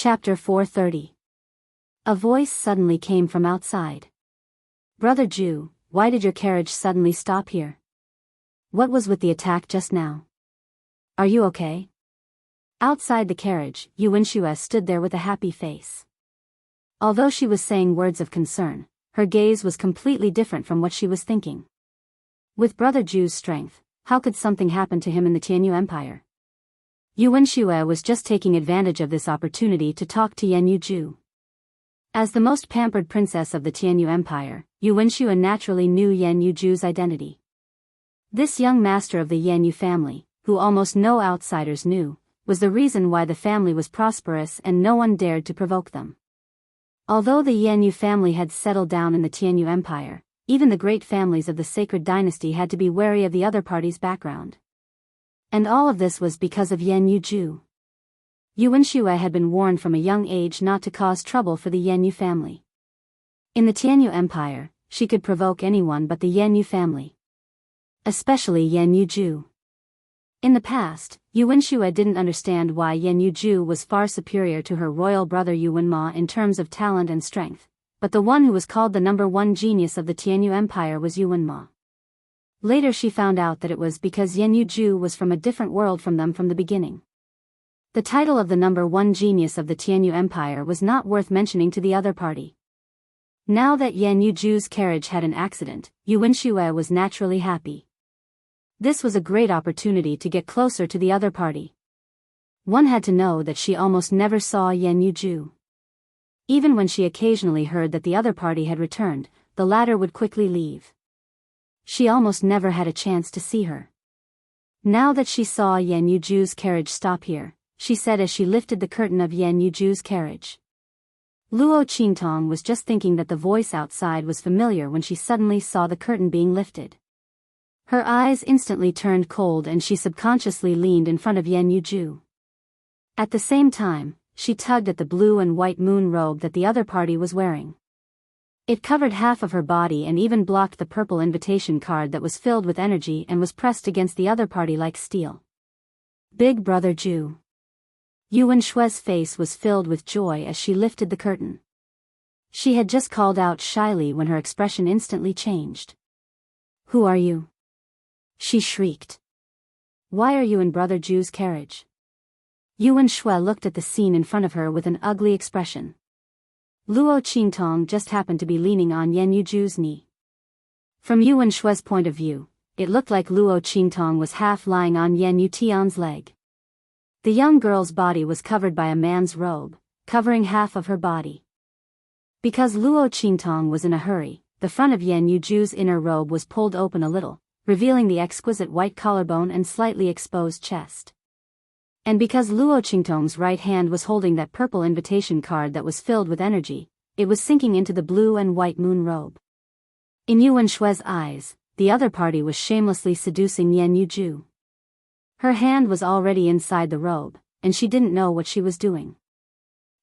Chapter 430. A voice suddenly came from outside. Brother Ju, why did your carriage suddenly stop here? What was with the attack just now? Are you okay? Outside the carriage, Yuanxue stood there with a happy face. Although she was saying words of concern, her gaze was completely different from what she was thinking. With Brother Ju's strength, how could something happen to him in the Tianyu Empire? Yuanxue was just taking advantage of this opportunity to talk to Yan Yuju. As the most pampered princess of the Tianyu Empire, Yuanxue naturally knew Yan Yuju's identity. This young master of the Yanyu family, who almost no outsiders knew, was the reason why the family was prosperous and no one dared to provoke them. Although the Yanyu family had settled down in the Tianyu Empire, even the great families of the sacred dynasty had to be wary of the other party's background. And all of this was because of Yan Yuju. Yuanxue had been warned from a young age not to cause trouble for the Yanyu family. In the Tianyu Empire, she could provoke anyone but the Yanyu family. Especially Yan Yuju. In the past, Yuanxue didn't understand why Yan Yuju was far superior to her royal brother Yuanma in terms of talent and strength, but the one who was called the #1 genius of the Tianyu Empire was Yuanma. Later she found out that it was because Yan Yuju was from a different world from them from the beginning. The title of the #1 genius of the Tianyu Empire was not worth mentioning to the other party. Now that Yan Yuju's carriage had an accident, Yuanxue was naturally happy. This was a great opportunity to get closer to the other party. One had to know that she almost never saw Yan Yuju. Even when she occasionally heard that the other party had returned, the latter would quickly leave. She almost never had a chance to see her. Now that she saw Yan Yuju's carriage stop here, she said as she lifted the curtain of Yan Yuju's carriage. Luo Qingtong was just thinking that the voice outside was familiar when she suddenly saw the curtain being lifted. Her eyes instantly turned cold and she subconsciously leaned in front of Yan Yuju. At the same time, she tugged at the blue and white moon robe that the other party was wearing. It covered half of her body and even blocked the purple invitation card that was filled with energy and was pressed against the other party like steel. Big Brother Ju. Yuanxue's face was filled with joy as she lifted the curtain. She had just called out shyly when her expression instantly changed. Who are you? She shrieked. Why are you in Brother Ju's carriage? Yuanxue looked at the scene in front of her with an ugly expression. Luo Qingtong just happened to be leaning on Yan Yuju's knee. From Yuanxue's point of view, it looked like Luo Qingtong was half lying on Yan Yutian's leg. The young girl's body was covered by a man's robe, covering half of her body. Because Luo Qingtong was in a hurry, the front of Yan Yuju's inner robe was pulled open a little, revealing the exquisite white collarbone and slightly exposed chest. And because Luo Qingtong's right hand was holding that purple invitation card that was filled with energy, it was sinking into the blue and white moon robe. In Yuanxue's eyes, the other party was shamelessly seducing Yan Yuju. Her hand was already inside the robe, and she didn't know what she was doing.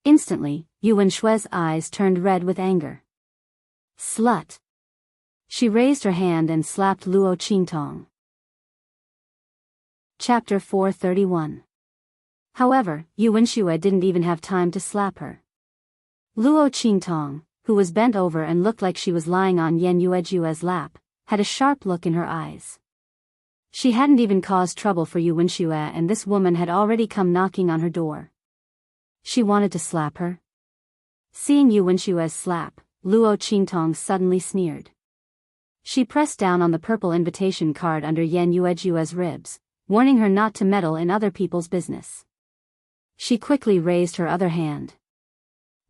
Instantly, Yuanxue's eyes turned red with anger. Slut! She raised her hand and slapped Luo Qingtong. Chapter 431. However, Yuanxue didn't even have time to slap her. Luo Qingtong, who was bent over and looked like she was lying on Yan Yuju's lap, had a sharp look in her eyes. She hadn't even caused trouble for Yuanxue and this woman had already come knocking on her door. She wanted to slap her? Seeing Yuanxue's slap, Luo Qingtong suddenly sneered. She pressed down on the purple invitation card under Yan Yuju's ribs, warning her not to meddle in other people's business. She quickly raised her other hand.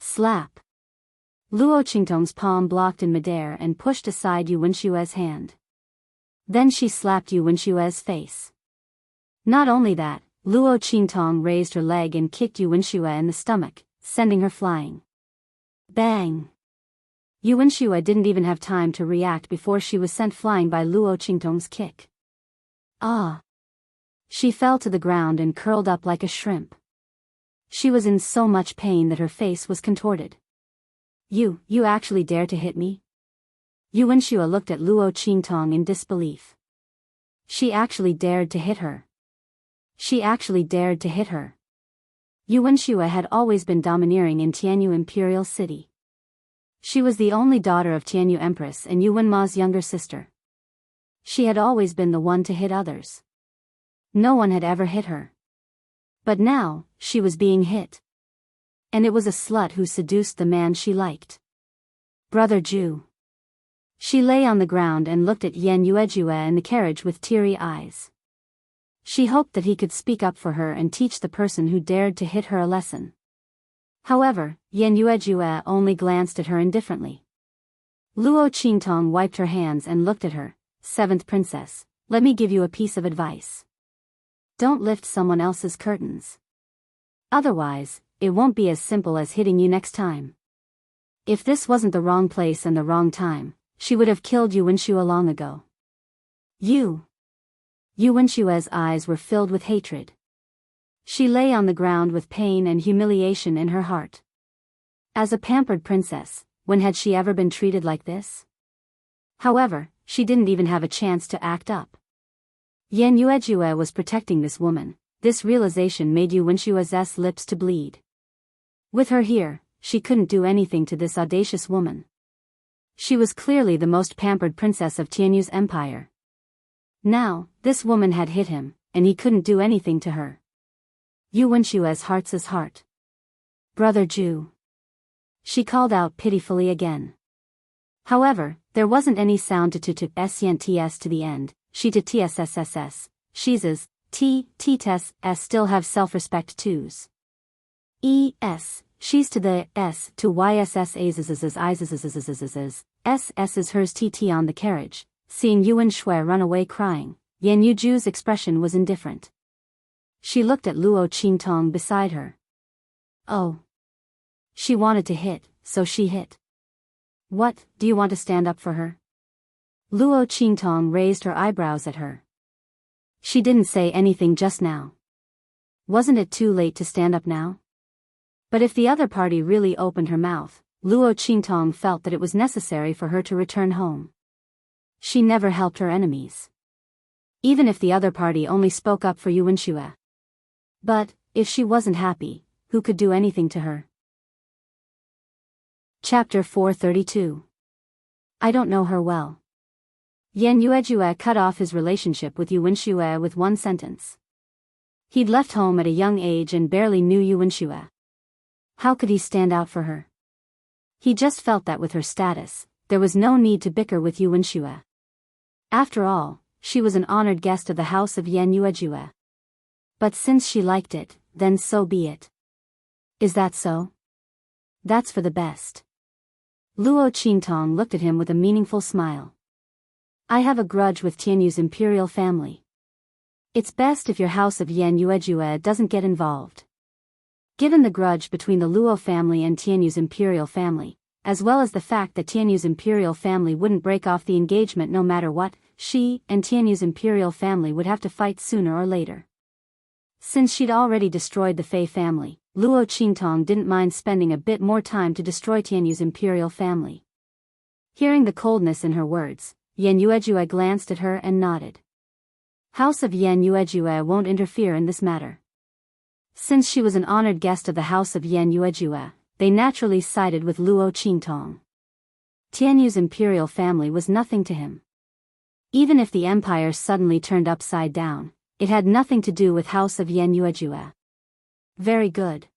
Slap. Luo Qingtong's palm blocked in midair and pushed aside Yuanxue's hand. Then she slapped Yuanxue's face. Not only that, Luo Qingtong raised her leg and kicked Yuanxue in the stomach, sending her flying. Bang! Yuanxue didn't even have time to react before she was sent flying by Luo Qingtong's kick. Ah! She fell to the ground and curled up like a shrimp. She was in so much pain that her face was contorted. You actually dare to hit me? Yuanxue looked at Luo Qingtong in disbelief. She actually dared to hit her. She actually dared to hit her. Yu Wenxue had always been domineering in Tianyu Imperial City. She was the only daughter of Tianyu Empress and Yu Wenma's younger sister. She had always been the one to hit others. No one had ever hit her. But now, she was being hit. And it was a slut who seduced the man she liked. Brother Ju. She lay on the ground and looked at Yan Yuejue in the carriage with teary eyes. She hoped that he could speak up for her and teach the person who dared to hit her a lesson. However, Yan Yuejue only glanced at her indifferently. Luo Qingtong wiped her hands and looked at her. Seventh princess, let me give you a piece of advice. Don't lift someone else's curtains. Otherwise, it won't be as simple as hitting you next time. If this wasn't the wrong place and the wrong time, she would have killed Yu Wenxue long ago. Yu Wenshue's eyes were filled with hatred. She lay on the ground with pain and humiliation in her heart. As a pampered princess, when had she ever been treated like this? However, she didn't even have a chance to act up. Yan Yuejue was protecting this woman. This realization made Yu Wenshue's lips to bleed. With her here, she couldn't do anything to this audacious woman. She was clearly the most pampered princess of Tianyu's empire. Now, this woman had hit him, and he couldn't do anything to her. Yu Wenshue's heart's heart. Brother Ju. She called out pitifully again. However, there wasn't any sound to s to the end. She to tsss. She's ts still have self-respect twos. She's to the s to ys's is hers tt on the carriage. Seeing Yu Wenxue run away crying, Yan Yuju's expression was indifferent. She looked at Luo Qingtong beside her. Oh. She wanted to hit, so she hit. What, do you want to stand up for her? Luo Qingtong raised her eyebrows at her. She didn't say anything just now. Wasn't it too late to stand up now? But if the other party really opened her mouth, Luo Qingtong felt that it was necessary for her to return home. She never helped her enemies. Even if the other party only spoke up for Yu Wenxue. But, if she wasn't happy, who could do anything to her? Chapter 432. I don't know her well. Yan Yuejue cut off his relationship with Yu Wenxue with one sentence. He'd left home at a young age and barely knew Yu Wenxue. How could he stand out for her? He just felt that with her status, there was no need to bicker with Yu Wenxue. After all, she was an honored guest of the house of Yan Yuejue. But since she liked it, then so be it. Is that so? That's for the best. Luo Qingtong looked at him with a meaningful smile. I have a grudge with Tianyu's imperial family. It's best if your house of Yan Yuejue doesn't get involved. Given the grudge between the Luo family and Tianyu's imperial family, as well as the fact that Tianyu's imperial family wouldn't break off the engagement no matter what, she and Tianyu's imperial family would have to fight sooner or later. Since she'd already destroyed the Fei family, Luo Qingtong didn't mind spending a bit more time to destroy Tianyu's imperial family. Hearing the coldness in her words, Yan Yuejue glanced at her and nodded. House of Yan Yuejue won't interfere in this matter. Since she was an honored guest of the house of Yan Yuejue, they naturally sided with Luo Qingtong. Tianyu's imperial family was nothing to him. Even if the empire suddenly turned upside down, it had nothing to do with house of Yan Yuejue. Very good.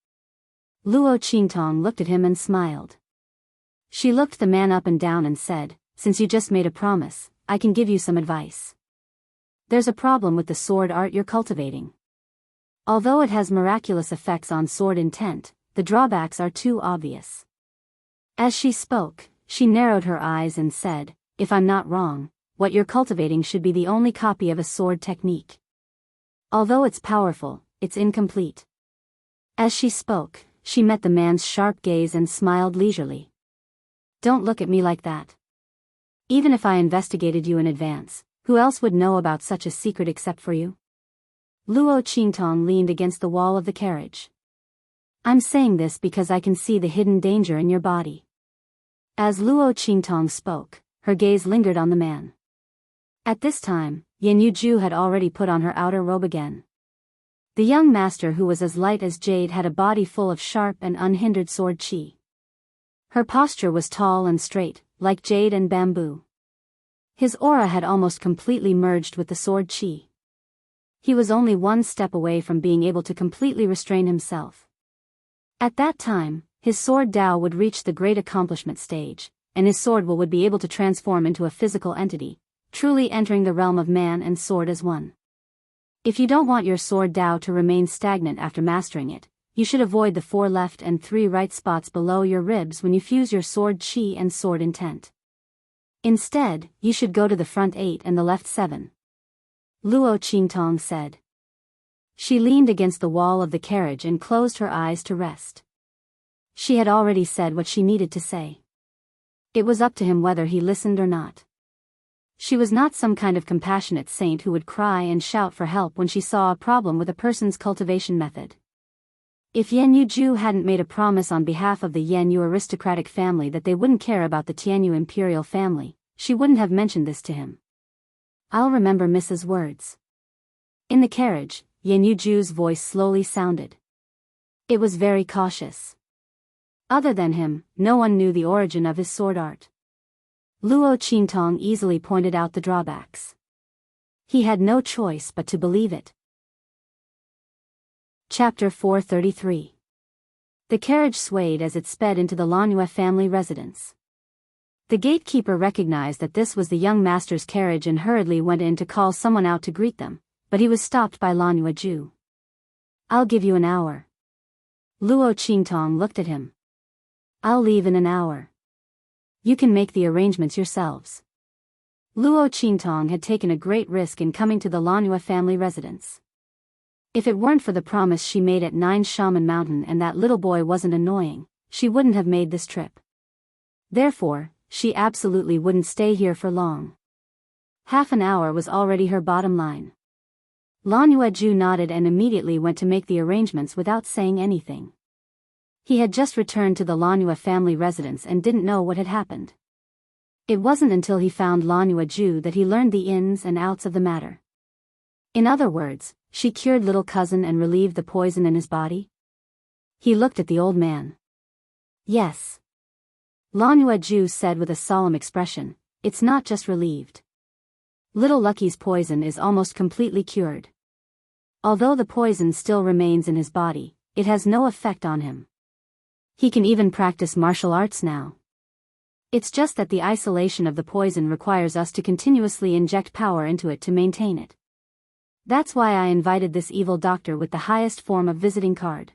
Luo Qingtong looked at him and smiled. She looked the man up and down and said, since you just made a promise, I can give you some advice. There's a problem with the sword art you're cultivating. Although it has miraculous effects on sword intent, the drawbacks are too obvious. As she spoke, she narrowed her eyes and said, if I'm not wrong, what you're cultivating should be the only copy of a sword technique. Although it's powerful, it's incomplete. As she spoke, she met the man's sharp gaze and smiled leisurely. Don't look at me like that. Even if I investigated you in advance, who else would know about such a secret except for you? Luo Qingtong leaned against the wall of the carriage. I'm saying this because I can see the hidden danger in your body. As Luo Qingtong spoke, her gaze lingered on the man. At this time, Yan Yuju had already put on her outer robe again. The young master, who was as light as jade, had a body full of sharp and unhindered sword chi. Her posture was tall and straight, like jade and bamboo. His aura had almost completely merged with the sword chi. He was only one step away from being able to completely restrain himself. At that time, his sword Dao would reach the great accomplishment stage, and his sword will would be able to transform into a physical entity, truly entering the realm of man and sword as one. If you don't want your sword Dao to remain stagnant after mastering it, you should avoid the 4 left and 3 right spots below your ribs when you fuse your sword chi and sword intent. Instead, you should go to the front 8 and the left 7. Luo Qingtong said. She leaned against the wall of the carriage and closed her eyes to rest. She had already said what she needed to say. It was up to him whether he listened or not. She was not some kind of compassionate saint who would cry and shout for help when she saw a problem with a person's cultivation method. If Yan Yuju hadn't made a promise on behalf of the Yan Yu aristocratic family that they wouldn't care about the Tianyu imperial family, she wouldn't have mentioned this to him. I'll remember Mrs. words. In the carriage, Yan Yuju's voice slowly sounded. It was very cautious. Other than him, no one knew the origin of his sword art. Luo Qingtong easily pointed out the drawbacks. He had no choice but to believe it. Chapter 433. The carriage swayed as it sped into the Lanhua family residence. The gatekeeper recognized that this was the young master's carriage and hurriedly went in to call someone out to greet them, but he was stopped by Lanhua Ju. I'll give you an hour. Luo Qingtong looked at him. I'll leave in an hour. You can make the arrangements yourselves. Luo Qingtong had taken a great risk in coming to the Lanhua family residence. If it weren't for the promise she made at 9 Shaman Mountain and that little boy wasn't annoying, she wouldn't have made this trip. Therefore, she absolutely wouldn't stay here for long. Half an hour was already her bottom line. Lanhua Ju nodded and immediately went to make the arrangements without saying anything. He had just returned to the Lanhua family residence and didn't know what had happened. It wasn't until he found Lanhua Ju that he learned the ins and outs of the matter. In other words, she cured little cousin and relieved the poison in his body? He looked at the old man. Yes. Lanhua Ju said with a solemn expression, it's not just relieved. Little Lucky's poison is almost completely cured. Although the poison still remains in his body, it has no effect on him. He can even practice martial arts now. It's just that the isolation of the poison requires us to continuously inject power into it to maintain it. That's why I invited this evil doctor with the highest form of visiting card.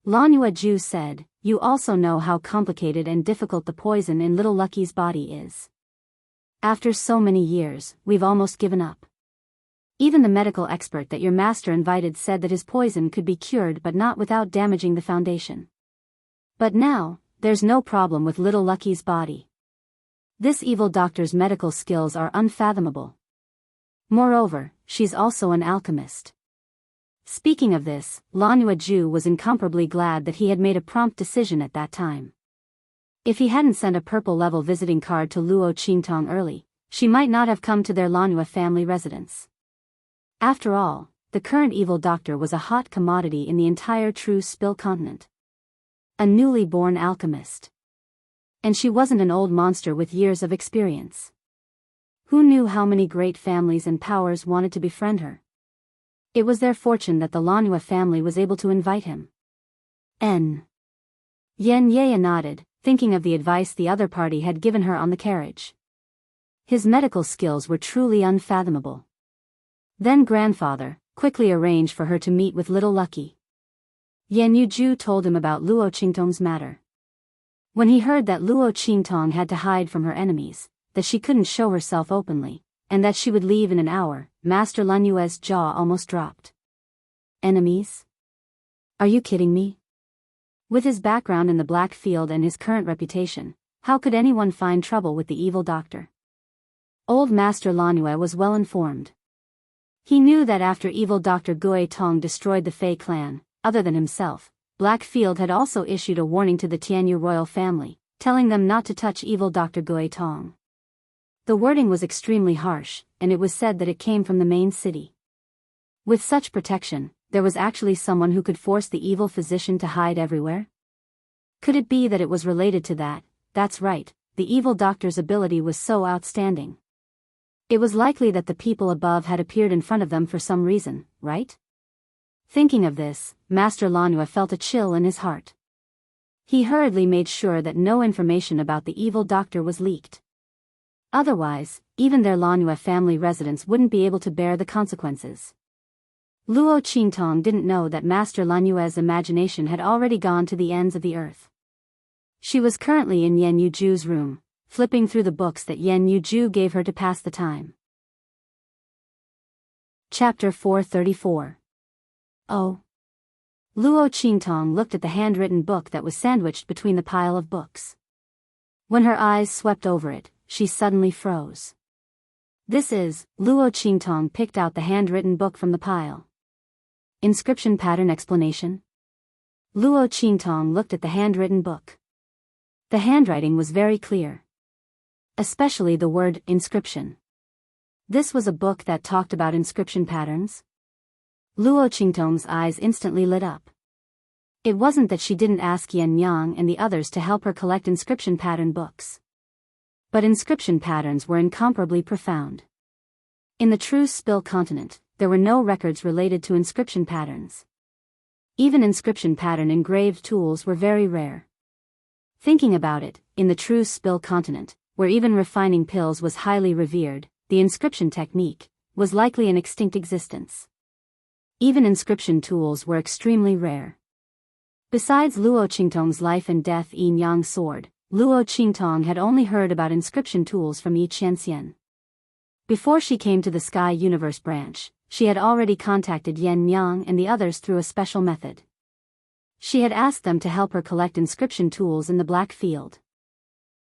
Lanhua Ju said, you also know how complicated and difficult the poison in little Lucky's body is. After so many years, we've almost given up. Even the medical expert that your master invited said that his poison could be cured but not without damaging the foundation. But now, there's no problem with little Lucky's body. This evil doctor's medical skills are unfathomable. Moreover, she's also an alchemist. Speaking of this, Lanhua Ju was incomparably glad that he had made a prompt decision at that time. If he hadn't sent a purple-level visiting card to Luo Qingtong early, she might not have come to their Lanhua family residence. After all, the current evil doctor was a hot commodity in the entire True Spill continent. A newly born alchemist. And she wasn't an old monster with years of experience. Who knew how many great families and powers wanted to befriend her? It was their fortune that the Lanhua family was able to invite him. Yen Yea nodded, thinking of the advice the other party had given her on the carriage. His medical skills were truly unfathomable. Then grandfather quickly arranged for her to meet with little Lucky. Yan Yuju told him about Luo Qingtong's matter. When he heard that Luo Qingtong had to hide from her enemies, that she couldn't show herself openly, and that she would leave in an hour, Master Lanhua's jaw almost dropped. Enemies? Are you kidding me? With his background in the Black Field and his current reputation, how could anyone find trouble with the evil doctor? Old Master Lanhua was well informed. He knew that after evil Dr. Gui Tong destroyed the Fei clan, other than himself, Black Field had also issued a warning to the Tianyu royal family, telling them not to touch evil Dr. Gui Tong. The wording was extremely harsh, and it was said that it came from the main city. With such protection, there was actually someone who could force the evil physician to hide everywhere? Could it be that it was related to that? That's right, the evil doctor's ability was so outstanding. It was likely that the people above had appeared in front of them for some reason, right? Thinking of this, Master Lanua felt a chill in his heart. He hurriedly made sure that no information about the evil doctor was leaked. Otherwise, even their Lanua family residents wouldn't be able to bear the consequences. Luo Qingtong didn't know that Master Lanua's imagination had already gone to the ends of the earth. She was currently in Yan Yuju's room, flipping through the books that Yan Yuju gave her to pass the time. Chapter 434. Oh. Luo Qingtong looked at the handwritten book that was sandwiched between the pile of books. When her eyes swept over it, she suddenly froze. Luo Qingtong picked out the handwritten book from the pile. Inscription pattern explanation? Luo Qingtong looked at the handwritten book. The handwriting was very clear. Especially the word inscription. This was a book that talked about inscription patterns? Luo Qingtong's eyes instantly lit up. It wasn't that she didn't ask Yan Yang and the others to help her collect inscription pattern books. But inscription patterns were incomparably profound. In the true Spill continent, there were no records related to inscription patterns. Even inscription pattern engraved tools were very rare. Thinking about it, in the true Spill continent, where even refining pills was highly revered, the inscription technique was likely an extinct existence. Even inscription tools were extremely rare. Besides Luo Qingtong's life and death yin yang sword, Luo Qingtong had only heard about inscription tools from Yi Qianxian. Before she came to the Sky Universe branch, she had already contacted Yan Yang and the others through a special method. She had asked them to help her collect inscription tools in the Black Field.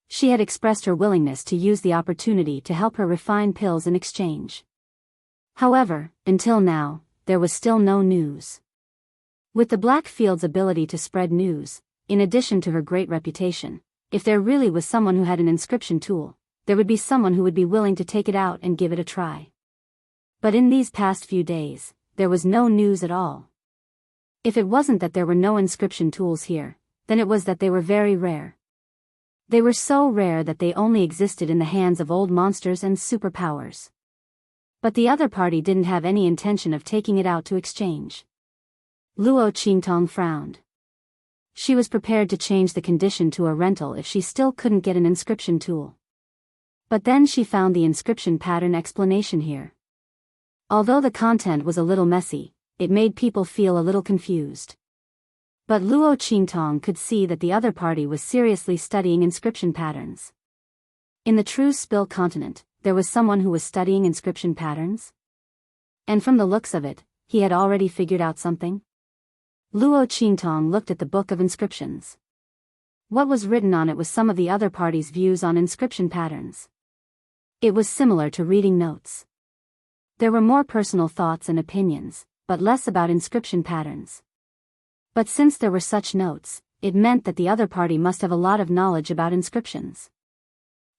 She had expressed her willingness to use the opportunity to help her refine pills in exchange. However, until now, there was still no news. With the Black Field's ability to spread news, in addition to her great reputation, if there really was someone who had an inscription tool, there would be someone who would be willing to take it out and give it a try. But in these past few days, there was no news at all. If it wasn't that there were no inscription tools here, then it was that they were very rare. They were so rare that they only existed in the hands of old monsters and superpowers. But the other party didn't have any intention of taking it out to exchange. Luo Qingtong frowned. She was prepared to change the condition to a rental if she still couldn't get an inscription tool. But then she found the inscription pattern explanation here. Although the content was a little messy, it made people feel a little confused. But Luo Qingtong could see that the other party was seriously studying inscription patterns. In the true Spill continent, there was someone who was studying inscription patterns? And from the looks of it, he had already figured out something? Luo Qingtong looked at the book of inscriptions. What was written on it was some of the other party's views on inscription patterns. It was similar to reading notes. There were more personal thoughts and opinions, but less about inscription patterns. But since there were such notes, it meant that the other party must have a lot of knowledge about inscriptions.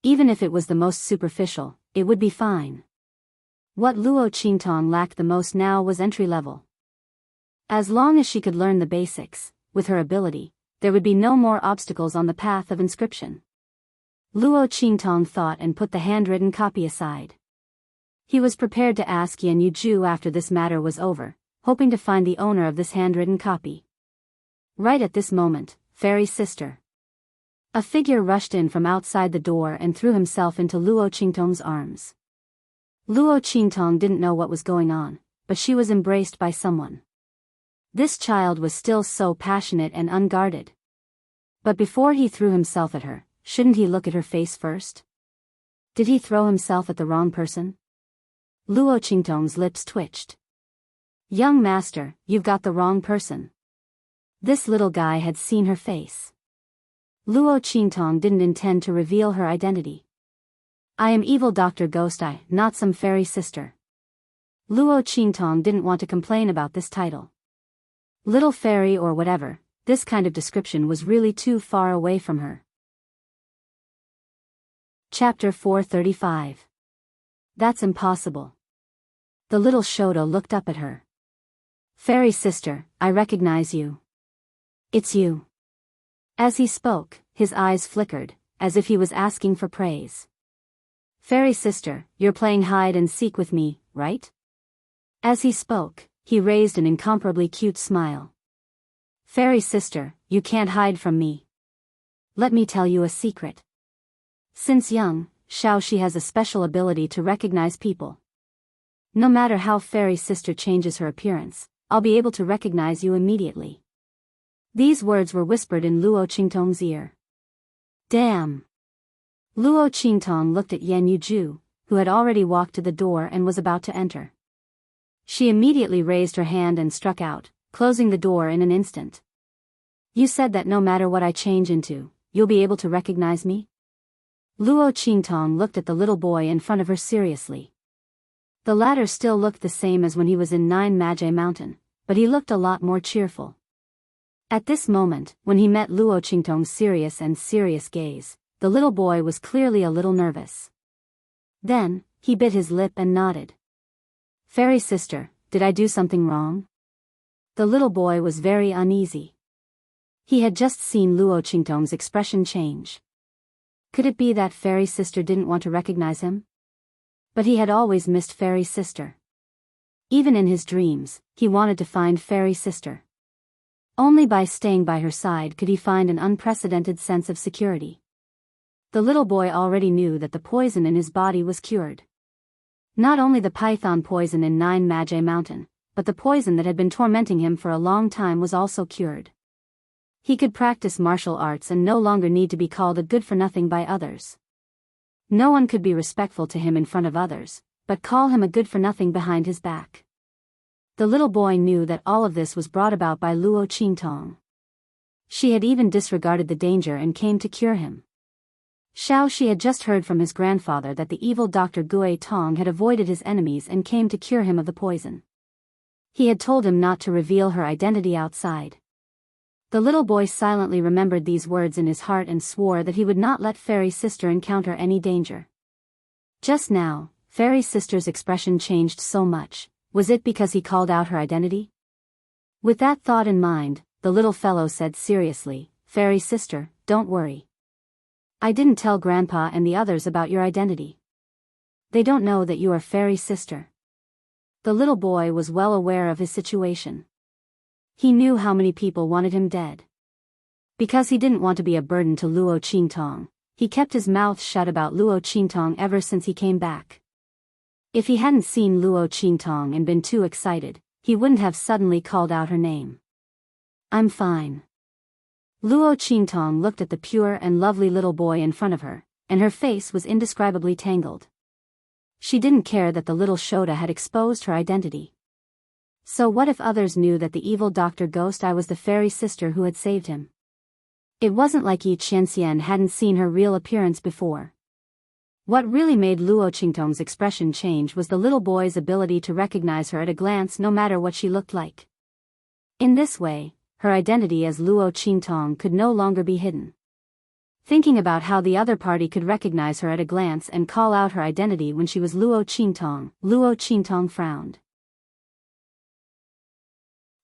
Even if it was the most superficial, it would be fine. What Luo Qingtong lacked the most now was entry level. As long as she could learn the basics, with her ability, there would be no more obstacles on the path of inscription. Luo Qingtong thought and put the handwritten copy aside. He was prepared to ask Yan Yuju after this matter was over, hoping to find the owner of this handwritten copy. Right at this moment, Fairy Sister. A figure rushed in from outside the door and threw himself into Luo Qingtong's arms. Luo Qingtong didn't know what was going on, but she was embraced by someone. This child was still so passionate and unguarded. But before he threw himself at her, shouldn't he look at her face first? Did he throw himself at the wrong person? Luo Qingtong's lips twitched. Young master, you've got the wrong person. This little guy had seen her face. Luo Qingtong didn't intend to reveal her identity. I am evil Dr. Ghost Eye, not some fairy sister. Luo Qingtong didn't want to complain about this title. Little fairy or whatever, this kind of description was really too far away from her. Chapter 435. That's impossible. The little Shoto looked up at her. Fairy sister, I recognize you. It's you. As he spoke, his eyes flickered, as if he was asking for praise. Fairy sister, you're playing hide and seek with me, right? As he spoke, he raised an incomparably cute smile. Fairy sister, you can't hide from me. Let me tell you a secret. Since young, Xiaoxi has a special ability to recognize people. No matter how Fairy sister changes her appearance, I'll be able to recognize you immediately. These words were whispered in Luo Qingtong's ear. Damn! Luo Qingtong looked at Yan Yuju, who had already walked to the door and was about to enter. She immediately raised her hand and struck out, closing the door in an instant. You said that no matter what I change into, you'll be able to recognize me? Luo Qingtong looked at the little boy in front of her seriously. The latter still looked the same as when he was in Nine Magi Mountain, but he looked a lot more cheerful. At this moment, when he met Luo Qingtong's serious gaze, the little boy was clearly a little nervous. Then, he bit his lip and nodded. Fairy sister, did I do something wrong? The little boy was very uneasy. He had just seen Luo Qingtong's expression change. Could it be that Fairy sister didn't want to recognize him? But he had always missed Fairy sister. Even in his dreams, he wanted to find Fairy sister. Only by staying by her side could he find an unprecedented sense of security. The little boy already knew that the poison in his body was cured. Not only the python poison in Nine Magi Mountain, but the poison that had been tormenting him for a long time was also cured. He could practice martial arts and no longer need to be called a good-for-nothing by others. No one could be respectful to him in front of others, but call him a good-for-nothing behind his back. The little boy knew that all of this was brought about by Luo Qingtong. She had even disregarded the danger and came to cure him. Xiaoxi had just heard from his grandfather that the evil Dr. Gui Tong had avoided his enemies and came to cure him of the poison. He had told him not to reveal her identity outside. The little boy silently remembered these words in his heart and swore that he would not let Fairy sister encounter any danger. Just now, Fairy sister's expression changed so much. Was it because he called out her identity? With that thought in mind, the little fellow said seriously, Fairy sister, don't worry. I didn't tell Grandpa and the others about your identity. They don't know that you are Fairy sister. The little boy was well aware of his situation. He knew how many people wanted him dead. Because he didn't want to be a burden to Luo Qingtong, he kept his mouth shut about Luo Qingtong ever since he came back. If he hadn't seen Luo Qingtong and been too excited, he wouldn't have suddenly called out her name. I'm fine. Luo Qingtong looked at the pure and lovely little boy in front of her, and her face was indescribably tangled. She didn't care that the little Shota had exposed her identity. So what if others knew that the evil Dr. Ghost Eye was the Fairy sister who had saved him? It wasn't like Yi Qianxian hadn't seen her real appearance before. What really made Luo Qingtong's expression change was the little boy's ability to recognize her at a glance no matter what she looked like. In this way, her identity as Luo Qingtong could no longer be hidden. Thinking about how the other party could recognize her at a glance and call out her identity when she was Luo Qingtong frowned.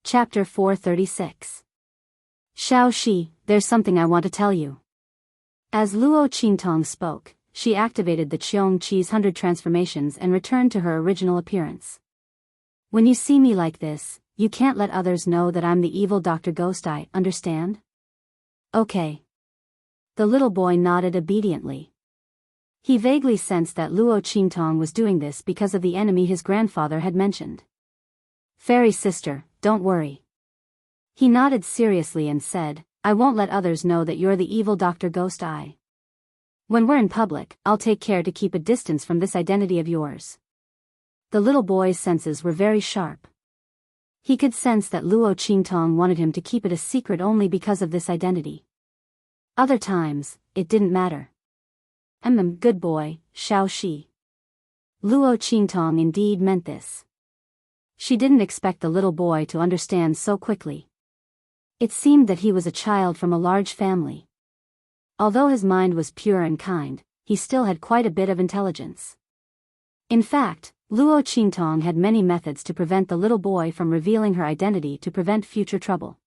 Chapter 436. Xiaoxi, there's something I want to tell you. As Luo Qingtong spoke, she activated the Qiong Qi's 100 transformations and returned to her original appearance. When you see me like this, you can't let others know that I'm the evil Dr. Ghost Eye, understand? Okay. The little boy nodded obediently. He vaguely sensed that Luo Qingtong was doing this because of the enemy his grandfather had mentioned. Fairy sister, don't worry. He nodded seriously and said, I won't let others know that you're the evil Dr. Ghost Eye. When we're in public, I'll take care to keep a distance from this identity of yours. The little boy's senses were very sharp. He could sense that Luo Qingtong wanted him to keep it a secret only because of this identity. Other times, it didn't matter. Good boy, Xiaoxi. Luo Qingtong indeed meant this. She didn't expect the little boy to understand so quickly. It seemed that he was a child from a large family. Although his mind was pure and kind, he still had quite a bit of intelligence. In fact, Luo Qingtong had many methods to prevent the little boy from revealing her identity to prevent future trouble.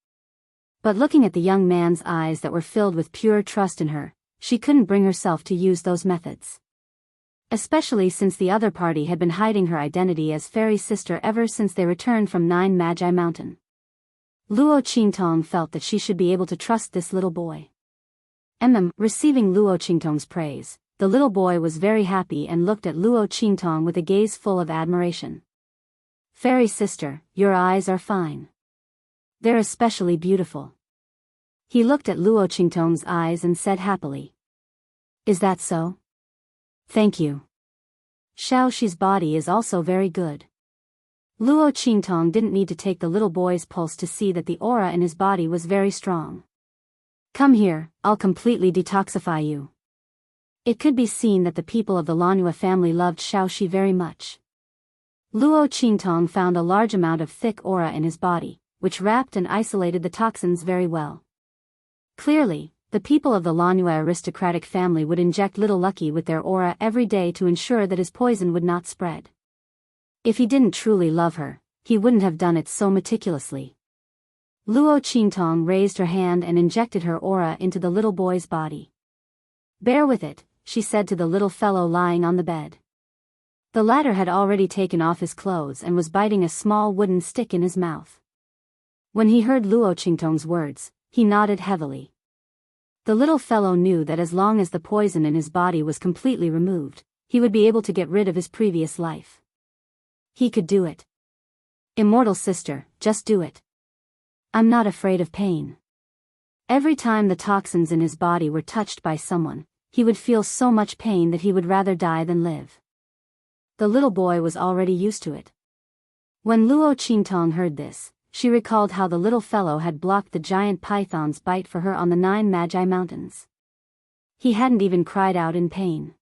But looking at the young man's eyes that were filled with pure trust in her, she couldn't bring herself to use those methods. Especially since the other party had been hiding her identity as Fairy Sister ever since they returned from Nine Magi Mountain. Luo Qingtong felt that she should be able to trust this little boy. Receiving Luo Qingtong's praise, the little boy was very happy and looked at Luo Qingtong with a gaze full of admiration. Fairy Sister, your eyes are fine. They're especially beautiful. He looked at Luo Qingtong's eyes and said happily. Is that so? Thank you. Xiaoxi's body is also very good. Luo Qingtong didn't need to take the little boy's pulse to see that the aura in his body was very strong. Come here, I'll completely detoxify you. It could be seen that the people of the Lanhua family loved Xiaoxi very much. Luo Qingtong found a large amount of thick aura in his body, which wrapped and isolated the toxins very well. Clearly, the people of the Lanhua aristocratic family would inject little Lucky with their aura every day to ensure that his poison would not spread. If he didn't truly love her, he wouldn't have done it so meticulously. Luo Qingtong raised her hand and injected her aura into the little boy's body. Bear with it, she said to the little fellow lying on the bed. The latter had already taken off his clothes and was biting a small wooden stick in his mouth. When he heard Luo Qingtong's words, he nodded heavily. The little fellow knew that as long as the poison in his body was completely removed, he would be able to get rid of his previous life. He could do it. Immortal sister, just do it. I'm not afraid of pain. Every time the toxins in his body were touched by someone, he would feel so much pain that he would rather die than live. The little boy was already used to it. When Luo Qingtong heard this, she recalled how the little fellow had blocked the giant python's bite for her on the Nine Magi Mountains. He hadn't even cried out in pain.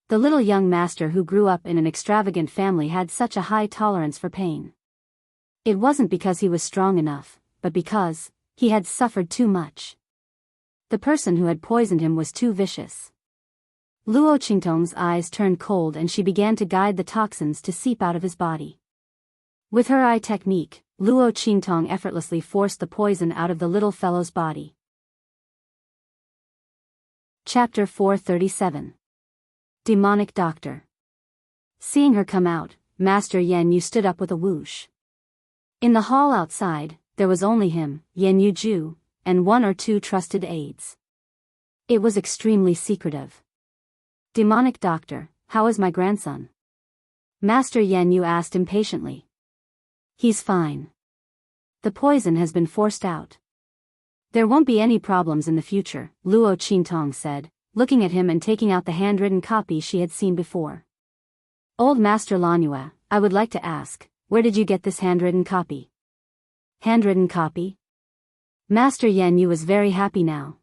The little young master who grew up in an extravagant family had such a high tolerance for pain. It wasn't because he was strong enough, but because he had suffered too much. The person who had poisoned him was too vicious. Luo Qingtong's eyes turned cold and she began to guide the toxins to seep out of his body. With her eye technique, Luo Qingtong effortlessly forced the poison out of the little fellow's body. Chapter 437. Demonic Doctor. Seeing her come out, Master Yan Yu stood up with a whoosh. In the hall outside, there was only him, Yan Yu Ju, and one or two trusted aides. It was extremely secretive. Demonic Doctor, how is my grandson? Master Yan Yu asked impatiently. He's fine. The poison has been forced out. There won't be any problems in the future, Luo Qingtong said, looking at him and taking out the handwritten copy she had seen before. Old Master Lanhua, I would like to ask, where did you get this handwritten copy? Handwritten copy? Master Yan Yu was very happy now.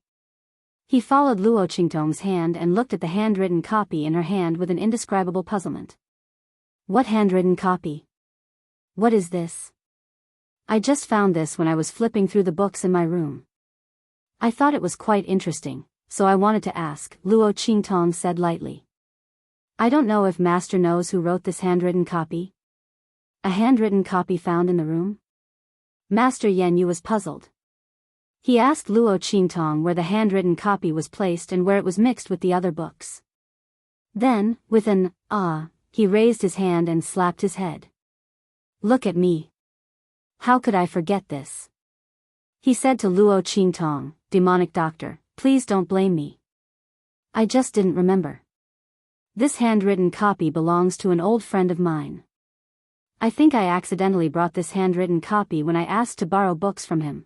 He followed Luo Qingtong's hand and looked at the handwritten copy in her hand with an indescribable puzzlement. What handwritten copy? What is this? I just found this when I was flipping through the books in my room. I thought it was quite interesting, so I wanted to ask, Luo Qingtong said lightly. I don't know if Master knows who wrote this handwritten copy. A handwritten copy found in the room? Master Yan Yu was puzzled. He asked Luo Qingtong where the handwritten copy was placed and where it was mixed with the other books. Then, with an he raised his hand and slapped his head. Look at me. How could I forget this? He said to Luo Qingtong, Demonic Doctor, please don't blame me. I just didn't remember. This handwritten copy belongs to an old friend of mine. I think I accidentally brought this handwritten copy when I asked to borrow books from him.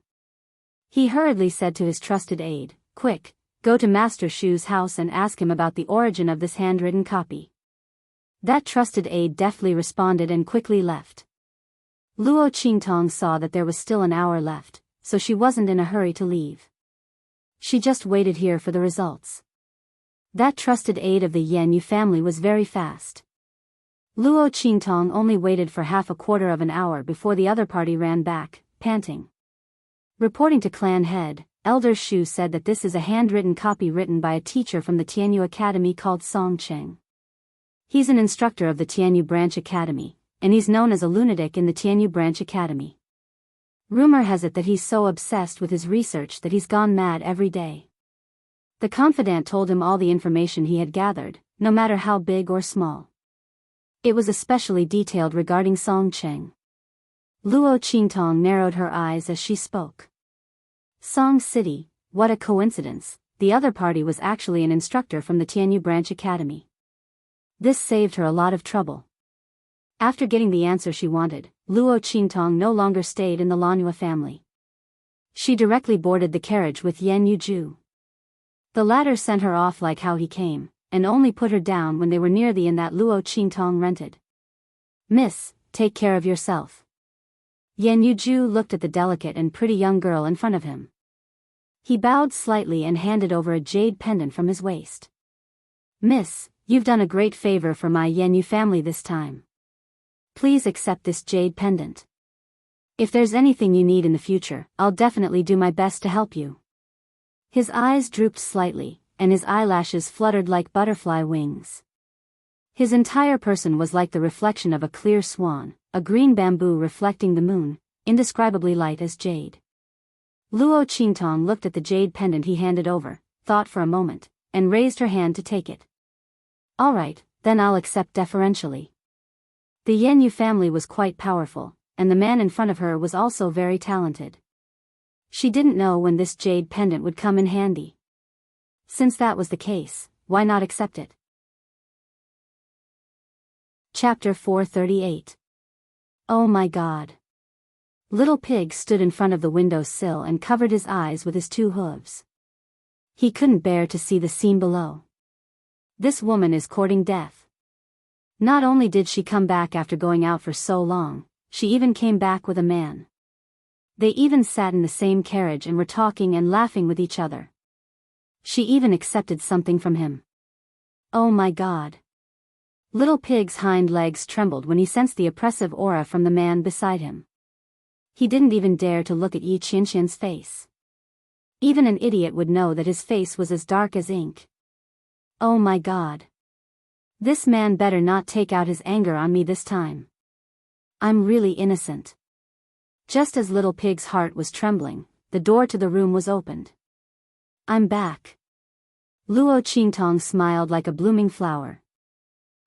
He hurriedly said to his trusted aide, Quick, go to Master Shu's house and ask him about the origin of this handwritten copy. That trusted aide deftly responded and quickly left. Luo Qingtong saw that there was still an hour left, so she wasn't in a hurry to leave. She just waited here for the results. That trusted aide of the Yan Yu family was very fast. Luo Qingtong only waited for half a quarter of an hour before the other party ran back, panting. Reporting to clan head, Elder Shu said that this is a handwritten copy written by a teacher from the Tianyu Academy called Song Cheng. He's an instructor of the Tianyu Branch Academy, and he's known as a lunatic in the Tianyu Branch Academy. Rumor has it that he's so obsessed with his research that he's gone mad every day. The confidant told him all the information he had gathered, no matter how big or small. It was especially detailed regarding Song Cheng. Luo Qingtong narrowed her eyes as she spoke. Song City, what a coincidence, the other party was actually an instructor from the Tianyu Branch Academy. This saved her a lot of trouble. After getting the answer she wanted, Luo Qingtong no longer stayed in the Lanhua family. She directly boarded the carriage with Yan Yuju. The latter sent her off like how he came, and only put her down when they were near the inn that Luo Qingtong rented. "Miss, take care of yourself." Yan Yuju looked at the delicate and pretty young girl in front of him. He bowed slightly and handed over a jade pendant from his waist. "Miss, you've done a great favor for my Yanyu family this time. Please accept this jade pendant. If there's anything you need in the future, I'll definitely do my best to help you." His eyes drooped slightly, and his eyelashes fluttered like butterfly wings. His entire person was like the reflection of a clear swan, a green bamboo reflecting the moon, indescribably light as jade. Luo Qingtong looked at the jade pendant he handed over, thought for a moment, and raised her hand to take it. "All right, then I'll accept deferentially." The Yanyu family was quite powerful, and the man in front of her was also very talented. She didn't know when this jade pendant would come in handy. Since that was the case, why not accept it? Chapter 438. Oh my God. Little Pig stood in front of the window sill and covered his eyes with his two hooves. He couldn't bear to see the scene below. This woman is courting death. Not only did she come back after going out for so long, she even came back with a man. They even sat in the same carriage and were talking and laughing with each other. She even accepted something from him. Oh my God. Little Pig's hind legs trembled when he sensed the oppressive aura from the man beside him. He didn't even dare to look at Yi Qianqian's face. Even an idiot would know that his face was as dark as ink. Oh my God. This man better not take out his anger on me this time. I'm really innocent. Just as Little Pig's heart was trembling, the door to the room was opened. I'm back. Luo Qingtong smiled like a blooming flower.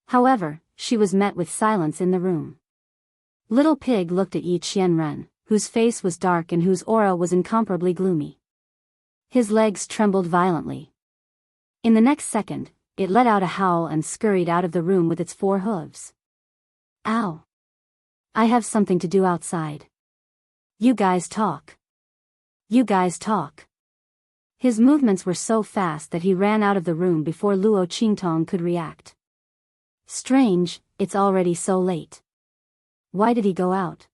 However, she was met with silence in the room. Little Pig looked at Yi Qianren, whose face was dark and whose aura was incomparably gloomy. His legs trembled violently. In the next second, it let out a howl and scurried out of the room with its 4 hooves. Ow! I have something to do outside. You guys talk. You guys talk. His movements were so fast that he ran out of the room before Luo Qingtong could react. Strange, it's already so late. Why did he go out?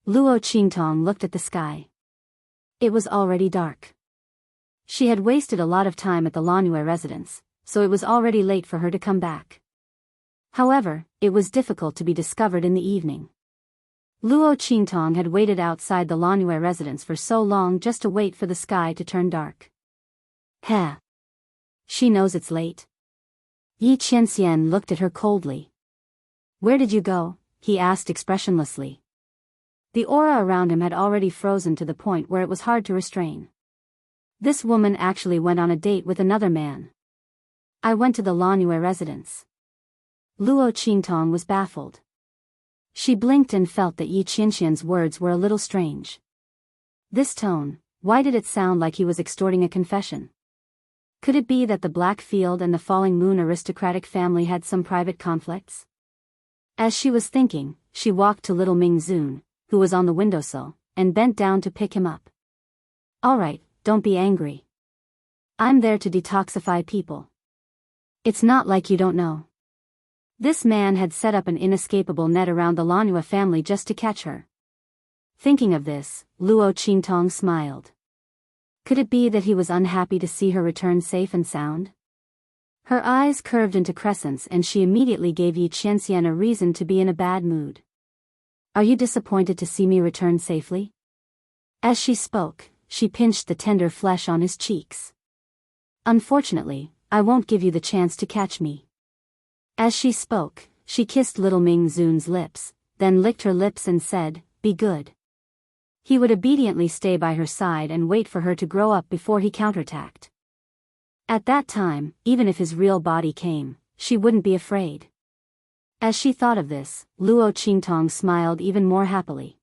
Luo Qingtong looked at the sky. It was already dark. She had wasted a lot of time at the Lanhua residence, so it was already late for her to come back. However, it was difficult to be discovered in the evening. Luo Qingtong had waited outside the Lanhua residence for so long just to wait for the sky to turn dark. Heh. She knows it's late. Yi Qianxian looked at her coldly. Where did you go? He asked expressionlessly. The aura around him had already frozen to the point where it was hard to restrain. This woman actually went on a date with another man. I went to the Lanhua residence. Luo Qingtong was baffled. She blinked and felt that Yi Qianxian's words were a little strange. This tone, why did it sound like he was extorting a confession? Could it be that the Black Field and the Falling Moon aristocratic family had some private conflicts? As she was thinking, she walked to little Ming Zun, who was on the windowsill, and bent down to pick him up. All right, don't be angry. I'm there to detoxify people. It's not like you don't know. This man had set up an inescapable net around the Lanhua family just to catch her. Thinking of this, Luo Qingtong smiled. Could it be that he was unhappy to see her return safe and sound? Her eyes curved into crescents and she immediately gave Yi Qianxian a reason to be in a bad mood. Are you disappointed to see me return safely? As she spoke, she pinched the tender flesh on his cheeks. Unfortunately, I won't give you the chance to catch me. As she spoke, she kissed little Ming Zun's lips, then licked her lips and said, "Be good." He would obediently stay by her side and wait for her to grow up before he counterattacked. At that time, even if his real body came, she wouldn't be afraid. As she thought of this, Luo Qingtong smiled even more happily.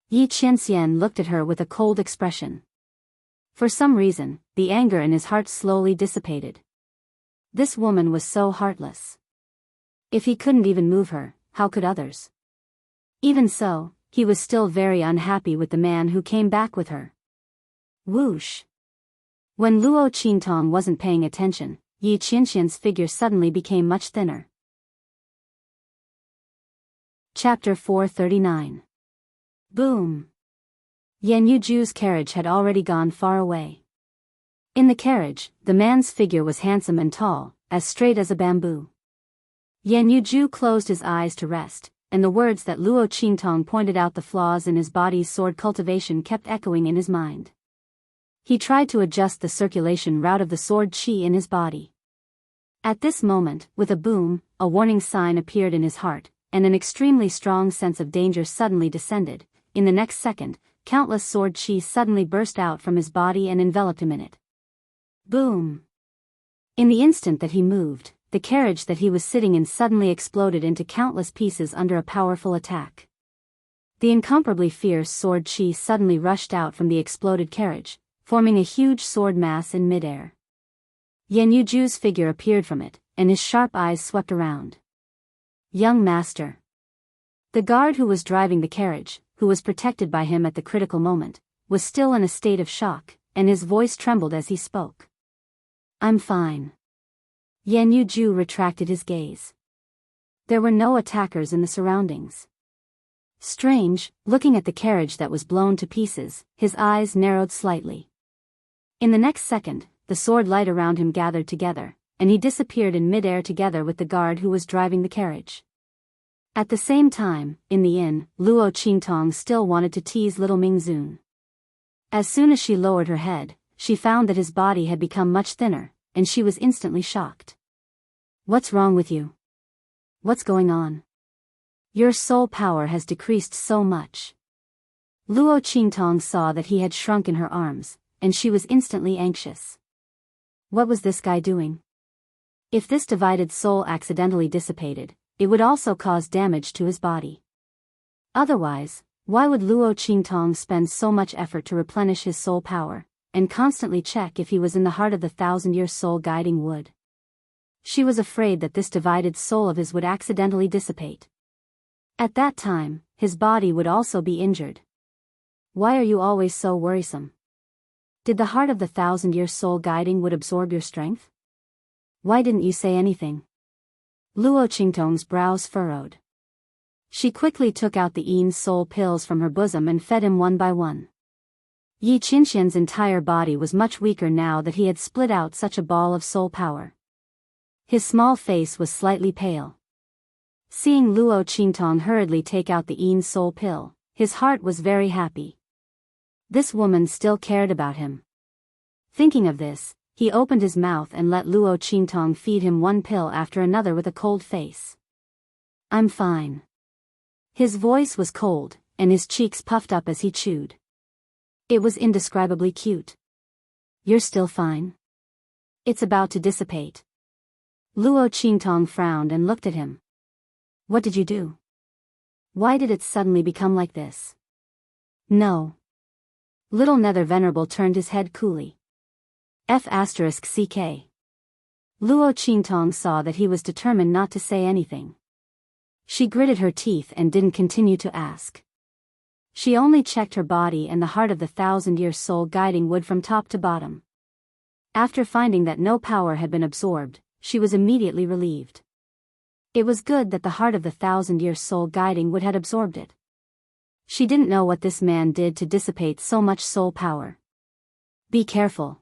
Yi Qianxian looked at her with a cold expression. For some reason, the anger in his heart slowly dissipated. This woman was so heartless. If he couldn't even move her, how could others? Even so, he was still very unhappy with the man who came back with her. Whoosh! When Luo Qingtong wasn't paying attention, Yi Qianxian's figure suddenly became much thinner. Chapter 439. Boom! Yan Yuju's carriage had already gone far away. In the carriage, the man's figure was handsome and tall, as straight as a bamboo. Yan Yuju closed his eyes to rest, and the words that Luo Qingtong pointed out the flaws in his body's sword cultivation kept echoing in his mind. He tried to adjust the circulation route of the sword qi in his body. At this moment, with a boom, a warning sign appeared in his heart, and an extremely strong sense of danger suddenly descended. In the next second, countless sword qi suddenly burst out from his body and enveloped him in it. Boom! In the instant that he moved, the carriage that he was sitting in suddenly exploded into countless pieces under a powerful attack. The incomparably fierce sword qi suddenly rushed out from the exploded carriage, forming a huge sword mass in midair. Yan Yuju's figure appeared from it, and his sharp eyes swept around. Young master. The guard who was driving the carriage, who was protected by him at the critical moment, was still in a state of shock, and his voice trembled as he spoke. "I'm fine." Yan Yuju retracted his gaze. There were no attackers in the surroundings. Strange, looking at the carriage that was blown to pieces, his eyes narrowed slightly. In the next second, the sword light around him gathered together, and he disappeared in midair together with the guard who was driving the carriage. At the same time, in the inn, Luo Qingtong still wanted to tease little Ming Zun. As soon as she lowered her head, she found that his body had become much thinner, and she was instantly shocked. "What's wrong with you? What's going on? Your soul power has decreased so much." Luo Qingtong saw that he had shrunk in her arms, and she was instantly anxious. What was this guy doing? If this divided soul accidentally dissipated, it would also cause damage to his body. Otherwise, why would Luo Qingtong spend so much effort to replenish his soul power, and constantly check if he was in the heart of the 1,000-year soul guiding wood? She was afraid that this divided soul of his would accidentally dissipate. At that time, his body would also be injured. Why are you always so worrisome? Did the heart of the 1,000-year soul guiding would absorb your strength? Why didn't you say anything? Luo Qingtong's brows furrowed. She quickly took out the Yin soul pills from her bosom and fed him one by one. Yi Qianxian's entire body was much weaker now that he had split out such a ball of soul power. His small face was slightly pale. Seeing Luo Qingtong hurriedly take out the Yin soul pill, his heart was very happy. This woman still cared about him. Thinking of this, he opened his mouth and let Luo Qingtong feed him one pill after another with a cold face. "I'm fine." His voice was cold, and his cheeks puffed up as he chewed. It was indescribably cute. "You're still fine? It's about to dissipate." Luo Qingtong frowned and looked at him. "What did you do? Why did it suddenly become like this?" "No." Little Nether Venerable turned his head coolly. F***CK. Luo Qingtong saw that he was determined not to say anything. She gritted her teeth and didn't continue to ask. She only checked her body and the heart of the 1,000-year soul guiding wood from top to bottom. After finding that no power had been absorbed, she was immediately relieved. It was good that the heart of the 1,000-year soul guiding wood had absorbed it. She didn't know what this man did to dissipate so much soul power. "Be careful.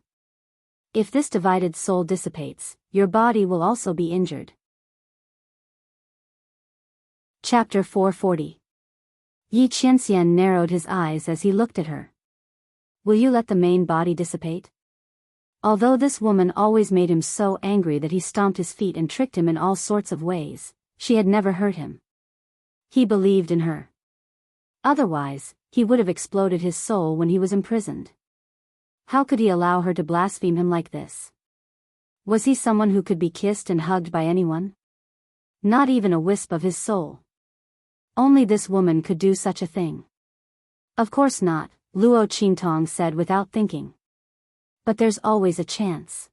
If this divided soul dissipates, your body will also be injured." Chapter 440. Yi Qianxian narrowed his eyes as he looked at her. "Will you let the main body dissipate?" Although this woman always made him so angry that he stomped his feet and tricked him in all sorts of ways, she had never hurt him. He believed in her. Otherwise, he would have exploded his soul when he was imprisoned. How could he allow her to blaspheme him like this? Was he someone who could be kissed and hugged by anyone? Not even a wisp of his soul. Only this woman could do such a thing. Of course not, Luo Qingtong said without thinking. But there's always a chance.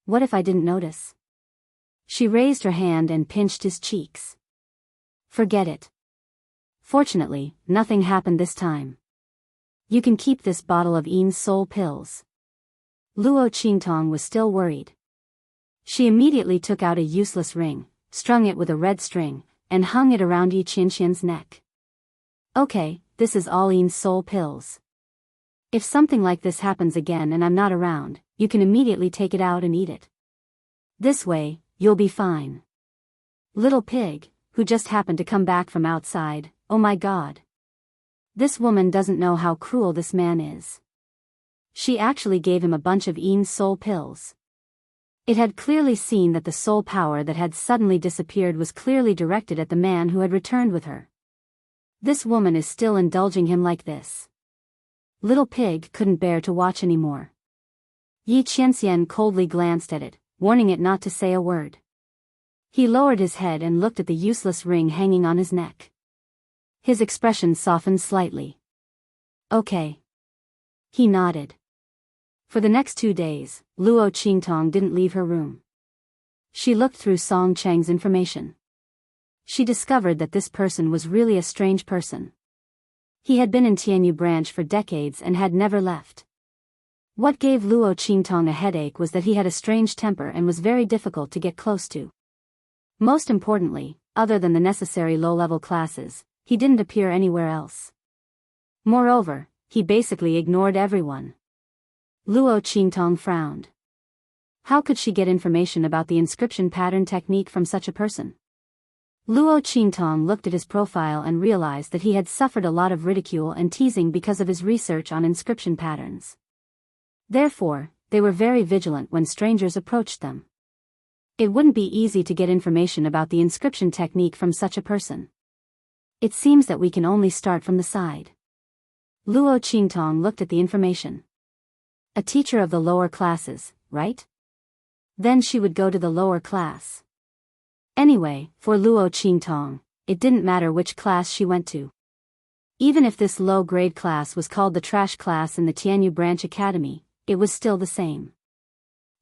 What if I didn't notice? She raised her hand and pinched his cheeks. Forget it. Fortunately, nothing happened this time. You can keep this bottle of Yin's soul pills. Luo Qingtong was still worried. She immediately took out a useless ring, strung it with a red string, and hung it around Yi Qianxian's neck. Okay, this is all Yin's soul pills. If something like this happens again and I'm not around, you can immediately take it out and eat it. This way, you'll be fine. Little pig, who just happened to come back from outside, oh my God. This woman doesn't know how cruel this man is. She actually gave him a bunch of Yin's soul pills. It had clearly seen that the soul power that had suddenly disappeared was clearly directed at the man who had returned with her. This woman is still indulging him like this. Little pig couldn't bear to watch anymore. Yi Qianxian coldly glanced at it, warning it not to say a word. He lowered his head and looked at the useless ring hanging on his neck. His expression softened slightly. Okay. He nodded. For the next 2 days, Luo Qingtong didn't leave her room. She looked through Song Cheng's information. She discovered that this person was really a strange person. He had been in Tianyu branch for decades and had never left. What gave Luo Qingtong a headache was that he had a strange temper and was very difficult to get close to. Most importantly, other than the necessary low-level classes, he didn't appear anywhere else. Moreover, he basically ignored everyone. Luo Qingtong frowned. How could she get information about the inscription pattern technique from such a person? Luo Qingtong looked at his profile and realized that he had suffered a lot of ridicule and teasing because of his research on inscription patterns. Therefore, they were very vigilant when strangers approached them. It wouldn't be easy to get information about the inscription technique from such a person. It seems that we can only start from the side. Luo Qingtong looked at the information. A teacher of the lower classes, right? Then she would go to the lower class. Anyway, for Luo Qingtong, it didn't matter which class she went to. Even if this low-grade class was called the trash class in the Tianyu Branch Academy, it was still the same.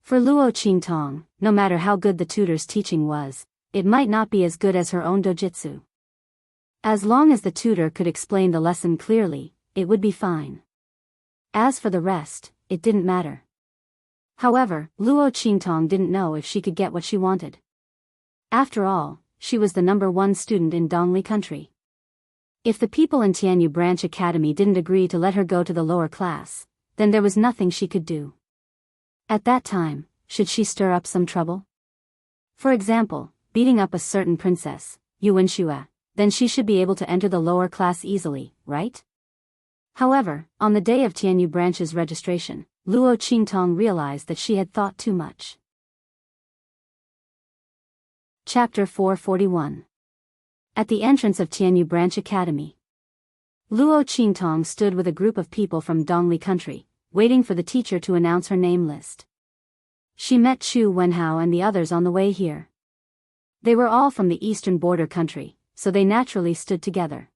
For Luo Qingtong, no matter how good the tutor's teaching was, it might not be as good as her own dojutsu. As long as the tutor could explain the lesson clearly, it would be fine. As for the rest, it didn't matter. However, Luo Qingtong didn't know if she could get what she wanted. After all, she was the #1 student in Dongli country. If the people in Tianyu Branch Academy didn't agree to let her go to the lower class, then there was nothing she could do. At that time, should she stir up some trouble? For example, beating up a certain princess, Yuan Shue, then she should be able to enter the lower class easily, right? However, on the day of Tianyu Branch's registration, Luo Qingtong realized that she had thought too much. Chapter 441. At the entrance of Tianyu Branch Academy, Luo Qingtong stood with a group of people from Dongli country, waiting for the teacher to announce her name list. She met Chu Wenhao and the others on the way here. They were all from the eastern border country, so they naturally stood together.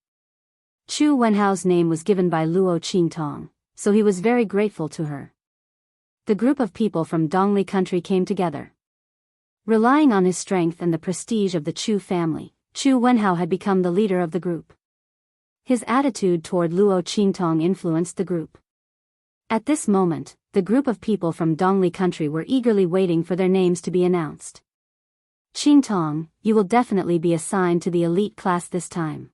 Chu Wenhao's name was given by Luo Qingtong, so he was very grateful to her. The group of people from Dongli country came together. Relying on his strength and the prestige of the Chu family, Chu Wenhao had become the leader of the group. His attitude toward Luo Qingtong influenced the group. At this moment, the group of people from Dongli country were eagerly waiting for their names to be announced. Qingtong, you will definitely be assigned to the elite class this time.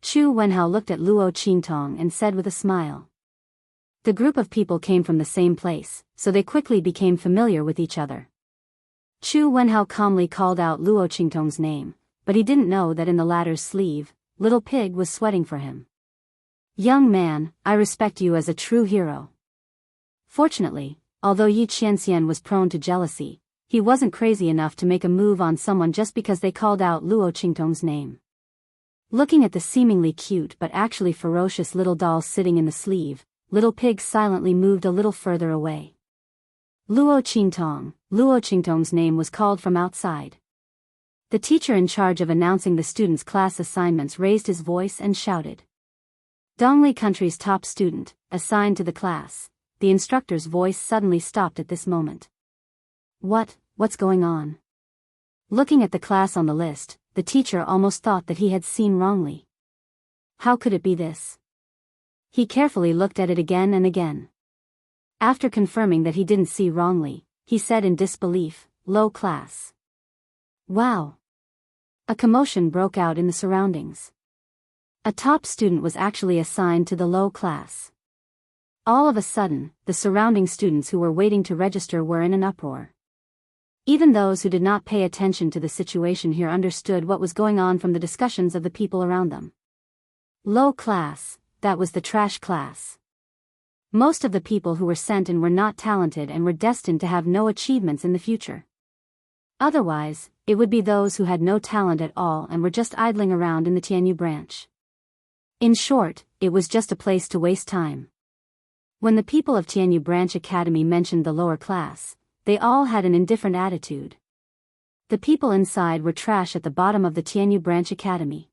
Chu Wenhao looked at Luo Qingtong and said with a smile. The group of people came from the same place, so they quickly became familiar with each other. Chu Wenhao calmly called out Luo Qingtong's name, but he didn't know that in the latter's sleeve, Little Pig was sweating for him. Young man, I respect you as a true hero. Fortunately, although Yi Qianxian was prone to jealousy, he wasn't crazy enough to make a move on someone just because they called out Luo Qingtong's name. Looking at the seemingly cute but actually ferocious little doll sitting in the sleeve, Little Pig silently moved a little further away. Luo Qingtong's name was called from outside. The teacher in charge of announcing the students' class assignments raised his voice and shouted. Dongli Country's top student, assigned to the class. The instructor's voice suddenly stopped at this moment. What's going on? Looking at the class on the list, the teacher almost thought that he had seen wrongly. How could it be this? He carefully looked at it again and again. After confirming that he didn't see wrongly, he said in disbelief, "Low class." Wow! A commotion broke out in the surroundings. A top student was actually assigned to the low class. All of a sudden, the surrounding students who were waiting to register were in an uproar. Even those who did not pay attention to the situation here understood what was going on from the discussions of the people around them. Low class, that was the trash class. Most of the people who were sent in were not talented and were destined to have no achievements in the future. Otherwise, it would be those who had no talent at all and were just idling around in the Tianyu branch. In short, it was just a place to waste time. When the people of Tianyu Branch Academy mentioned the lower class, they all had an indifferent attitude. The people inside were trash at the bottom of the Tianyu Branch Academy.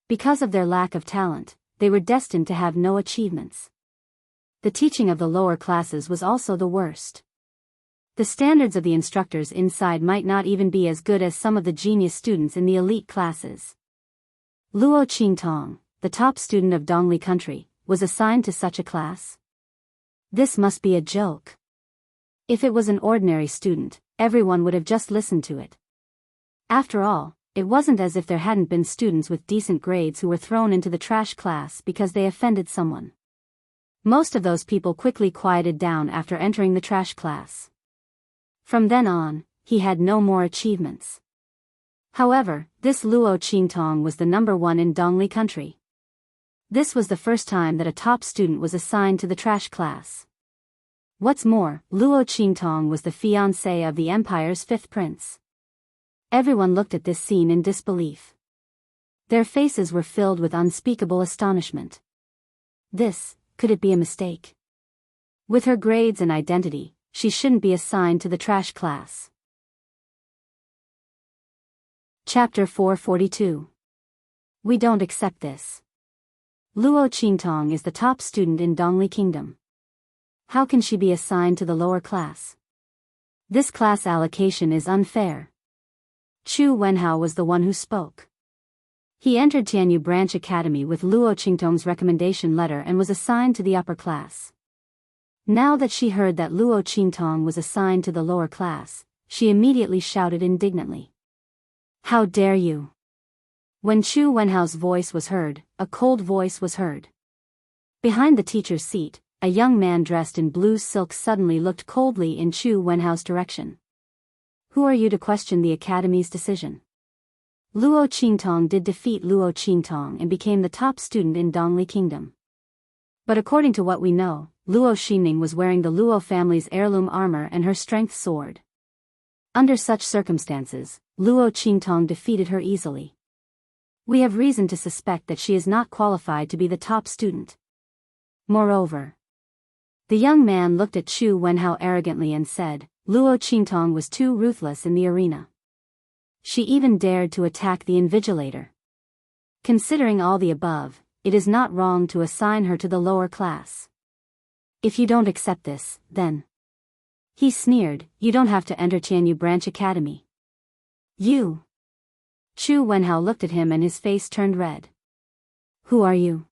Because of their lack of talent, they were destined to have no achievements. The teaching of the lower classes was also the worst. The standards of the instructors inside might not even be as good as some of the genius students in the elite classes. Luo Qingtong, the top student of Dongli Country, was assigned to such a class? This must be a joke. If it was an ordinary student, everyone would have just listened to it. After all, it wasn't as if there hadn't been students with decent grades who were thrown into the trash class because they offended someone. Most of those people quickly quieted down after entering the trash class. From then on, he had no more achievements. However, this Luo Qingtong was the number one in Dongli Country. This was the first time that a top student was assigned to the trash class. What's more, Luo Qingtong was the fiancé of the empire's fifth prince. Everyone looked at this scene in disbelief. Their faces were filled with unspeakable astonishment. Could it be a mistake? With her grades and identity, she shouldn't be assigned to the trash class. Chapter 442. We don't accept this. Luo Qingtong is the top student in Dongli Kingdom. How can she be assigned to the lower class? This class allocation is unfair. Chu Wenhao was the one who spoke. He entered Tianyu Branch Academy with Luo Qingtong's recommendation letter and was assigned to the upper class. Now that she heard that Luo Qingtong was assigned to the lower class, she immediately shouted indignantly. How dare you! When Chu Wenhao's voice was heard, a cold voice was heard. Behind the teacher's seat, a young man dressed in blue silk suddenly looked coldly in Chu Wenhao's direction. Who are you to question the academy's decision? Luo Qingtong did defeat Luo Qingtong and became the top student in Dongli Kingdom. But according to what we know, Luo Xingning was wearing the Luo family's heirloom armor and her strength sword. Under such circumstances, Luo Qingtong defeated her easily. We have reason to suspect that she is not qualified to be the top student. Moreover, the young man looked at Chu Wenhao arrogantly and said, Luo Qingtong was too ruthless in the arena. She even dared to attack the invigilator. Considering all the above, it is not wrong to assign her to the lower class. If you don't accept this, then... He sneered, you don't have to enter Tianyu Branch Academy. You... Chu Wenhao looked at him and his face turned red. Who are you?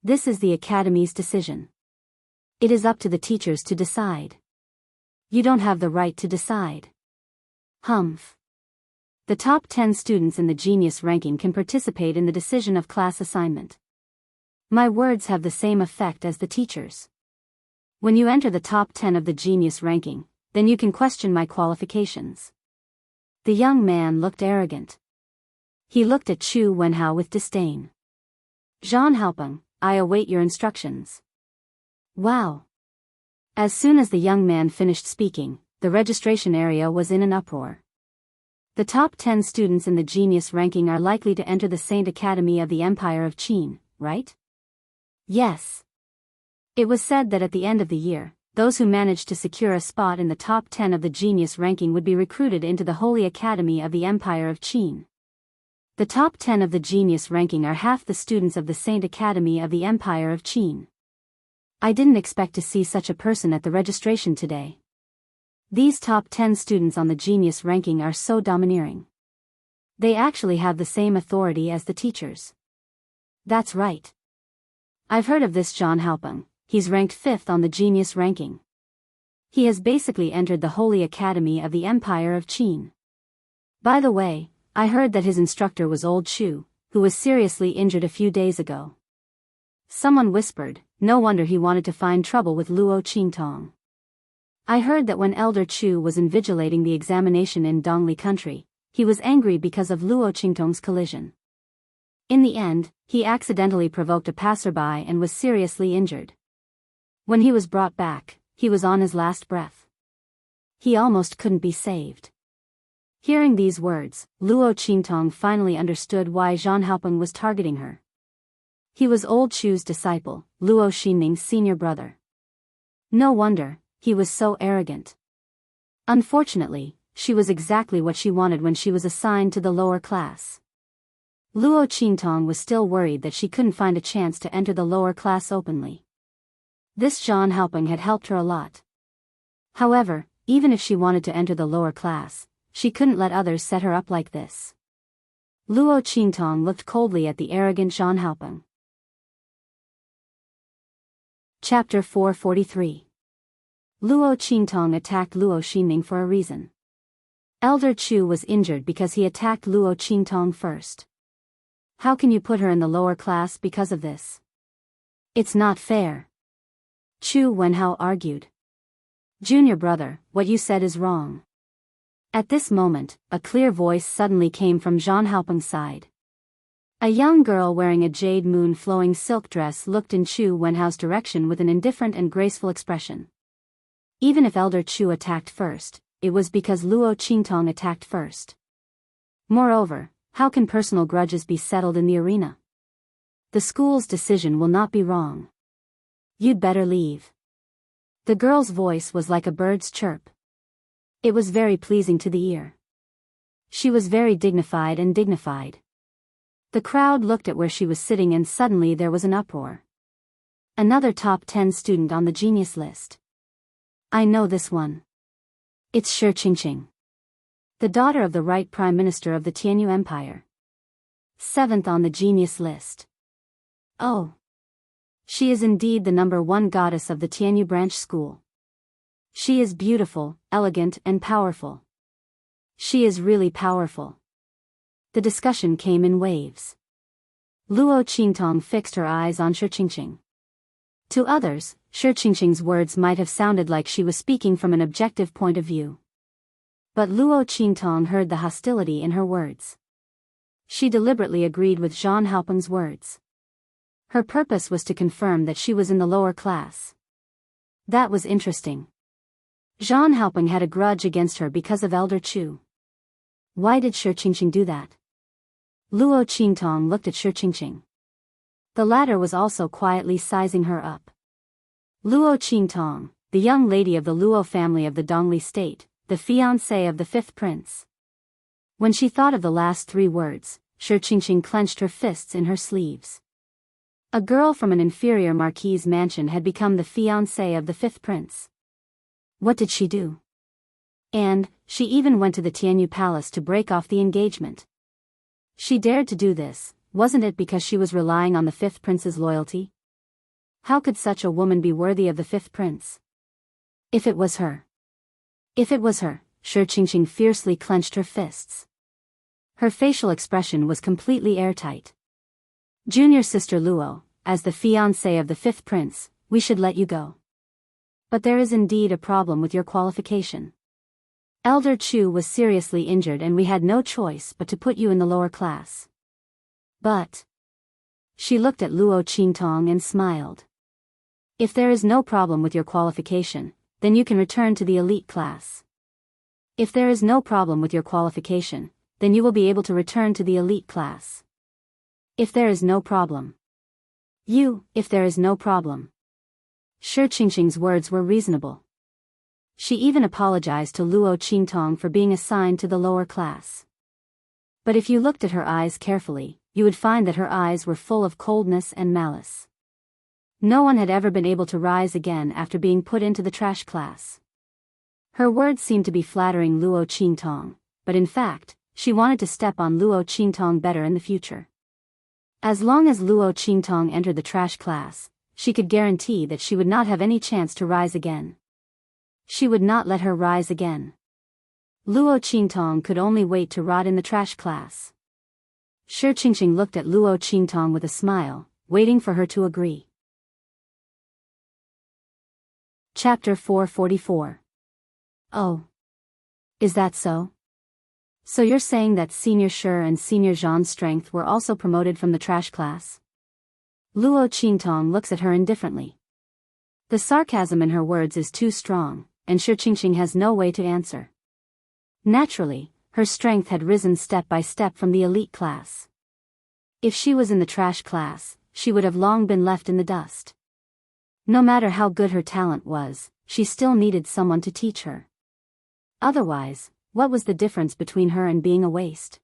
This is the academy's decision. It is up to the teachers to decide. You don't have the right to decide. Humph. The top 10 students in the genius ranking can participate in the decision of class assignment. My words have the same effect as the teachers. When you enter the top 10 of the genius ranking, then you can question my qualifications. The young man looked arrogant. He looked at Chu Wenhao with disdain. Zhan Haopeng, I await your instructions. Wow. As soon as the young man finished speaking, the registration area was in an uproar. The top 10 students in the genius ranking are likely to enter the Saint Academy of the Empire of Qin, right? Yes. It was said that at the end of the year, those who managed to secure a spot in the top 10 of the genius ranking would be recruited into the Holy Academy of the Empire of Qin. The top 10 of the genius ranking are half the students of the Saint Academy of the Empire of Qin. I didn't expect to see such a person at the registration today. These top 10 students on the genius ranking are so domineering. They actually have the same authority as the teachers. That's right. I've heard of this John Haopeng. He's ranked 5th on the genius ranking. He has basically entered the Holy Academy of the Empire of Qin. By the way, I heard that his instructor was old Chu, who was seriously injured a few days ago. Someone whispered, no wonder he wanted to find trouble with Luo Qingtong. I heard that when Elder Chu was invigilating the examination in Dongli country, he was angry because of Luo Qingtong's collision. In the end, he accidentally provoked a passerby and was seriously injured. When he was brought back, he was on his last breath. He almost couldn't be saved. Hearing these words, Luo Qingtong finally understood why Zhang Haopeng was targeting her. He was old Chu's disciple, Luo Xinming's senior brother. No wonder, he was so arrogant. Unfortunately, she was exactly what she wanted when she was assigned to the lower class. Luo Qingtong was still worried that she couldn't find a chance to enter the lower class openly. This Zhang Haopeng had helped her a lot. However, even if she wanted to enter the lower class, she couldn't let others set her up like this. Luo Qingtong looked coldly at the arrogant Zhang Haopeng. Chapter 443. Luo Qingtong attacked Luo Xinming for a reason. Elder Chu was injured because he attacked Luo Qingtong first. How can you put her in the lower class because of this? It's not fair. Chu Wenhao argued. Junior brother, what you said is wrong. At this moment, a clear voice suddenly came from Zhang Haopeng's side. A young girl wearing a jade moon flowing silk dress looked in Chu Wenhao's direction with an indifferent and graceful expression. Even if Elder Chu attacked first, it was because Luo Qingtong attacked first. Moreover, how can personal grudges be settled in the arena? The school's decision will not be wrong. You'd better leave. The girl's voice was like a bird's chirp. It was very pleasing to the ear. She was very dignified. The crowd looked at where she was sitting and suddenly there was an uproar. Another top 10 student on the genius list. I know this one. It's Shi Qingqing. The daughter of the right Prime Minister of the Tianyu Empire. 7th on the genius list. Oh. She is indeed the number 1 goddess of the Tianyu branch school. She is beautiful, elegant and powerful. She is really powerful. The discussion came in waves. Luo Qingtong fixed her eyes on Shi Qingqing. To others, Shi Qingqing's words might have sounded like she was speaking from an objective point of view. But Luo Qingtong heard the hostility in her words. She deliberately agreed with Zhang Haopeng's words. Her purpose was to confirm that she was in the lower class. That was interesting. Zhang Haopeng had a grudge against her because of Elder Chu. Why did Shi Qingqing do that? Luo Qingtong looked at Shi Qingqing. The latter was also quietly sizing her up. Luo Qingtong, the young lady of the Luo family of the Dongli state, the fiancée of the 5th prince. When she thought of the last 3 words, Shi Qingqing clenched her fists in her sleeves. A girl from an inferior marquis's mansion had become the fiancée of the 5th prince. What did she do? And, she even went to the Tianyu palace to break off the engagement. She dared to do this, wasn't it because she was relying on the 5th prince's loyalty? How could such a woman be worthy of the 5th prince? If it was her. If it was her, Shi Qingqing fiercely clenched her fists. Her facial expression was completely airtight. Junior sister Luo, as the fiancée of the 5th prince, we should let you go. But there is indeed a problem with your qualification. Elder Chu was seriously injured and we had no choice but to put you in the lower class. But... She looked at Luo Qingtong and smiled. If there is no problem with your qualification, then you can return to the elite class. If there is no problem with your qualification, then you will be able to return to the elite class. If there is no problem. If there is no problem. Shi Qingqing's words were reasonable. She even apologized to Luo Qingtong for being assigned to the lower class. But if you looked at her eyes carefully, you would find that her eyes were full of coldness and malice. No one had ever been able to rise again after being put into the trash class. Her words seemed to be flattering Luo Qingtong, but in fact, she wanted to step on Luo Qingtong better in the future. As long as Luo Qingtong entered the trash class, she could guarantee that she would not have any chance to rise again. She would not let her rise again. Luo Qingtong could only wait to rot in the trash class. Shi Qingqing looked at Luo Qingtong with a smile, waiting for her to agree. Chapter 444. Oh. Is that so? So you're saying that Senior Shi and Senior Zhan's strength were also promoted from the trash class? Luo Qingtong looks at her indifferently. The sarcasm in her words is too strong, and Shi Qingqing has no way to answer. Naturally, her strength had risen step by step from the elite class. If she was in the trash class, she would have long been left in the dust. No matter how good her talent was, she still needed someone to teach her. Otherwise, what was the difference between her and being a waste?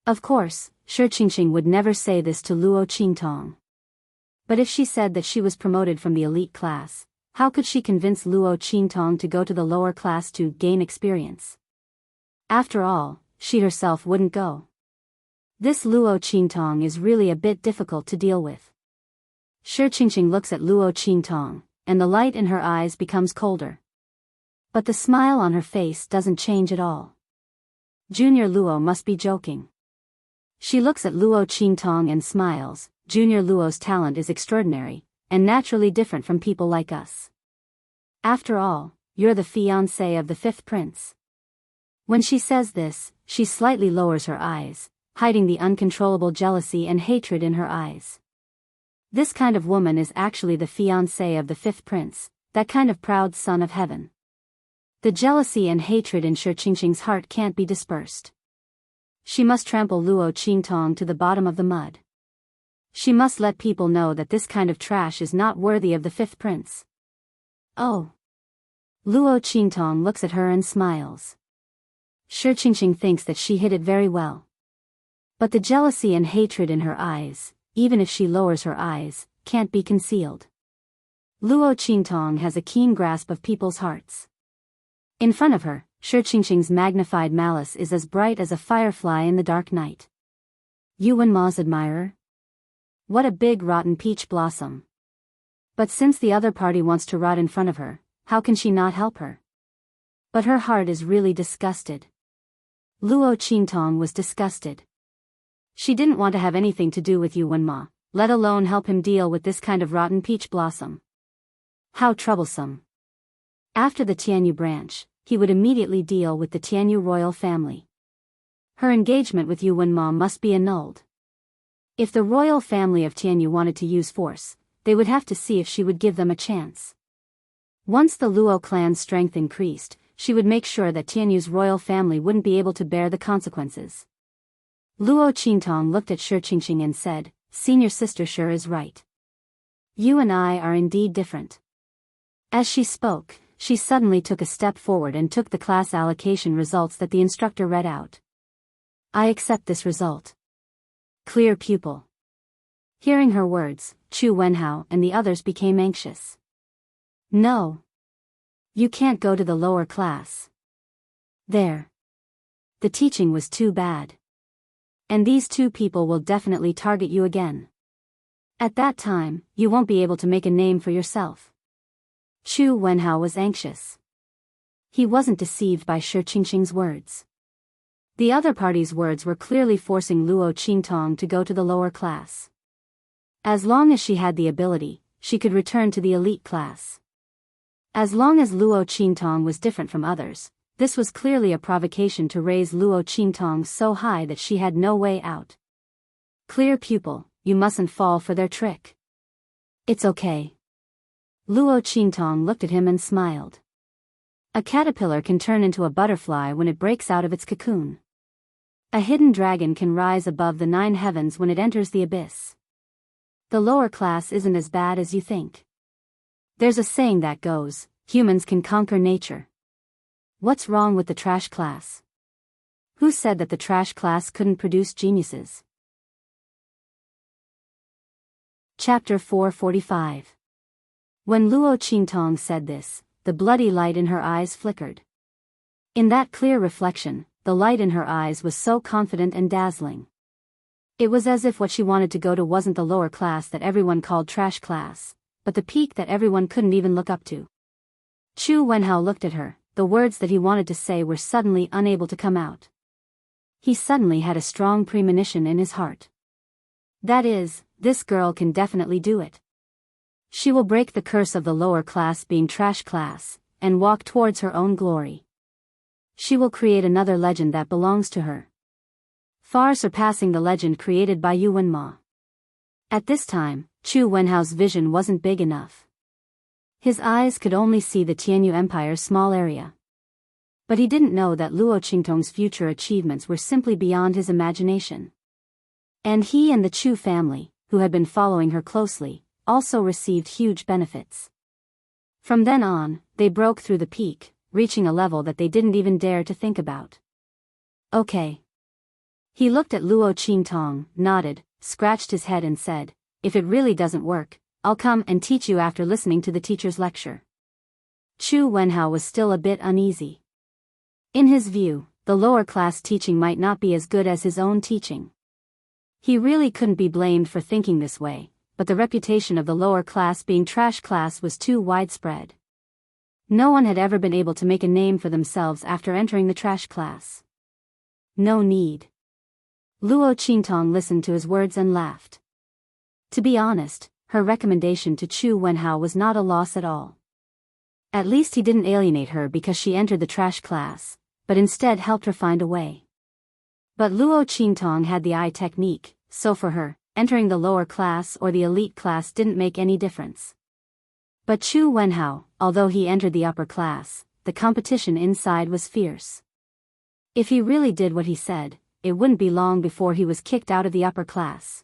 Of course, Shi Qingqing would never say this to Luo Qingtong. But if she said that she was promoted from the elite class, how could she convince Luo Qingtong to go to the lower class to gain experience? After all, she herself wouldn't go. This Luo Qingtong is really a bit difficult to deal with. Shi Qingqing looks at Luo Qingtong, and the light in her eyes becomes colder. But the smile on her face doesn't change at all. Junior Luo must be joking. She looks at Luo Qingtong and smiles. Junior Luo's talent is extraordinary, and naturally different from people like us. After all, you're the fiancé of the fifth prince. When she says this, she slightly lowers her eyes, hiding the uncontrollable jealousy and hatred in her eyes. This kind of woman is actually the fiancé of the fifth prince, that kind of proud son of heaven. The jealousy and hatred in Shi Qingqing's heart can't be dispersed. She must trample Luo Qingtong to the bottom of the mud. She must let people know that this kind of trash is not worthy of the fifth prince. Oh. Luo Qingtong looks at her and smiles. Shi Qingqing thinks that she hid it very well. But the jealousy and hatred in her eyes, even if she lowers her eyes, can't be concealed. Luo Qingtong has a keen grasp of people's hearts. In front of her, Shi Qingqing's magnified malice is as bright as a firefly in the dark night. You Wenma's admirer? What a big rotten peach blossom. But since the other party wants to rot in front of her, how can she not help her? But her heart is really disgusted. Luo Qingtong was disgusted. She didn't want to have anything to do with Yu Wenma, let alone help him deal with this kind of rotten peach blossom. How troublesome. After the Tianyu branch, he would immediately deal with the Tianyu royal family. Her engagement with Yu Wenma must be annulled. If the royal family of Tianyu wanted to use force, they would have to see if she would give them a chance. Once the Luo clan's strength increased, she would make sure that Tianyu's royal family wouldn't be able to bear the consequences. Luo Qingtong looked at Shi Qingqing and said, Senior sister Shi is right. You and I are indeed different. As she spoke, she suddenly took a step forward and took the class allocation results that the instructor read out. I accept this result. Clear pupil. Hearing her words, Chu Wenhao and the others became anxious. No. You can't go to the lower class. There. The teaching was too bad. And these two people will definitely target you again. At that time, you won't be able to make a name for yourself. Chu Wenhao was anxious. He wasn't deceived by Shi Qingqing's words. The other party's words were clearly forcing Luo Qingtong to go to the lower class. As long as she had the ability, she could return to the elite class. As long as Luo Qingtong was different from others, this was clearly a provocation to raise Luo Qingtong so high that she had no way out. Clear pupil, you mustn't fall for their trick. It's okay. Luo Qingtong looked at him and smiled. A caterpillar can turn into a butterfly when it breaks out of its cocoon. A hidden dragon can rise above the 9 heavens when it enters the abyss. The lower class isn't as bad as you think. There's a saying that goes, humans can conquer nature. What's wrong with the trash class? Who said that the trash class couldn't produce geniuses? Chapter 445. When Luo Qingtong said this, the bloody light in her eyes flickered. In that clear reflection, the light in her eyes was so confident and dazzling. It was as if what she wanted to go to wasn't the lower class that everyone called trash class, but the peak that everyone couldn't even look up to. Chu Wenhao looked at her, the words that he wanted to say were suddenly unable to come out. He suddenly had a strong premonition in his heart. That is, this girl can definitely do it. She will break the curse of the lower class being trash class, and walk towards her own glory. She will create another legend that belongs to her, far surpassing the legend created by Yu Wenma. At this time, Chu Wenhao's vision wasn't big enough. His eyes could only see the Tianyu Empire's small area. But he didn't know that Luo Qingtong's future achievements were simply beyond his imagination. And he and the Chu family, who had been following her closely, also received huge benefits. From then on, they broke through the peak, reaching a level that they didn't even dare to think about. Okay. He looked at Luo Qingtong, nodded, scratched his head and said, if it really doesn't work, I'll come and teach you after listening to the teacher's lecture. Chu Wenhao was still a bit uneasy. In his view, the lower class teaching might not be as good as his own teaching. He really couldn't be blamed for thinking this way, but the reputation of the lower class being trash class was too widespread. No one had ever been able to make a name for themselves after entering the trash class. No need. Luo Qingtong listened to his words and laughed. To be honest, her recommendation to Chu Wenhao was not a loss at all. At least he didn't alienate her because she entered the trash class, but instead helped her find a way. But Luo Qingtong had the eye technique, so for her, entering the lower class or the elite class didn't make any difference. But Chu Wenhao, although he entered the upper class, the competition inside was fierce. If he really did what he said, it wouldn't be long before he was kicked out of the upper class.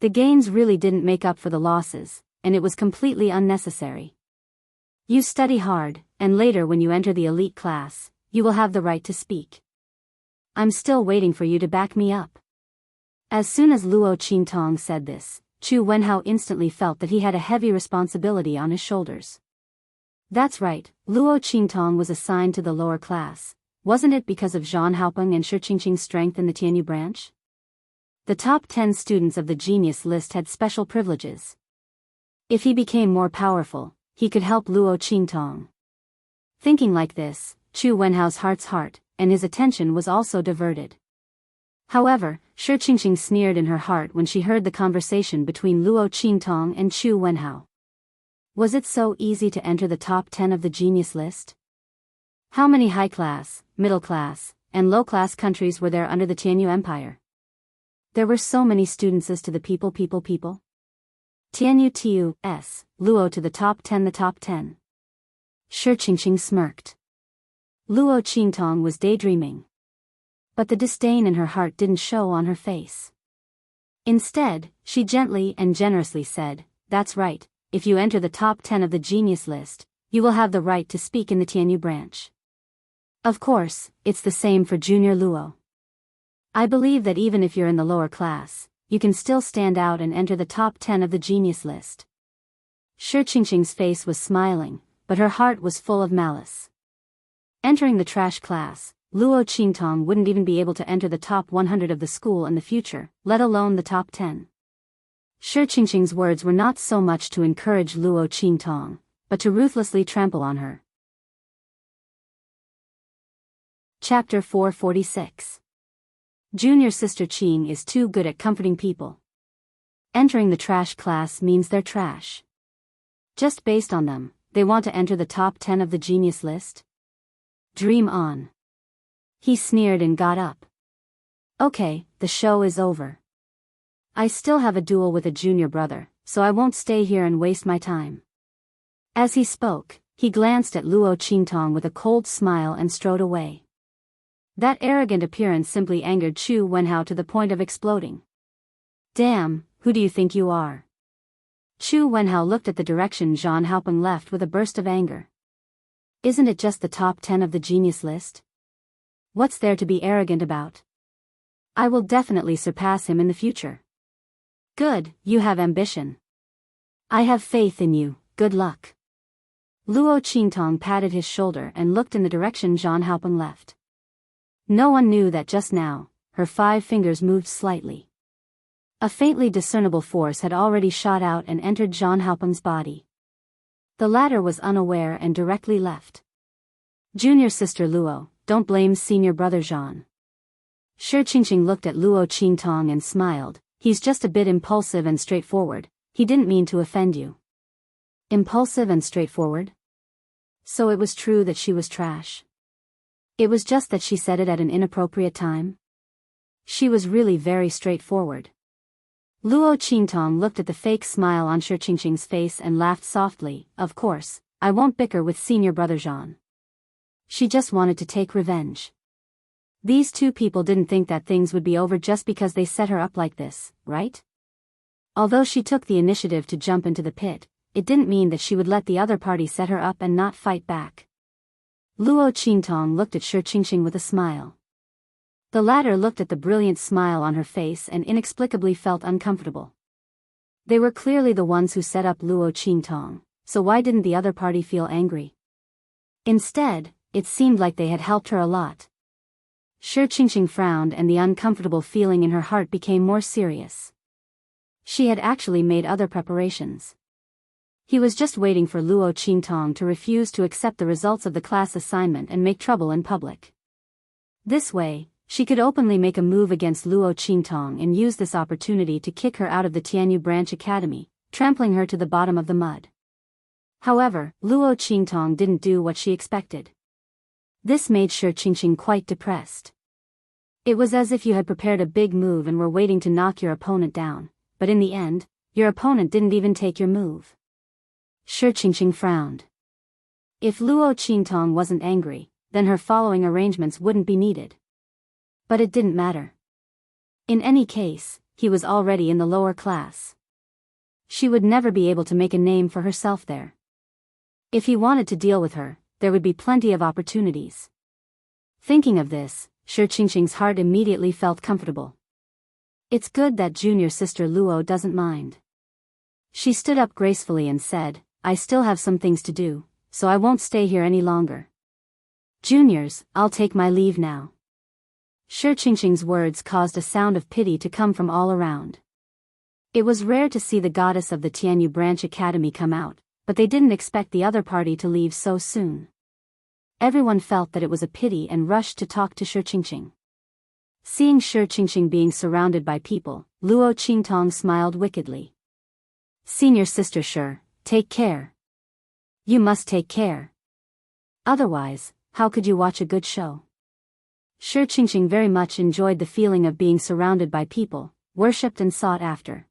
The gains really didn't make up for the losses, and it was completely unnecessary. You study hard, and later when you enter the elite class, you will have the right to speak. I'm still waiting for you to back me up. As soon as Luo Qingtong said this, Chu Wenhao instantly felt that he had a heavy responsibility on his shoulders. That's right, Luo Qingtong was assigned to the lower class, wasn't it because of Zhan Haopeng and Shi Qingqing's strength in the Tianyu branch? The top 10 students of the genius list had special privileges. If he became more powerful, he could help Luo Qingtong. Thinking like this, Chu Wenhao's heart's heart, and his attention was also diverted. However, Shi Qingqing sneered in her heart when she heard the conversation between Luo Qingtong and Chu Wenhao. Was it so easy to enter the top 10 of the genius list? How many high-class, middle-class, and low-class countries were there under the Tianyu Empire? There were so many students as to the people. Tianyu TU-S, Luo to the top 10. Shi Qingqing smirked. Luo Qingtong was daydreaming. But the disdain in her heart didn't show on her face. Instead, she gently and generously said, that's right, if you enter the top 10 of the genius list, you will have the right to speak in the Tianyu branch. Of course, it's the same for Junior Luo. I believe that even if you're in the lower class, you can still stand out and enter the top 10 of the genius list. Shi Qingqing's face was smiling, but her heart was full of malice. Entering the trash class, Luo Qingtong wouldn't even be able to enter the top 100 of the school in the future, let alone the top 10. Shi Qingqing's words were not so much to encourage Luo Qingtong, but to ruthlessly trample on her. Chapter 446. Junior Sister Qing is too good at comforting people. Entering the trash class means they're trash. Just based on them, they want to enter the top 10 of the genius list? Dream on. He sneered and got up. Okay, the show is over. I still have a duel with a junior brother, so I won't stay here and waste my time. As he spoke, he glanced at Luo Qingtong with a cold smile and strode away. That arrogant appearance simply angered Chu Wenhao to the point of exploding. Damn, who do you think you are? Chu Wenhao looked at the direction Zhang Haopeng left with a burst of anger. Isn't it just the top 10 of the genius list? What's there to be arrogant about? I will definitely surpass him in the future. Good, you have ambition. I have faith in you, good luck. Luo Qingtong patted his shoulder and looked in the direction Zhang Haopeng left. No one knew that just now, her 5 fingers moved slightly. A faintly discernible force had already shot out and entered Zhang Haopeng's body. The latter was unaware and directly left. Junior sister Luo, don't blame senior brother Zhang. Shi Qingqing looked at Luo Qingtong and smiled. He's just a bit impulsive and straightforward, he didn't mean to offend you. Impulsive and straightforward? So it was true that she was trash. It was just that she said it at an inappropriate time. She was really very straightforward. Luo Qingtong looked at the fake smile on Shi Qingqing's face and laughed softly. Of course, I won't bicker with senior brother Zhang. She just wanted to take revenge. These two people didn't think that things would be over just because they set her up like this, right? Although she took the initiative to jump into the pit, it didn't mean that she would let the other party set her up and not fight back. Luo Qingtong looked at Shi Qingqing with a smile. The latter looked at the brilliant smile on her face and inexplicably felt uncomfortable. They were clearly the ones who set up Luo Qingtong, so why didn't the other party feel angry? Instead, it seemed like they had helped her a lot. Shi Qingqing frowned and the uncomfortable feeling in her heart became more serious. She had actually made other preparations. He was just waiting for Luo Qingtong to refuse to accept the results of the class assignment and make trouble in public. This way, she could openly make a move against Luo Qingtong and use this opportunity to kick her out of the Tianyu Branch Academy, trampling her to the bottom of the mud. However, Luo Qingtong didn't do what she expected. This made Shi Qingqing quite depressed. It was as if you had prepared a big move and were waiting to knock your opponent down, but in the end, your opponent didn't even take your move. Shi Qingqing frowned. If Luo Qingtong wasn't angry, then her following arrangements wouldn't be needed. But it didn't matter. In any case, he was already in the lower class. She would never be able to make a name for herself there. If he wanted to deal with her, there would be plenty of opportunities. Thinking of this, Shi Qingqing's heart immediately felt comfortable. It's good that junior sister Luo doesn't mind. She stood up gracefully and said, I still have some things to do, so I won't stay here any longer. Juniors, I'll take my leave now. Shi Qingqing's words caused a sound of pity to come from all around. It was rare to see the goddess of the Tianyu Branch Academy come out, but they didn't expect the other party to leave so soon. Everyone felt that it was a pity and rushed to talk to Shi Qingqing. Seeing Shi Qingqing being surrounded by people, Luo Qingtong smiled wickedly. Senior sister Shi, take care. You must take care. Otherwise, how could you watch a good show? Shi Qingqing very much enjoyed the feeling of being surrounded by people, worshipped and sought after.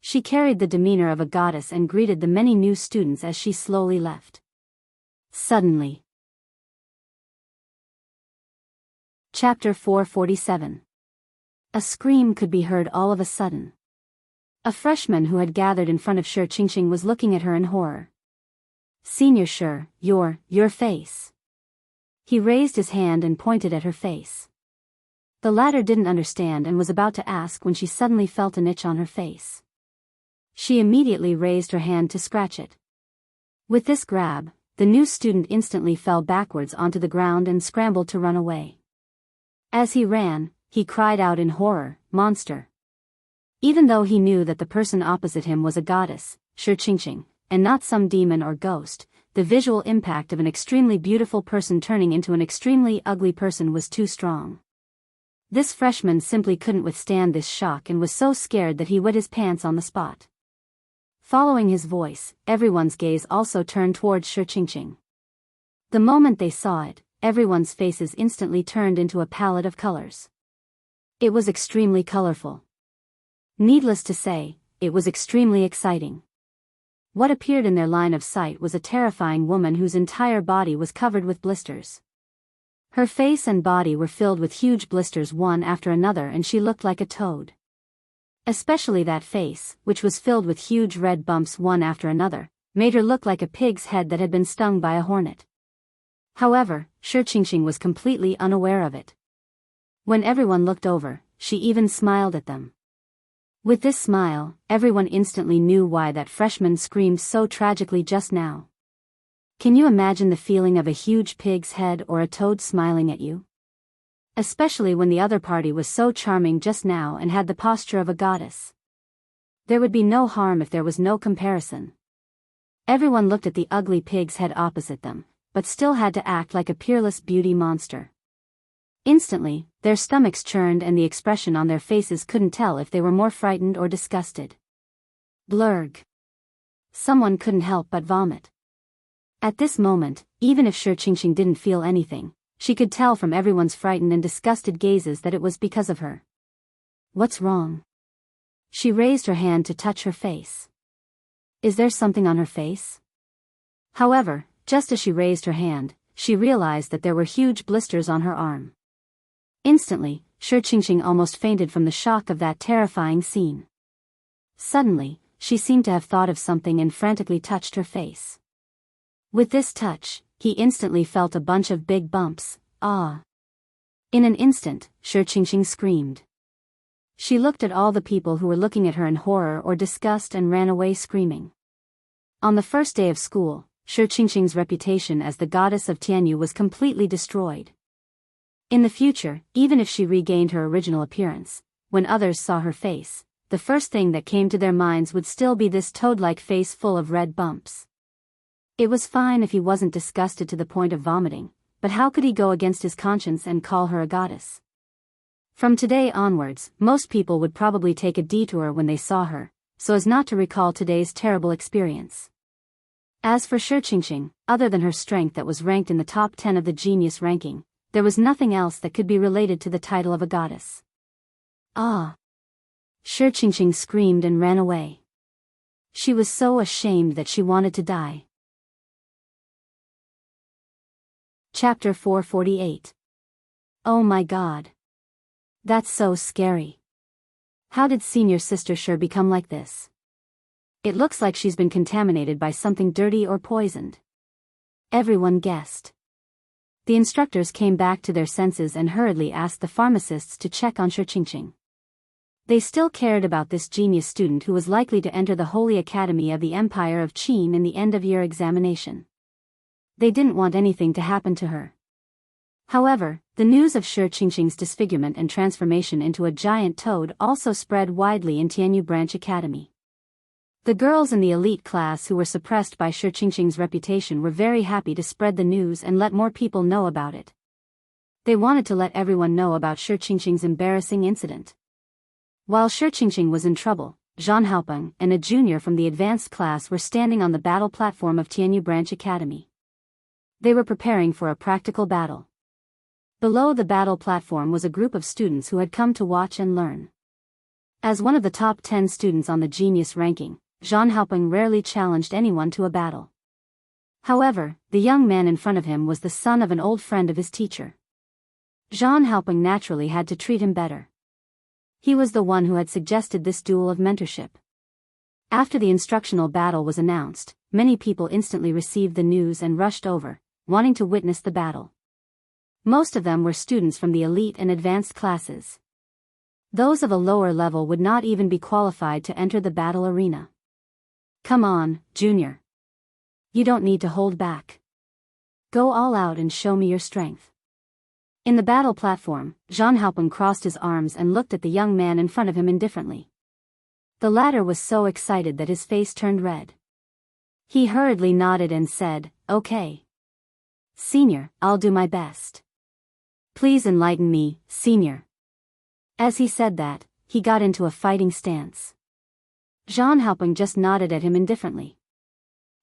She carried the demeanor of a goddess and greeted the many new students as she slowly left. Suddenly. Chapter 447. A scream could be heard all of a sudden. A freshman who had gathered in front of Shi Qingqing was looking at her in horror. Senior Shi, your face. He raised his hand and pointed at her face. The latter didn't understand and was about to ask when she suddenly felt an itch on her face. She immediately raised her hand to scratch it. With this grab, the new student instantly fell backwards onto the ground and scrambled to run away. As he ran, he cried out in horror, "Monster!" Even though he knew that the person opposite him was a goddess, Shi Qingqing, and not some demon or ghost, the visual impact of an extremely beautiful person turning into an extremely ugly person was too strong. This freshman simply couldn't withstand this shock and was so scared that he wet his pants on the spot. Following his voice, everyone's gaze also turned towards Shi Qingqing. The moment they saw it, everyone's faces instantly turned into a palette of colors. It was extremely colorful. Needless to say, it was extremely exciting. What appeared in their line of sight was a terrifying woman whose entire body was covered with blisters. Her face and body were filled with huge blisters one after another, and she looked like a toad. Especially that face, which was filled with huge red bumps one after another, made her look like a pig's head that had been stung by a hornet. However, Shi Qingqing was completely unaware of it. When everyone looked over, she even smiled at them. With this smile, everyone instantly knew why that freshman screamed so tragically just now. Can you imagine the feeling of a huge pig's head or a toad smiling at you? Especially when the other party was so charming just now and had the posture of a goddess. There would be no harm if there was no comparison. Everyone looked at the ugly pig's head opposite them, but still had to act like a peerless beauty monster. Instantly, their stomachs churned and the expression on their faces couldn't tell if they were more frightened or disgusted. Blurg. Someone couldn't help but vomit. At this moment, even if Shi Qingqing didn't feel anything, she could tell from everyone's frightened and disgusted gazes that it was because of her. What's wrong? She raised her hand to touch her face. Is there something on her face? However, just as she raised her hand, she realized that there were huge blisters on her arm. Instantly, Shi Qingqing almost fainted from the shock of that terrifying scene. Suddenly, she seemed to have thought of something and frantically touched her face. With this touch, he instantly felt a bunch of big bumps. Ah! In an instant, Shi Qingqing screamed. She looked at all the people who were looking at her in horror or disgust and ran away screaming. On the first day of school, Shi Qingqing's reputation as the goddess of Tianyu was completely destroyed. In the future, even if she regained her original appearance, when others saw her face, the first thing that came to their minds would still be this toad-like face full of red bumps. It was fine if he wasn't disgusted to the point of vomiting, but how could he go against his conscience and call her a goddess? From today onwards, most people would probably take a detour when they saw her, so as not to recall today's terrible experience. As for Shi Qingqing, other than her strength that was ranked in the top 10 of the genius ranking, there was nothing else that could be related to the title of a goddess. Ah! Shi Qingqing screamed and ran away. She was so ashamed that she wanted to die. Chapter 448. Oh my God. That's so scary. How did senior sister Shi become like this? It looks like she's been contaminated by something dirty or poisoned. Everyone guessed. The instructors came back to their senses and hurriedly asked the pharmacists to check on Shi Qingqing. They still cared about this genius student who was likely to enter the Holy Academy of the Empire of Qin in the end-of-year examination. They didn't want anything to happen to her. However, the news of Shi Qingqing's disfigurement and transformation into a giant toad also spread widely in Tianyu Branch Academy. The girls in the elite class who were suppressed by Shi Qingqing's reputation were very happy to spread the news and let more people know about it. They wanted to let everyone know about Shi Qingqing's embarrassing incident. While Shi Qingqing was in trouble, Zhang Haopeng and a junior from the advanced class were standing on the battle platform of Tianyu Branch Academy. They were preparing for a practical battle. Below the battle platform was a group of students who had come to watch and learn. As one of the top 10 students on the genius ranking, Zhang Haopeng rarely challenged anyone to a battle. However, the young man in front of him was the son of an old friend of his teacher. Zhang Haopeng naturally had to treat him better. He was the one who had suggested this duel of mentorship. After the instructional battle was announced, many people instantly received the news and rushed over, wanting to witness the battle. Most of them were students from the elite and advanced classes. Those of a lower level would not even be qualified to enter the battle arena. Come on, Junior. You don't need to hold back. Go all out and show me your strength. In the battle platform, Zhang Haopeng crossed his arms and looked at the young man in front of him indifferently. The latter was so excited that his face turned red. He hurriedly nodded and said, "Okay. Senior, I'll do my best. Please enlighten me, Senior." As he said that, he got into a fighting stance. Zhang Haopeng just nodded at him indifferently.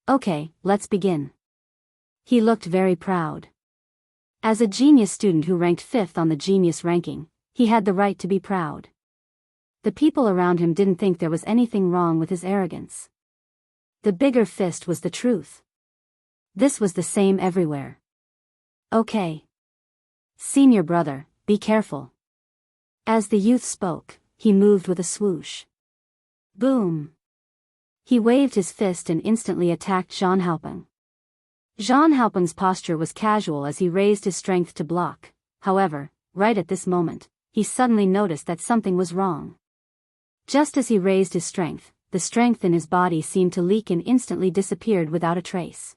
Okay, let's begin. He looked very proud. As a genius student who ranked 5th on the genius ranking, he had the right to be proud. The people around him didn't think there was anything wrong with his arrogance. The bigger fist was the truth. This was the same everywhere. Okay. Senior brother, be careful. As the youth spoke, he moved with a swoosh. Boom. He waved his fist and instantly attacked Zhang Haopeng. Zhang Haopeng's posture was casual as he raised his strength to block. However, right at this moment, he suddenly noticed that something was wrong. Just as he raised his strength, the strength in his body seemed to leak and instantly disappeared without a trace.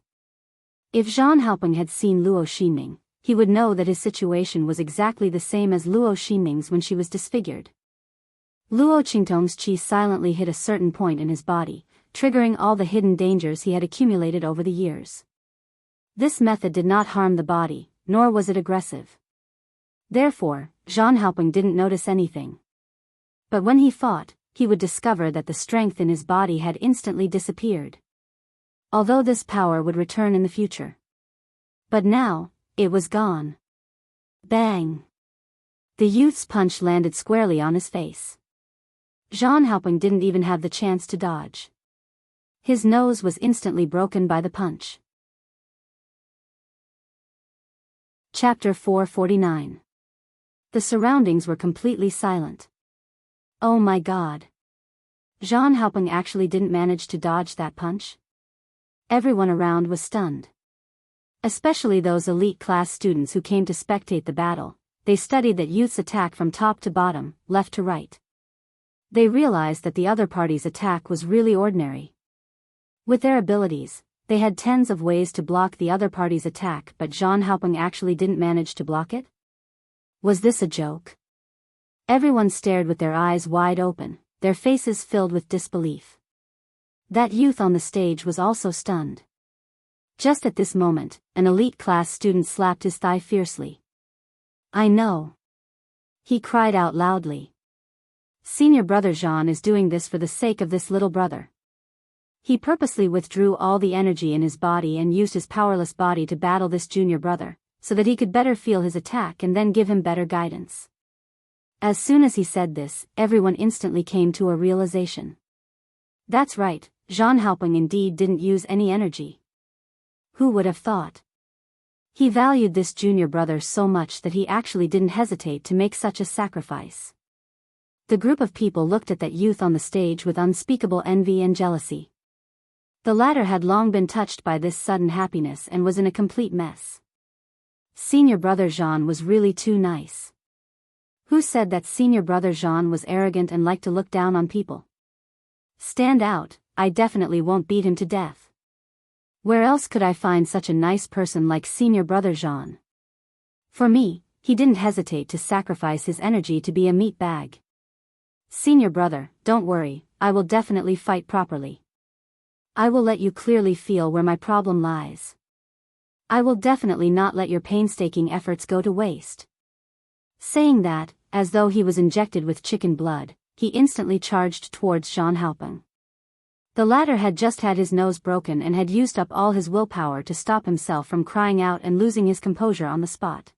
If Zhang Haopeng had seen Luo Xinming, he would know that his situation was exactly the same as Luo Xinming's when she was disfigured. Luo Qingtong's qi silently hit a certain point in his body, triggering all the hidden dangers he had accumulated over the years. This method did not harm the body, nor was it aggressive. Therefore, Zhang Haopeng didn't notice anything. But when he fought, he would discover that the strength in his body had instantly disappeared. Although this power would return in the future. But now, it was gone. Bang! The youth's punch landed squarely on his face. Zhang Haopeng didn't even have the chance to dodge. His nose was instantly broken by the punch. Chapter 449. The surroundings were completely silent. Oh my god. Zhang Haopeng actually didn't manage to dodge that punch? Everyone around was stunned. Especially those elite class students who came to spectate the battle. They studied that youth's attack from top to bottom, left to right. They realized that the other party's attack was really ordinary. With their abilities, they had tens of ways to block the other party's attack, but Zhang Haopeng actually didn't manage to block it? Was this a joke? Everyone stared with their eyes wide open, their faces filled with disbelief. That youth on the stage was also stunned. Just at this moment, an elite class student slapped his thigh fiercely. I know. He cried out loudly. Senior brother Zhang is doing this for the sake of this little brother. He purposely withdrew all the energy in his body and used his powerless body to battle this junior brother, so that he could better feel his attack and then give him better guidance. As soon as he said this, everyone instantly came to a realization. That's right, Zhang Haopeng indeed didn't use any energy. Who would have thought? He valued this junior brother so much that he actually didn't hesitate to make such a sacrifice. The group of people looked at that youth on the stage with unspeakable envy and jealousy. The latter had long been touched by this sudden happiness and was in a complete mess. Senior brother Zhang was really too nice. Who said that senior brother Zhang was arrogant and liked to look down on people? Stand out, I definitely won't beat him to death. Where else could I find such a nice person like senior brother Zhang? For me, he didn't hesitate to sacrifice his energy to be a meat bag. Senior brother, don't worry, I will definitely fight properly. I will let you clearly feel where my problem lies. I will definitely not let your painstaking efforts go to waste. Saying that, as though he was injected with chicken blood, he instantly charged towards Zhang Haopeng. The latter had just had his nose broken and had used up all his willpower to stop himself from crying out and losing his composure on the spot.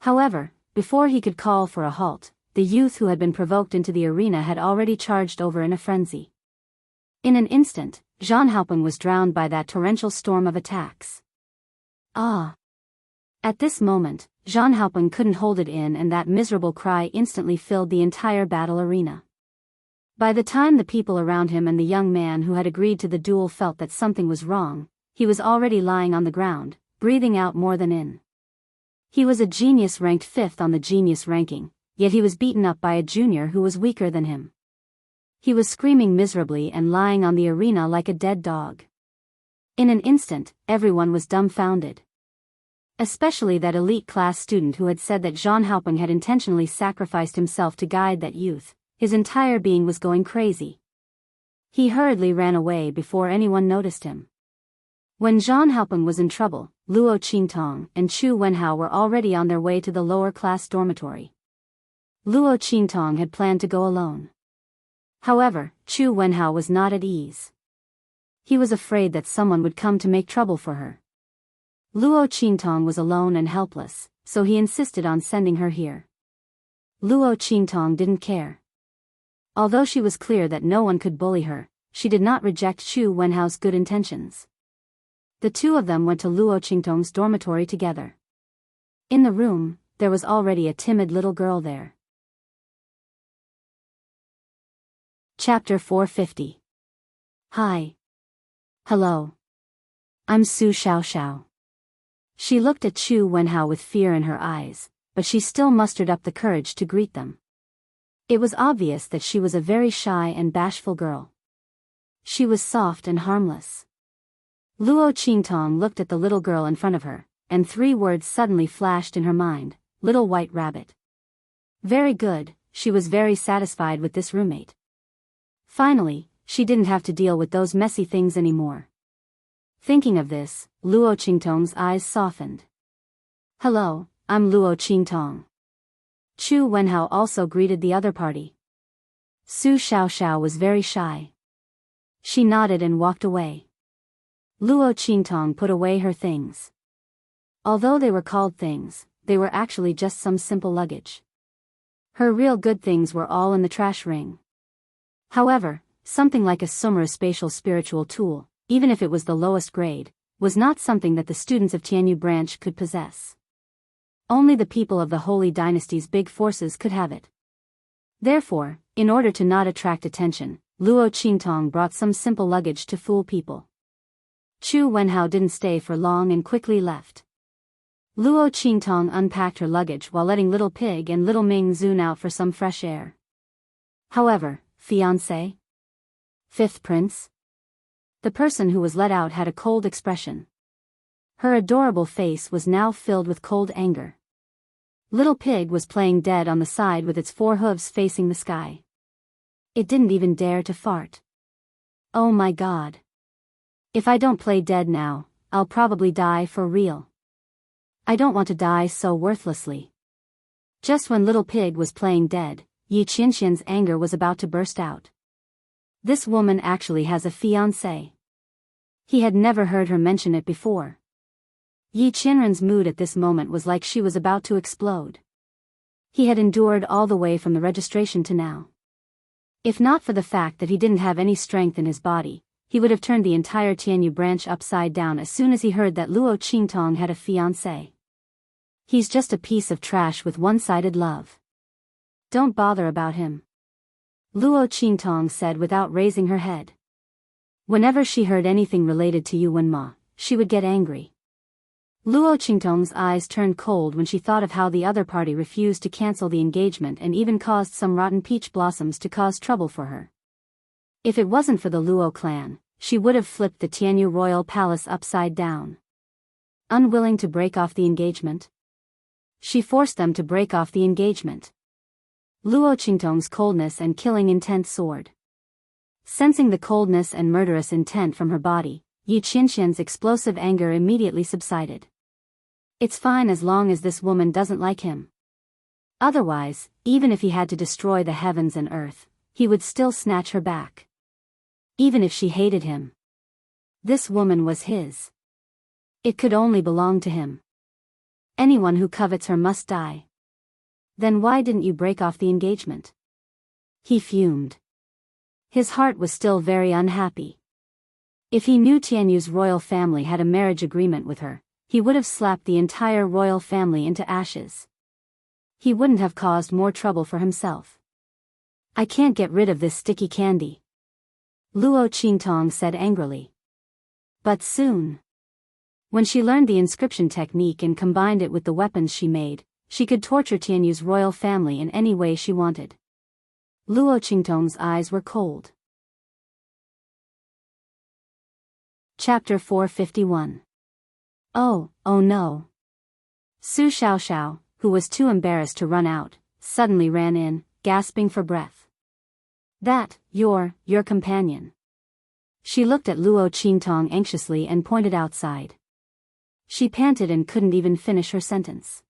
However, before he could call for a halt, the youth who had been provoked into the arena had already charged over in a frenzy. In an instant, Zhang Haopeng was drowned by that torrential storm of attacks. Ah! At this moment, Zhang Haopeng couldn't hold it in and that miserable cry instantly filled the entire battle arena. By the time the people around him and the young man who had agreed to the duel felt that something was wrong, he was already lying on the ground, breathing out more than in. He was a genius ranked 5th on the genius ranking, yet he was beaten up by a junior who was weaker than him. He was screaming miserably and lying on the arena like a dead dog. In an instant, everyone was dumbfounded. Especially that elite class student who had said that Zhang Haopeng had intentionally sacrificed himself to guide that youth. His entire being was going crazy. He hurriedly ran away before anyone noticed him. When Zhang Haopeng was in trouble, Luo Qingtong and Chu Wenhao were already on their way to the lower class dormitory. Luo Qingtong had planned to go alone. However, Chu Wenhao was not at ease. He was afraid that someone would come to make trouble for her. Luo Qingtong was alone and helpless, so he insisted on sending her here. Luo Qingtong didn't care. Although she was clear that no one could bully her, she did not reject Chu Wenhao's good intentions. The two of them went to Luo Qingtong's dormitory together. In the room, there was already a timid little girl there. Chapter 450. Hi. Hello. I'm Su Xiaoxiao. She looked at Chu Wenhao with fear in her eyes, but she still mustered up the courage to greet them. It was obvious that she was a very shy and bashful girl. She was soft and harmless. Luo Qingtong looked at the little girl in front of her, and 3 words suddenly flashed in her mind: little white rabbit. Very good, she was very satisfied with this roommate. Finally, she didn't have to deal with those messy things anymore. Thinking of this, Luo Qingtong's eyes softened. Hello, I'm Luo Qingtong. Chu Wenhao also greeted the other party. Su Xiaoxiao was very shy. She nodded and walked away. Luo Qingtong put away her things. Although they were called things, they were actually just some simple luggage. Her real good things were all in the trash ring. However, something like a Sumera spatial spiritual tool, even if it was the lowest grade, was not something that the students of Tianyu branch could possess. Only the people of the Holy Dynasty's big forces could have it. Therefore, in order to not attract attention, Luo Qingtong brought some simple luggage to fool people. Chu Wenhao didn't stay for long and quickly left. Luo Qingtong unpacked her luggage while letting Little Pig and Little Ming zoom out for some fresh air. However, fiancé? 5th prince? The person who was let out had a cold expression. Her adorable face was now filled with cold anger. Little Pig was playing dead on the side with its 4 hooves facing the sky. It didn't even dare to fart. Oh my God. If I don't play dead now, I'll probably die for real. I don't want to die so worthlessly. Just when Little Pig was playing dead, Yi Qianxian's anger was about to burst out. This woman actually has a fiancé. He had never heard her mention it before. Yi Qianren's mood at this moment was like she was about to explode. He had endured all the way from the registration to now. If not for the fact that he didn't have any strength in his body, he would have turned the entire Tianyu branch upside down as soon as he heard that Luo Qingtong had a fiancé. He's just a piece of trash with one-sided love. Don't bother about him. Luo Qingtong said without raising her head. Whenever she heard anything related to Yu Wenma, she would get angry. Luo Qingtong's eyes turned cold when she thought of how the other party refused to cancel the engagement and even caused some rotten peach blossoms to cause trouble for her. If it wasn't for the Luo clan, she would have flipped the Tianyu royal palace upside down. Unwilling to break off the engagement, she forced them to break off the engagement. Luo Qingtong's coldness and killing intent soared. Sensing the coldness and murderous intent from her body, Yi Qianxian's explosive anger immediately subsided. It's fine as long as this woman doesn't like him. Otherwise, even if he had to destroy the heavens and earth, he would still snatch her back. Even if she hated him. This woman was his. It could only belong to him. Anyone who covets her must die. Then why didn't you break off the engagement? He fumed. His heart was still very unhappy. If he knew Tianyu's royal family had a marriage agreement with her, he would have slapped the entire royal family into ashes. He wouldn't have caused more trouble for himself. I can't get rid of this sticky candy. Luo Qingtong said angrily. But soon. When she learned the inscription technique and combined it with the weapons she made, she could torture Tianyu's royal family in any way she wanted. Luo Qingtong's eyes were cold. Chapter 451. Oh no. Su Xiaoxiao, who was too embarrassed to run out, suddenly ran in, gasping for breath. That, your companion. She looked at Luo Qingtong anxiously and pointed outside. She panted and couldn't even finish her sentence.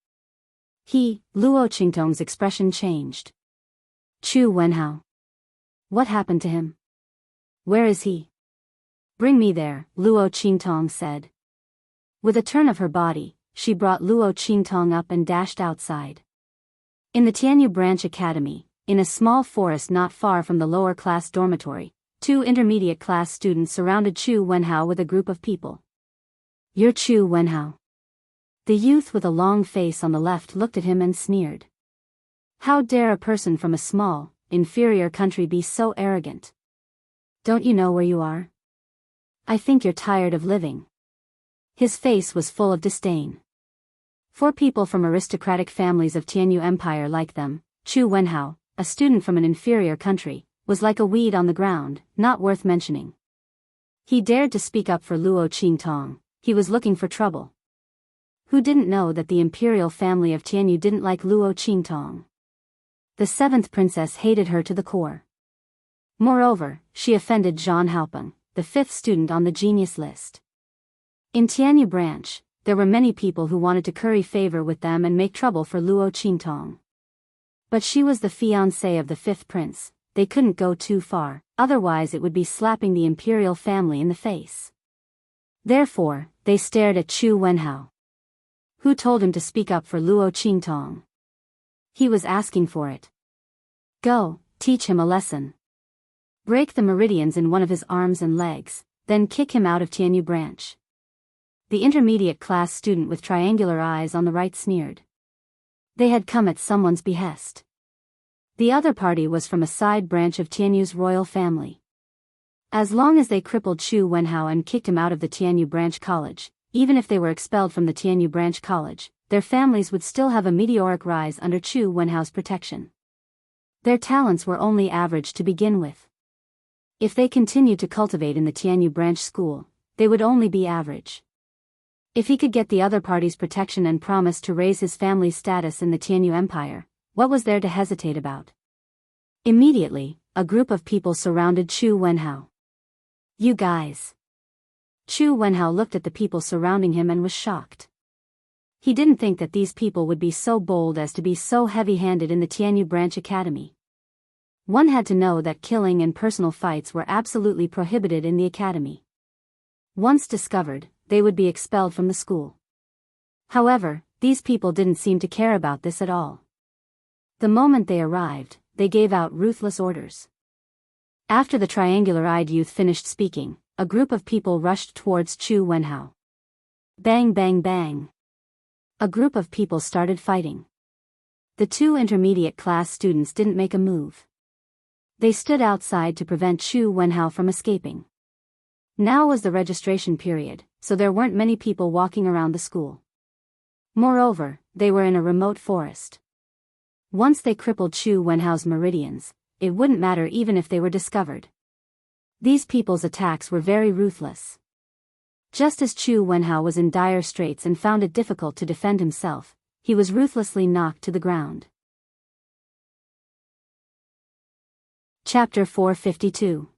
Luo Qingtong's expression changed. Chu Wenhao. What happened to him? Where is he? Bring me there, Luo Qingtong said. With a turn of her body, she brought Luo Qingtong up and dashed outside. In the Tianyu Branch Academy, in a small forest not far from the lower class dormitory, Two intermediate class students surrounded Chu Wenhao with a group of people. "You're Chu Wenhao." The youth with a long face on the left looked at him and sneered. How dare a person from a small, inferior country be so arrogant? Don't you know where you are? I think you're tired of living. His face was full of disdain. For people from aristocratic families of Tianyu Empire like them, Chu Wenhao, a student from an inferior country, was like a weed on the ground, not worth mentioning. He dared to speak up for Luo Qingtong. He was looking for trouble. Who didn't know that the imperial family of Tianyu didn't like Luo Qingtong? The seventh princess hated her to the core. Moreover, she offended Zhang Haopeng, the fifth student on the genius list. In Tianyu branch, there were many people who wanted to curry favor with them and make trouble for Luo Qingtong. But she was the fiancée of the fifth prince. They couldn't go too far, otherwise it would be slapping the imperial family in the face. Therefore, they stared at Chu Wenhao. Who told him to speak up for Luo Qingtong? He was asking for it. Go, teach him a lesson. Break the meridians in one of his arms and legs, then kick him out of Tianyu branch. The intermediate class student with triangular eyes on the right sneered. They had come at someone's behest. The other party was from a side branch of Tianyu's royal family. As long as they crippled Chu Wenhao and kicked him out of the Tianyu branch college, even if they were expelled from the Tianyu branch college, their families would still have a meteoric rise under Chu Wenhao's protection. Their talents were only average to begin with. If they continued to cultivate in the Tianyu branch school, they would only be average. If he could get the other party's protection and promise to raise his family's status in the Tianyu Empire, what was there to hesitate about? Immediately, a group of people surrounded Chu Wenhao. You guys. Chu Wenhao looked at the people surrounding him and was shocked. He didn't think that these people would be so bold as to be so heavy-handed in the Tianyu branch academy. One had to know that killing and personal fights were absolutely prohibited in the academy. Once discovered, they would be expelled from the school. However, these people didn't seem to care about this at all. The moment they arrived, they gave out ruthless orders. After the triangular-eyed youth finished speaking, a group of people rushed towards Chu Wenhao. Bang bang bang. A group of people started fighting. The two intermediate class students didn't make a move. They stood outside to prevent Chu Wenhao from escaping. Now was the registration period, so there weren't many people walking around the school. Moreover, they were in a remote forest. Once they crippled Chu Wenhao's meridians, it wouldn't matter even if they were discovered. These people's attacks were very ruthless. Just as Chu Wenhao was in dire straits and found it difficult to defend himself, he was ruthlessly knocked to the ground. Chapter 452.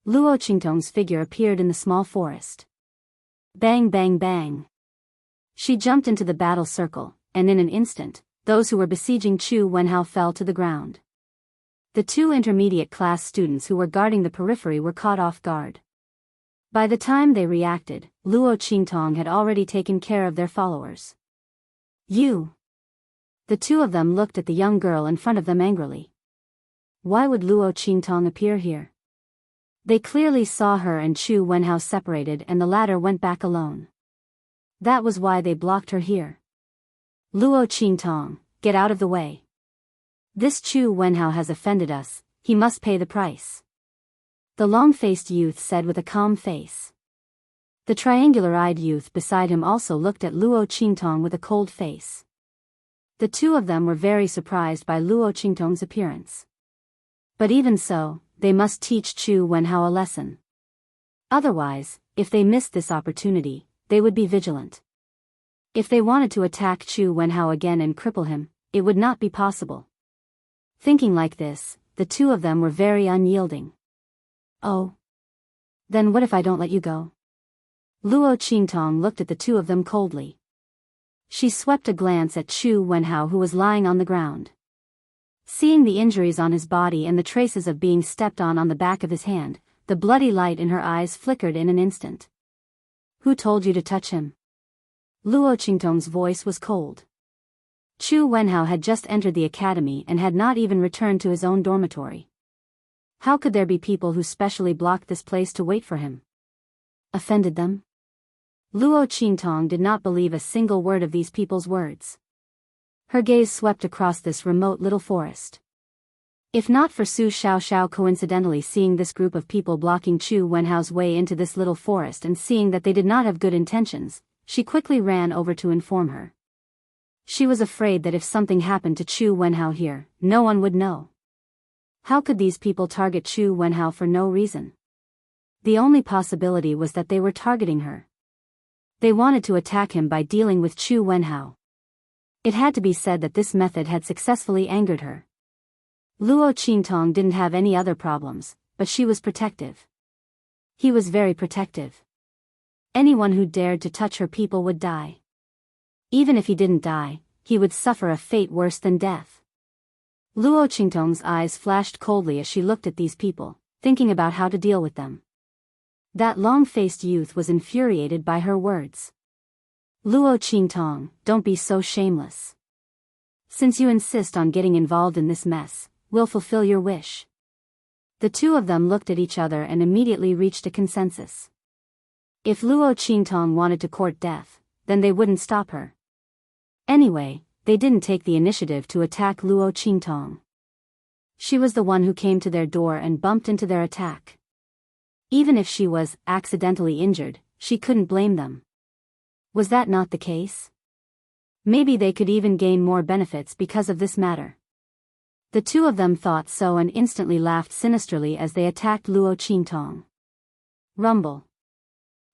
Luo Qingtong's figure appeared in the small forest. Bang bang bang. She jumped into the battle circle, and in an instant, those who were besieging Chu Wenhao fell to the ground. The two intermediate class students who were guarding the periphery were caught off guard. By the time they reacted, Luo Qingtong had already taken care of their followers. You! The two of them looked at the young girl in front of them angrily. Why would Luo Qingtong appear here? They clearly saw her and Chu Wenhao separated and the latter went back alone. That was why they blocked her here. Luo Qingtong, get out of the way. This Chu Wenhao has offended us, he must pay the price. The long-faced youth said with a calm face. The triangular-eyed youth beside him also looked at Luo Qingtong with a cold face. The two of them were very surprised by Luo Qingtong's appearance. But even so, they must teach Chu Wenhao a lesson. Otherwise, if they missed this opportunity, they would be vigilant. If they wanted to attack Chu Wenhao again and cripple him, it would not be possible. Thinking like this, the two of them were very unyielding. Oh. Then what if I don't let you go? Luo Qingtong looked at the two of them coldly. She swept a glance at Chu Wenhao who was lying on the ground. Seeing the injuries on his body and the traces of being stepped on the back of his hand, the bloody light in her eyes flickered in an instant. Who told you to touch him? Luo Qingtong's voice was cold. Chu Wenhao had just entered the academy and had not even returned to his own dormitory. How could there be people who specially blocked this place to wait for him? Offended them? Luo Qingtong did not believe a single word of these people's words. Her gaze swept across this remote little forest. If not for Su Xiaoxiao coincidentally seeing this group of people blocking Chu Wenhao's way into this little forest and seeing that they did not have good intentions, she quickly ran over to inform her. She was afraid that if something happened to Chu Wenhao here, no one would know. How could these people target Chu Wenhao for no reason? The only possibility was that they were targeting her. They wanted to attack him by dealing with Chu Wenhao. It had to be said that this method had successfully angered her. Luo Qingtong didn't have any other problems, but she was protective. He was very protective. Anyone who dared to touch her people would die. Even if he didn't die, he would suffer a fate worse than death. Luo Qingtong's eyes flashed coldly as she looked at these people, thinking about how to deal with them. That long-faced youth was infuriated by her words. Luo Qingtong, don't be so shameless. Since you insist on getting involved in this mess, we'll fulfill your wish. The two of them looked at each other and immediately reached a consensus. If Luo Qingtong wanted to court death, then they wouldn't stop her. Anyway, they didn't take the initiative to attack Luo Qingtong. She was the one who came to their door and bumped into their attack. Even if she was accidentally injured, she couldn't blame them. Was that not the case? Maybe they could even gain more benefits because of this matter. The two of them thought so and instantly laughed sinisterly as they attacked Luo Qingtong. Rumble.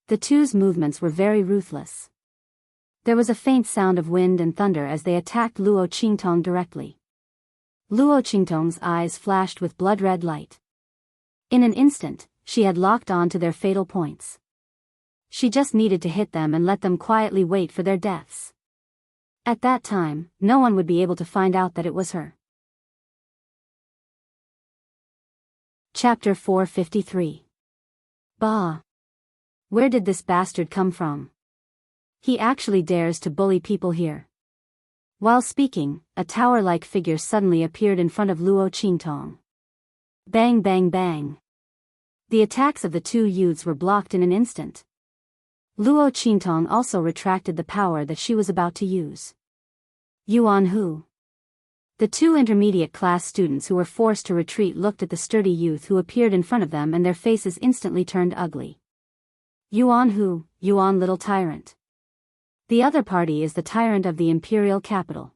The two's movements were very ruthless. There was a faint sound of wind and thunder as they attacked Luo Qingtong directly. Luo Qingtong's eyes flashed with blood-red light. In an instant, she had locked on to their fatal points. She just needed to hit them and let them quietly wait for their deaths. At that time, no one would be able to find out that it was her. Chapter 453. Bah! Where did this bastard come from? He actually dares to bully people here. While speaking, a tower-like figure suddenly appeared in front of Luo Qingtong. Bang bang bang. The attacks of the two youths were blocked in an instant. Luo Qingtong also retracted the power that she was about to use. Yuan Hu. The two intermediate class students who were forced to retreat looked at the sturdy youth who appeared in front of them and their faces instantly turned ugly. Yuan Hu, Yuan little tyrant. The other party is the tyrant of the imperial capital.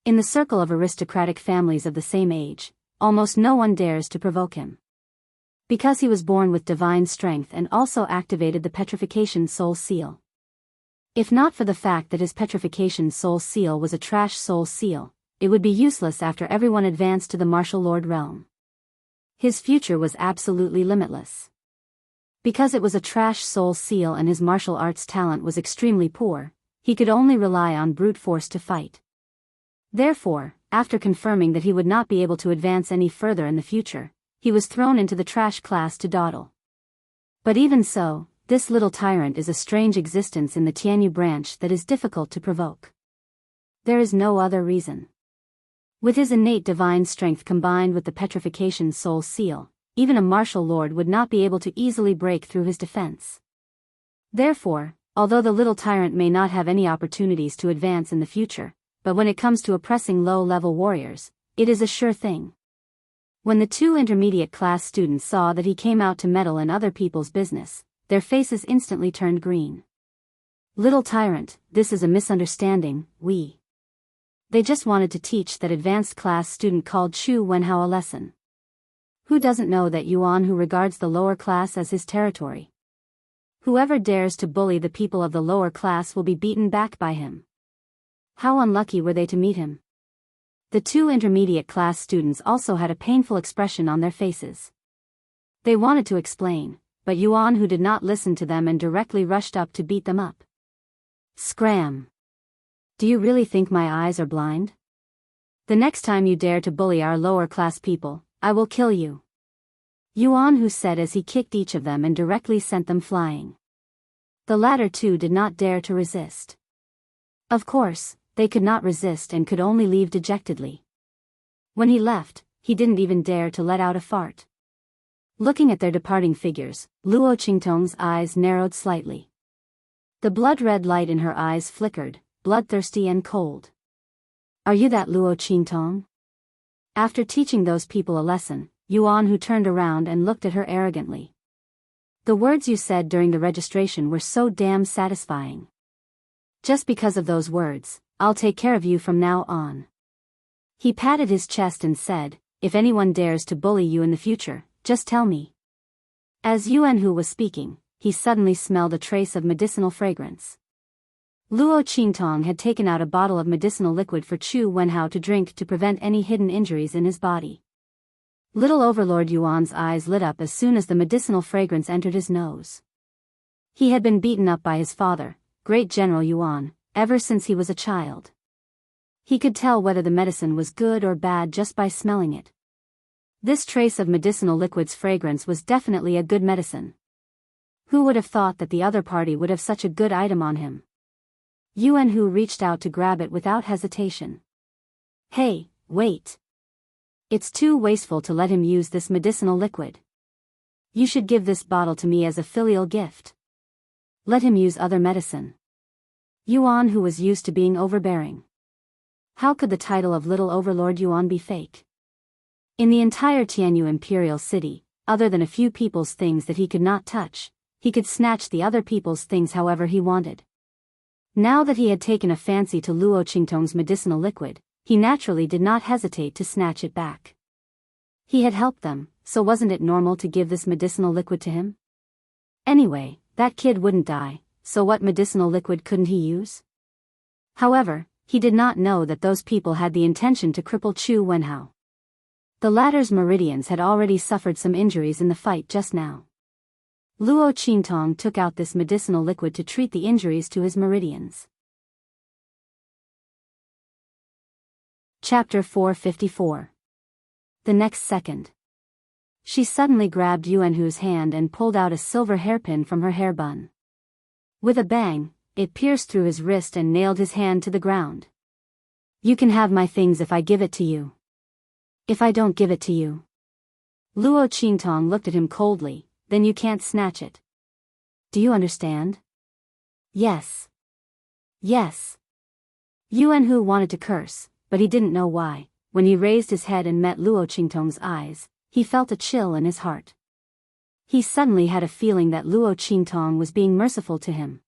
In the circle of aristocratic families of the same age, almost no one dares to provoke him. Because he was born with divine strength and also activated the petrification soul seal. If not for the fact that his petrification soul seal was a trash soul seal, it would be useless after everyone advanced to the martial lord realm. His future was absolutely limitless. Because it was a trash soul seal and his martial arts talent was extremely poor, he could only rely on brute force to fight. Therefore, after confirming that he would not be able to advance any further in the future, he was thrown into the trash class to dawdle. But even so, this little tyrant is a strange existence in the Tianyu branch that is difficult to provoke. There is no other reason. With his innate divine strength combined with the petrification soul seal, even a martial lord would not be able to easily break through his defense. Therefore, although the little tyrant may not have any opportunities to advance in the future, but when it comes to oppressing low-level warriors, it is a sure thing. When the two intermediate class students saw that he came out to meddle in other people's business, their faces instantly turned green. Little tyrant, this is a misunderstanding, They just wanted to teach that advanced class student called Chu Wenhao a lesson. Who doesn't know that Yuan Hu regards the lower class as his territory? Whoever dares to bully the people of the lower class will be beaten back by him. How unlucky were they to meet him? The two intermediate class students also had a painful expression on their faces. They wanted to explain, but Yuan Hu did not listen to them and directly rushed up to beat them up. Scram! Do you really think my eyes are blind? The next time you dare to bully our lower class people, I will kill you. Yuan Hu said as he kicked each of them and directly sent them flying. The latter two did not dare to resist. Of course, they could not resist and could only leave dejectedly. When he left, he didn't even dare to let out a fart. Looking at their departing figures, Luo Qingtong's eyes narrowed slightly. The blood-red light in her eyes flickered, bloodthirsty and cold. Are you that Luo Qingtong? After teaching those people a lesson, Yuan turned around and looked at her arrogantly. The words you said during the registration were so damn satisfying. Just because of those words, I'll take care of you from now on. He patted his chest and said, if anyone dares to bully you in the future, just tell me. As Yuanhu was speaking, he suddenly smelled a trace of medicinal fragrance. Luo Qingtong had taken out a bottle of medicinal liquid for Chu Wenhao to drink to prevent any hidden injuries in his body. Little Overlord Yuan's eyes lit up as soon as the medicinal fragrance entered his nose. He had been beaten up by his father, Great General Yuan, ever since he was a child. He could tell whether the medicine was good or bad just by smelling it. This trace of medicinal liquid's fragrance was definitely a good medicine. Who would have thought that the other party would have such a good item on him? Yuanhu reached out to grab it without hesitation. Hey, wait. It's too wasteful to let him use this medicinal liquid. You should give this bottle to me as a filial gift. Let him use other medicine. Yuan, who was used to being overbearing. How could the title of Little Overlord Yuan be fake? In the entire Tianyu Imperial City, other than a few people's things that he could not touch, he could snatch the other people's things however he wanted. Now that he had taken a fancy to Luo Qingtong's medicinal liquid, he naturally did not hesitate to snatch it back. He had helped them, so wasn't it normal to give this medicinal liquid to him? Anyway, that kid wouldn't die, so what medicinal liquid couldn't he use? However, he did not know that those people had the intention to cripple Chu Wenhao. The latter's meridians had already suffered some injuries in the fight just now. Luo Qingtong took out this medicinal liquid to treat the injuries to his meridians. Chapter 454. The next second. She suddenly grabbed Yuanhu's hand and pulled out a silver hairpin from her hair bun. With a bang, it pierced through his wrist and nailed his hand to the ground. You can have my things if I give it to you. If I don't give it to you. Luo Qingtong looked at him coldly. Then you can't snatch it. Do you understand? Yes. Yes. Yuanhu wanted to curse, but he didn't know why. When he raised his head and met Luo Qingtong's eyes, he felt a chill in his heart. He suddenly had a feeling that Luo Qingtong was being merciful to him.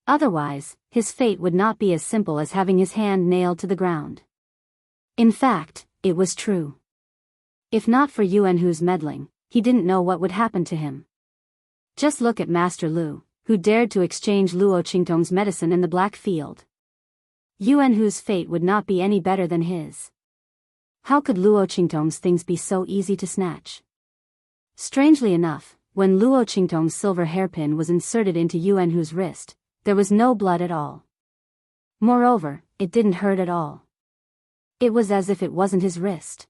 Otherwise, his fate would not be as simple as having his hand nailed to the ground. In fact, it was true. If not for Yuanhu's meddling, he didn't know what would happen to him. Just look at Master Lu, who dared to exchange Luo Qingtong's medicine in the Black Field. Yuanhu's fate would not be any better than his. How could Luo Qingtong's things be so easy to snatch? Strangely enough, when Luo Qingtong's silver hairpin was inserted into Yuanhu's wrist, there was no blood at all. Moreover, it didn't hurt at all. It was as if it wasn't his wrist.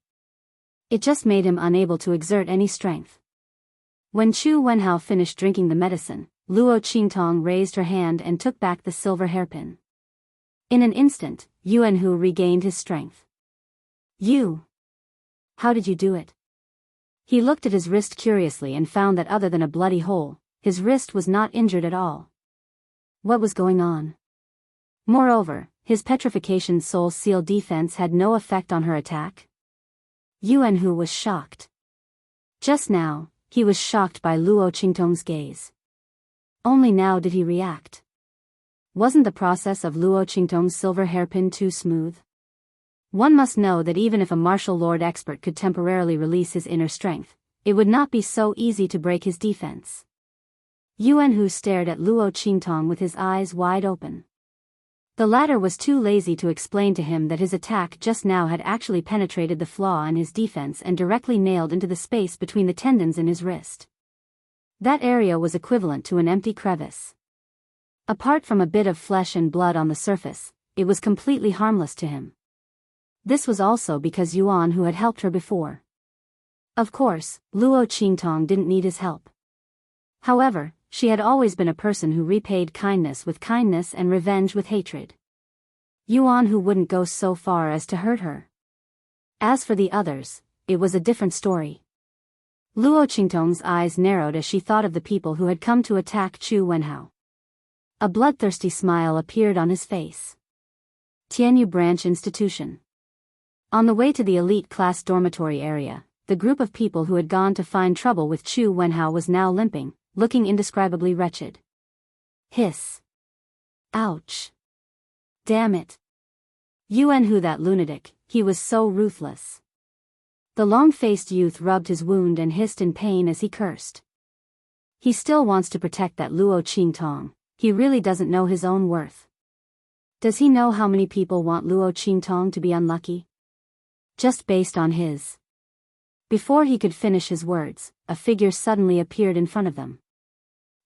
It just made him unable to exert any strength. When Chu Wenhao finished drinking the medicine, Luo Qingtong raised her hand and took back the silver hairpin. In an instant, Yuanhu regained his strength. You! How did you do it? He looked at his wrist curiously and found that other than a bloody hole, his wrist was not injured at all. What was going on? Moreover, his petrification soul seal defense had no effect on her attack. Yuanhu was shocked. Just now, he was shocked by Luo Qingtong's gaze. Only now did he react. Wasn't the process of Luo Qingtong's silver hairpin too smooth? One must know that even if a martial lord expert could temporarily release his inner strength, it would not be so easy to break his defense. Yuanhu stared at Luo Qingtong with his eyes wide open. The latter was too lazy to explain to him that his attack just now had actually penetrated the flaw in his defense and directly nailed into the space between the tendons in his wrist. That area was equivalent to an empty crevice. Apart from a bit of flesh and blood on the surface, it was completely harmless to him. This was also because Yuan who had helped her before. Of course, Luo Qingtong didn't need his help. However, she had always been a person who repaid kindness with kindness and revenge with hatred. Yuan who wouldn't go so far as to hurt her. As for the others, it was a different story. Luo Qingtong's eyes narrowed as she thought of the people who had come to attack Chu Wenhao. A bloodthirsty smile appeared on his face. Tianyu Branch Institution. On the way to the elite class dormitory area, the group of people who had gone to find trouble with Chu Wenhao was now limping, looking indescribably wretched. Hiss. Ouch. Damn it. Yuanhu, that lunatic, he was so ruthless. The long-faced youth rubbed his wound and hissed in pain as he cursed. He still wants to protect that Luo Qingtong. He really doesn't know his own worth. Does he know how many people want Luo Qingtong to be unlucky? Just based on his. Before he could finish his words, a figure suddenly appeared in front of them.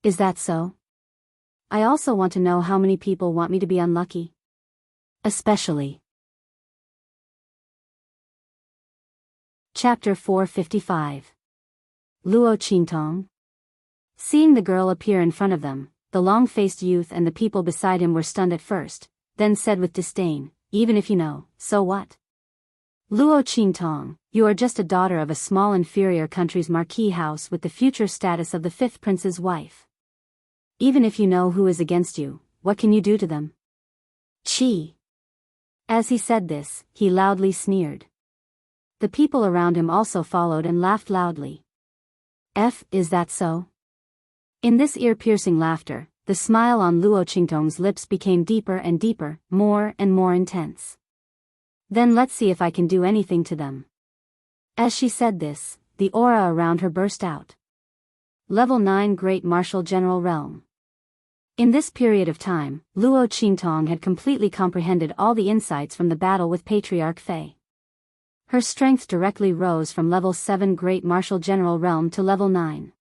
Is that so? I also want to know how many people want me to be unlucky. Especially. Chapter 455. Luo Qingtong. Seeing the girl appear in front of them, the long-faced youth and the people beside him were stunned at first, then said with disdain, even if you know, so what? Luo Qingtong, you are just a daughter of a small inferior country's marquis house with the future status of the fifth prince's wife. Even if you know who is against you, what can you do to them? Chi. As he said this, he loudly sneered. The people around him also followed and laughed loudly. Is that so? In this ear-piercing laughter, the smile on Luo Qingtong's lips became deeper and deeper, more and more intense. Then let's see if I can do anything to them. As she said this, the aura around her burst out. Level 9 Great Martial General Realm. In this period of time, Luo Qingtong had completely comprehended all the insights from the battle with Patriarch Fei. Her strength directly rose from level 7 Great Martial General Realm to level 9.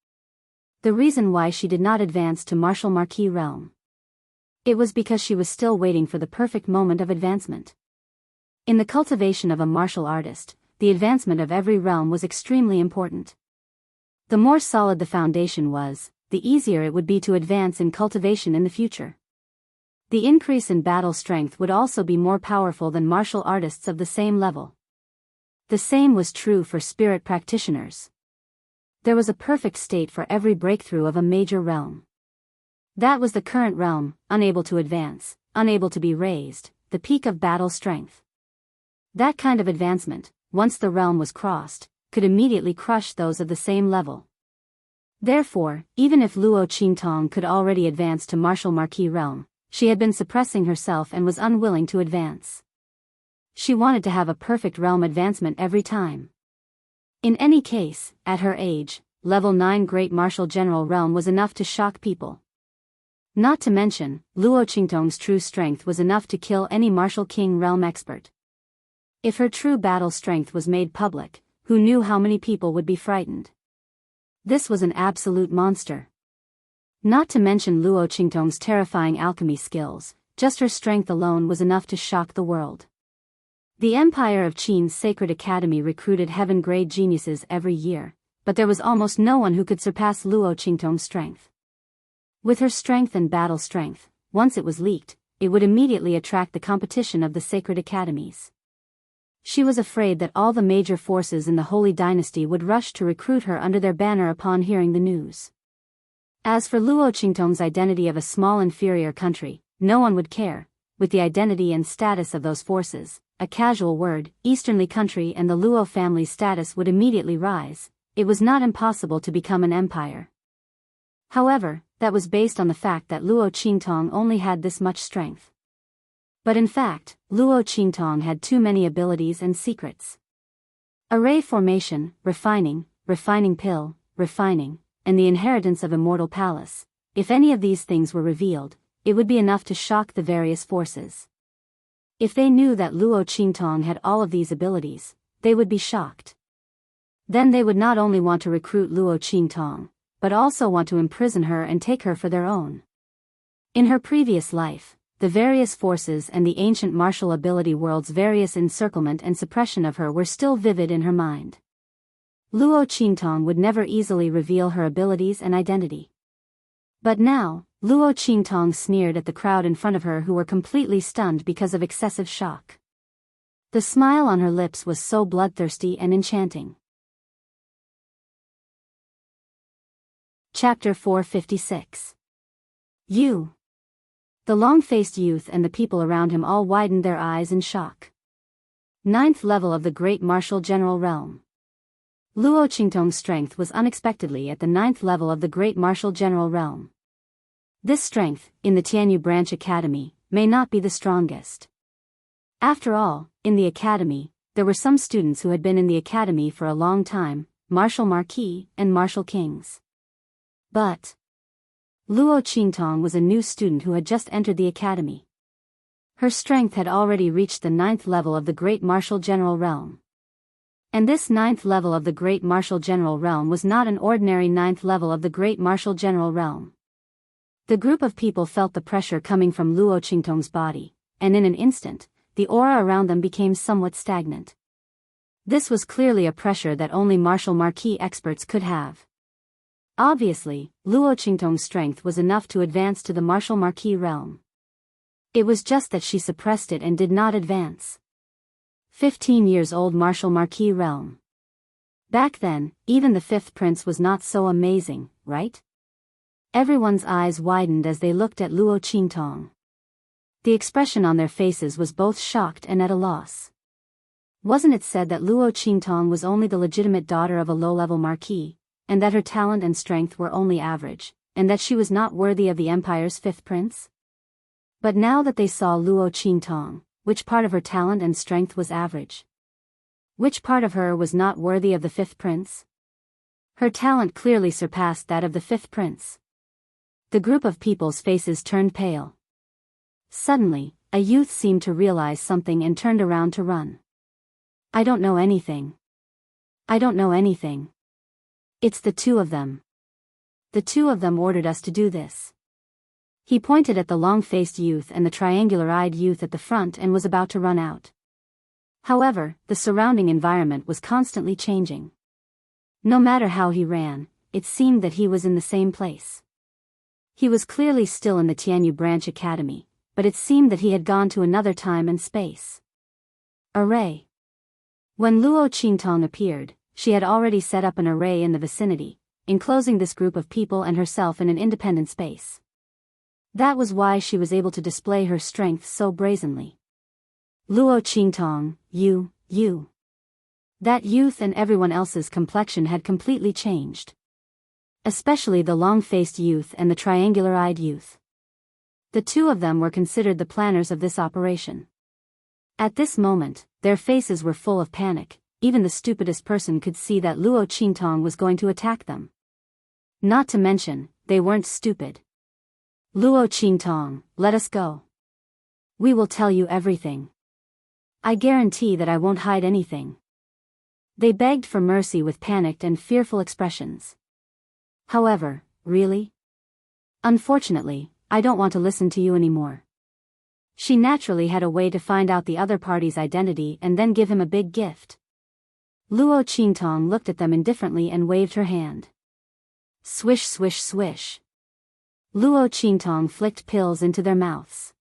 The reason why she did not advance to Martial Marquis Realm. It was because she was still waiting for the perfect moment of advancement. In the cultivation of a martial artist, the advancement of every realm was extremely important. The more solid the foundation was, the easier it would be to advance in cultivation in the future. The increase in battle strength would also be more powerful than martial artists of the same level. The same was true for spirit practitioners. There was a perfect state for every breakthrough of a major realm. That was the current realm, unable to advance, unable to be raised, the peak of battle strength. That kind of advancement, once the realm was crossed, could immediately crush those of the same level. Therefore, even if Luo Qingtong could already advance to Martial Marquis Realm, she had been suppressing herself and was unwilling to advance. She wanted to have a perfect realm advancement every time. In any case, at her age, level 9 Great Martial General Realm was enough to shock people. Not to mention, Luo Qingtong's true strength was enough to kill any Martial King Realm expert. If her true battle strength was made public, who knew how many people would be frightened? This was an absolute monster. Not to mention Luo Qingtong's terrifying alchemy skills, just her strength alone was enough to shock the world. The Empire of Qin's Sacred Academy recruited heaven-grade geniuses every year, but there was almost no one who could surpass Luo Qingtong's strength. With her strength and battle strength, once it was leaked, it would immediately attract the competition of the Sacred Academies. She was afraid that all the major forces in the Holy Dynasty would rush to recruit her under their banner upon hearing the news. As for Luo Qingtong's identity of a small inferior country, no one would care. With the identity and status of those forces, a casual word, Easternly country and the Luo family's status would immediately rise. It was not impossible to become an empire. However, that was based on the fact that Luo Qingtong only had this much strength. But in fact, Luo Qingtong had too many abilities and secrets. Array formation, refining pill, refining, and the inheritance of immortal palace. If any of these things were revealed, it would be enough to shock the various forces. If they knew that Luo Qingtong had all of these abilities, they would be shocked. Then they would not only want to recruit Luo Qingtong, but also want to imprison her and take her for their own. In her previous life, the various forces and the ancient martial ability world's various encirclement and suppression of her were still vivid in her mind. Luo Qingtong would never easily reveal her abilities and identity. But now, Luo Qingtong sneered at the crowd in front of her who were completely stunned because of excessive shock. The smile on her lips was so bloodthirsty and enchanting. Chapter 456. You. The long-faced youth and the people around him all widened their eyes in shock. Ninth level of the great martial general realm. Luo Qingtong's strength was unexpectedly at the ninth level of the great martial general realm. This strength, in the Tianyu Branch Academy, may not be the strongest. After all, in the academy, there were some students who had been in the academy for a long time, martial marquis and martial kings. But Luo Qingtong was a new student who had just entered the academy. Her strength had already reached the ninth level of the great martial general realm. And this ninth level of the great martial general realm was not an ordinary ninth level of the great martial general realm. The group of people felt the pressure coming from Luo Qingtong's body, and in an instant, the aura around them became somewhat stagnant. This was clearly a pressure that only martial marquis experts could have. Obviously, Luo Qingtong's strength was enough to advance to the martial marquis realm. It was just that she suppressed it and did not advance. 15 years old martial marquis realm. Back then, even the fifth prince was not so amazing, right? Everyone's eyes widened as they looked at Luo Qingtong. The expression on their faces was both shocked and at a loss. Wasn't it said that Luo Qingtong was only the legitimate daughter of a low-level marquis, and that her talent and strength were only average, and that she was not worthy of the empire's fifth prince? But now that they saw Luo Qingtong, which part of her talent and strength was average? Which part of her was not worthy of the fifth prince? Her talent clearly surpassed that of the fifth prince. The group of people's faces turned pale. Suddenly, a youth seemed to realize something and turned around to run. I don't know anything. I don't know anything. It's the two of them. The two of them ordered us to do this. He pointed at the long-faced youth and the triangular-eyed youth at the front and was about to run out. However, the surrounding environment was constantly changing. No matter how he ran, it seemed that he was in the same place. He was clearly still in the Tianyu Branch Academy, but it seemed that he had gone to another time and space. Array. When Luo Qingtong appeared, she had already set up an array in the vicinity, enclosing this group of people and herself in an independent space. That was why she was able to display her strength so brazenly. Luo Qingtong, you. That youth and everyone else's complexion had completely changed. Especially the long-faced youth and the triangular-eyed youth. The two of them were considered the planners of this operation. At this moment, their faces were full of panic. Even the stupidest person could see that Luo Qingtong was going to attack them. Not to mention, they weren't stupid. Luo Qingtong, let us go. We will tell you everything. I guarantee that I won't hide anything. They begged for mercy with panicked and fearful expressions. However, really? Unfortunately, I don't want to listen to you anymore. She naturally had a way to find out the other party's identity and then give him a big gift. Luo Qingtong looked at them indifferently and waved her hand. Swish swish swish. Luo Qingtong flicked pills into their mouths.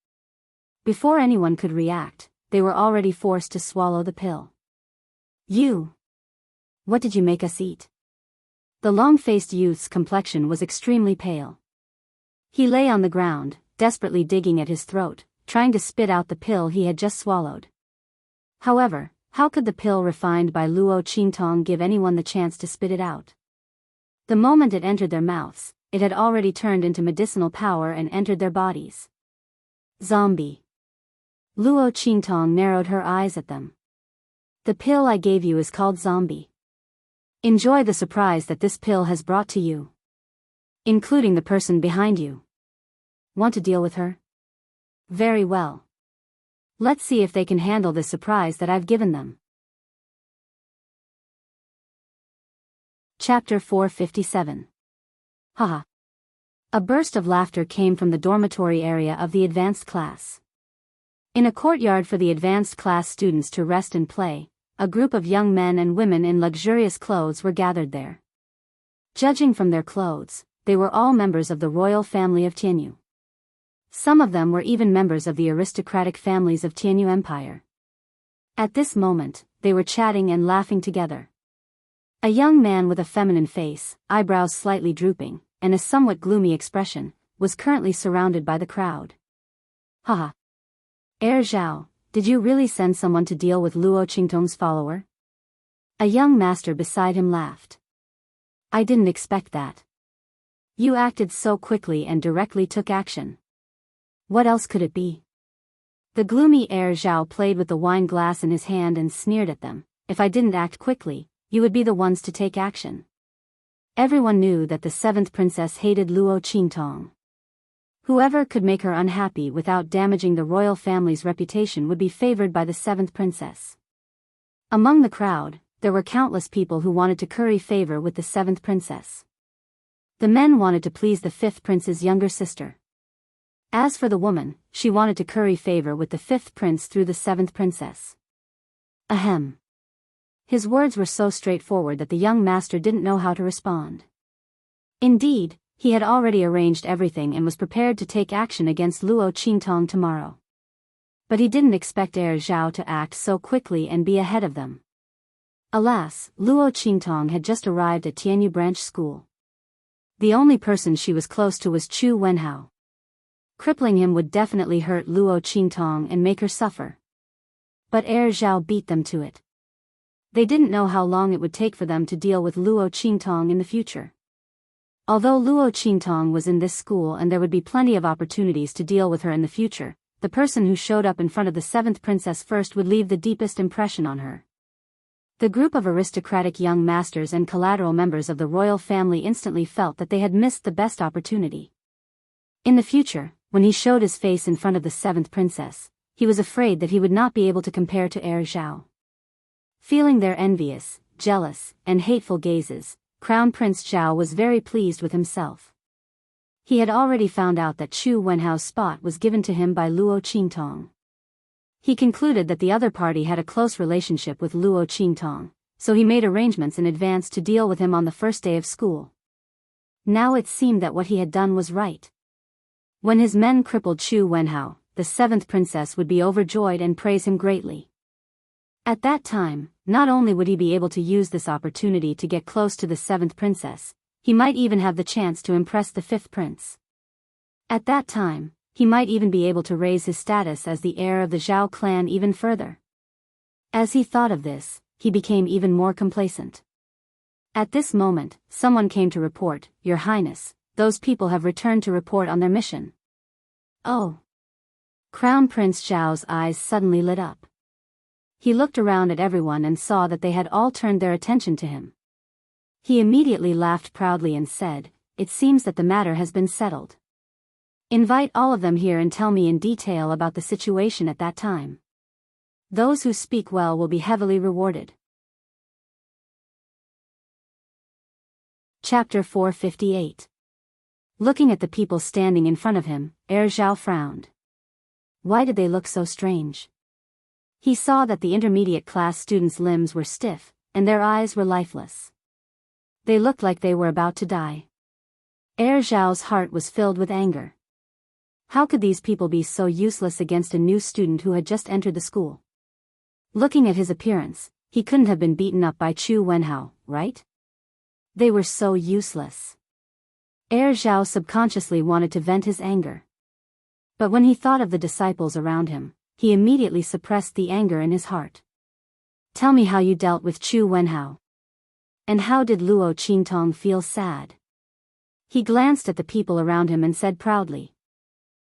Before anyone could react, they were already forced to swallow the pill. You. What did you make us eat? The long-faced youth's complexion was extremely pale. He lay on the ground, desperately digging at his throat, trying to spit out the pill he had just swallowed. However, how could the pill refined by Luo Qingtong give anyone the chance to spit it out? The moment it entered their mouths, it had already turned into medicinal power and entered their bodies. Zombie. Luo Qingtong narrowed her eyes at them. The pill I gave you is called zombie. Enjoy the surprise that this pill has brought to you. Including the person behind you. Want to deal with her? Very well. Let's see if they can handle this surprise that I've given them. Chapter 457. Haha. A burst of laughter came from the dormitory area of the advanced class. In a courtyard for the advanced class students to rest and play, a group of young men and women in luxurious clothes were gathered there. Judging from their clothes, they were all members of the royal family of Tianyu. Some of them were even members of the aristocratic families of Tianyu Empire. At this moment, they were chatting and laughing together. A young man with a feminine face, eyebrows slightly drooping, and a somewhat gloomy expression, was currently surrounded by the crowd. Haha. Zhao, did you really send someone to deal with Luo Qingtong's follower? A young master beside him laughed. I didn't expect that. You acted so quickly and directly took action. What else could it be? The gloomy Zhao played with the wine glass in his hand and sneered at them. If I didn't act quickly, you would be the ones to take action. Everyone knew that the 7th princess hated Luo Qingtong. Whoever could make her unhappy without damaging the royal family's reputation would be favored by the 7th princess. Among the crowd, there were countless people who wanted to curry favor with the 7th princess. The men wanted to please the 5th prince's younger sister. As for the woman, she wanted to curry favor with the 5th prince through the 7th princess. Ahem. His words were so straightforward that the young master didn't know how to respond. Indeed, he had already arranged everything and was prepared to take action against Luo Qingtong tomorrow. But he didn't expect Zhao to act so quickly and be ahead of them. Alas, Luo Qingtong had just arrived at Tianyu Branch School. The only person she was close to was Chu Wenhao. Crippling him would definitely hurt Luo Qingtong and make her suffer. But Zhao beat them to it. They didn't know how long it would take for them to deal with Luo Qingtong in the future. Although Luo Qingtong was in this school and there would be plenty of opportunities to deal with her in the future, the person who showed up in front of the 7th princess first would leave the deepest impression on her. The group of aristocratic young masters and collateral members of the royal family instantly felt that they had missed the best opportunity. In the future, when he showed his face in front of the 7th princess, he was afraid that he would not be able to compare to Zhao. Feeling their envious, jealous, and hateful gazes, Crown Prince Zhao was very pleased with himself. He had already found out that Chu Wenhao's spot was given to him by Luo Qingtong. He concluded that the other party had a close relationship with Luo Qingtong, so he made arrangements in advance to deal with him on the first day of school. Now it seemed that what he had done was right. When his men crippled Chu Wenhao, the 7th princess would be overjoyed and praise him greatly. At that time, not only would he be able to use this opportunity to get close to the 7th princess, he might even have the chance to impress the 5th prince. At that time, he might even be able to raise his status as the heir of the Zhao clan even further. As he thought of this, he became even more complacent. At this moment, someone came to report, Your Highness, those people have returned to report on their mission. Oh. Crown Prince Zhao's eyes suddenly lit up. He looked around at everyone and saw that they had all turned their attention to him. He immediately laughed proudly and said, It seems that the matter has been settled. Invite all of them here and tell me in detail about the situation at that time. Those who speak well will be heavily rewarded. Chapter 458. Looking at the people standing in front of him, Zhao frowned. Why did they look so strange? He saw that the intermediate class students' limbs were stiff, and their eyes were lifeless. They looked like they were about to die. Zhao's heart was filled with anger. How could these people be so useless against a new student who had just entered the school? Looking at his appearance, he couldn't have been beaten up by Chu Wenhao, right? They were so useless. Zhao subconsciously wanted to vent his anger. But when he thought of the disciples around him, he immediately suppressed the anger in his heart. Tell me how you dealt with Chu Wenhao. And how did Luo Qingtong feel sad? He glanced at the people around him and said proudly.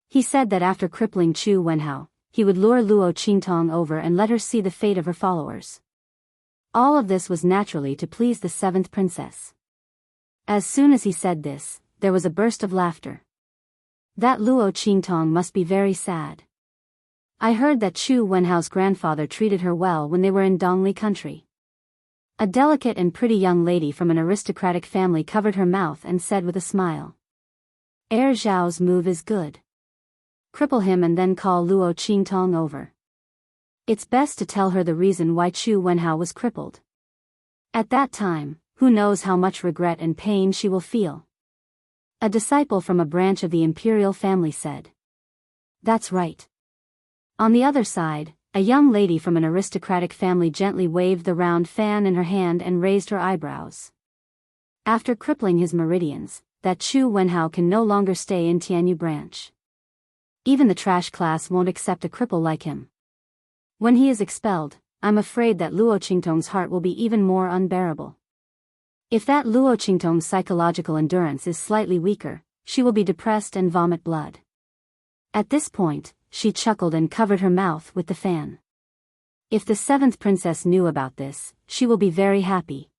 He said that after crippling Chu Wenhao, he would lure Luo Qingtong over and let her see the fate of her followers. All of this was naturally to please the 7th princess. As soon as he said this, there was a burst of laughter. That Luo Qingtong must be very sad. I heard that Chu Wenhao's grandfather treated her well when they were in Dongli country. A delicate and pretty young lady from an aristocratic family covered her mouth and said with a smile. Zhao's move is good. Cripple him and then call Luo Qingtong over. It's best to tell her the reason why Chu Wenhao was crippled. At that time, who knows how much regret and pain she will feel. A disciple from a branch of the imperial family said. That's right. On the other side, a young lady from an aristocratic family gently waved the round fan in her hand and raised her eyebrows. After crippling his meridians, that Chu Wenhao can no longer stay in Tianyu branch. Even the trash class won't accept a cripple like him. When he is expelled, I'm afraid that Luo Qingtong's heart will be even more unbearable. If that Luo Qingtong's psychological endurance is slightly weaker, she will be depressed and vomit blood. At this point, she chuckled and covered her mouth with the fan. If the seventh princess knew about this, she will be very happy.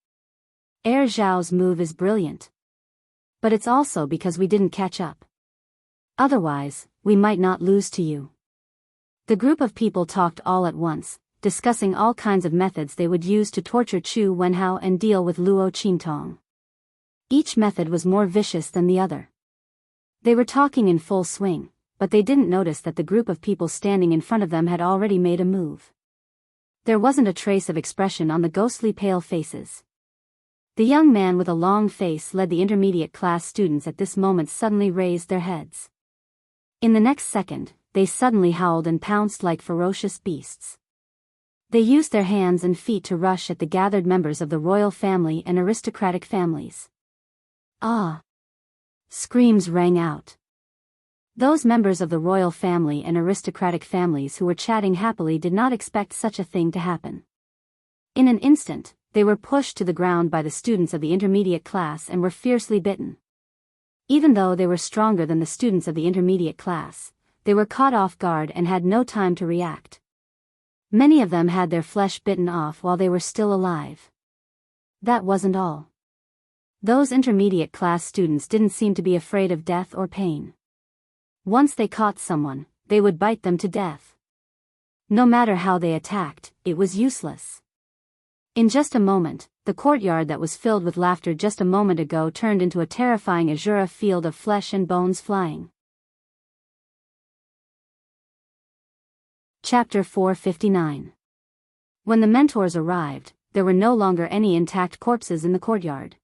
Heir Zhao's move is brilliant. But it's also because we didn't catch up. Otherwise, we might not lose to you. The group of people talked all at once, discussing all kinds of methods they would use to torture Chu Wenhao and deal with Luo Qingtong. Each method was more vicious than the other. They were talking in full swing, but they didn't notice that the group of people standing in front of them had already made a move. There wasn't a trace of expression on the ghostly pale faces. The young man with a long face led the intermediate class students at this moment suddenly raised their heads. In the next second, they suddenly howled and pounced like ferocious beasts. They used their hands and feet to rush at the gathered members of the royal family and aristocratic families. Ah! Screams rang out. Those members of the royal family and aristocratic families who were chatting happily did not expect such a thing to happen. In an instant, they were pushed to the ground by the students of the intermediate class and were fiercely bitten. Even though they were stronger than the students of the intermediate class, they were caught off guard and had no time to react. Many of them had their flesh bitten off while they were still alive. That wasn't all. Those intermediate class students didn't seem to be afraid of death or pain. Once they caught someone, they would bite them to death. No matter how they attacked, it was useless. In just a moment, the courtyard that was filled with laughter just a moment ago turned into a terrifying azure field of flesh and bones flying. Chapter 459. When the mentors arrived, there were no longer any intact corpses in the courtyard.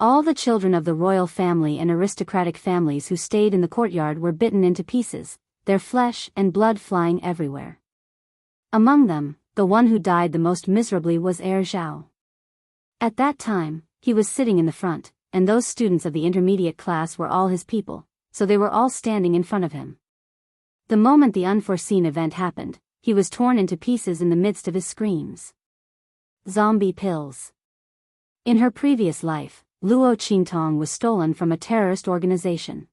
All the children of the royal family and aristocratic families who stayed in the courtyard were bitten into pieces, their flesh and blood flying everywhere. Among them, the one who died the most miserably was Heir Zhao. At that time, he was sitting in the front, and those students of the intermediate class were all his people, so they were all standing in front of him. The moment the unforeseen event happened, he was torn into pieces in the midst of his screams. Zombie pills. In her previous life, Luo Qingtong was stolen from a terrorist organization.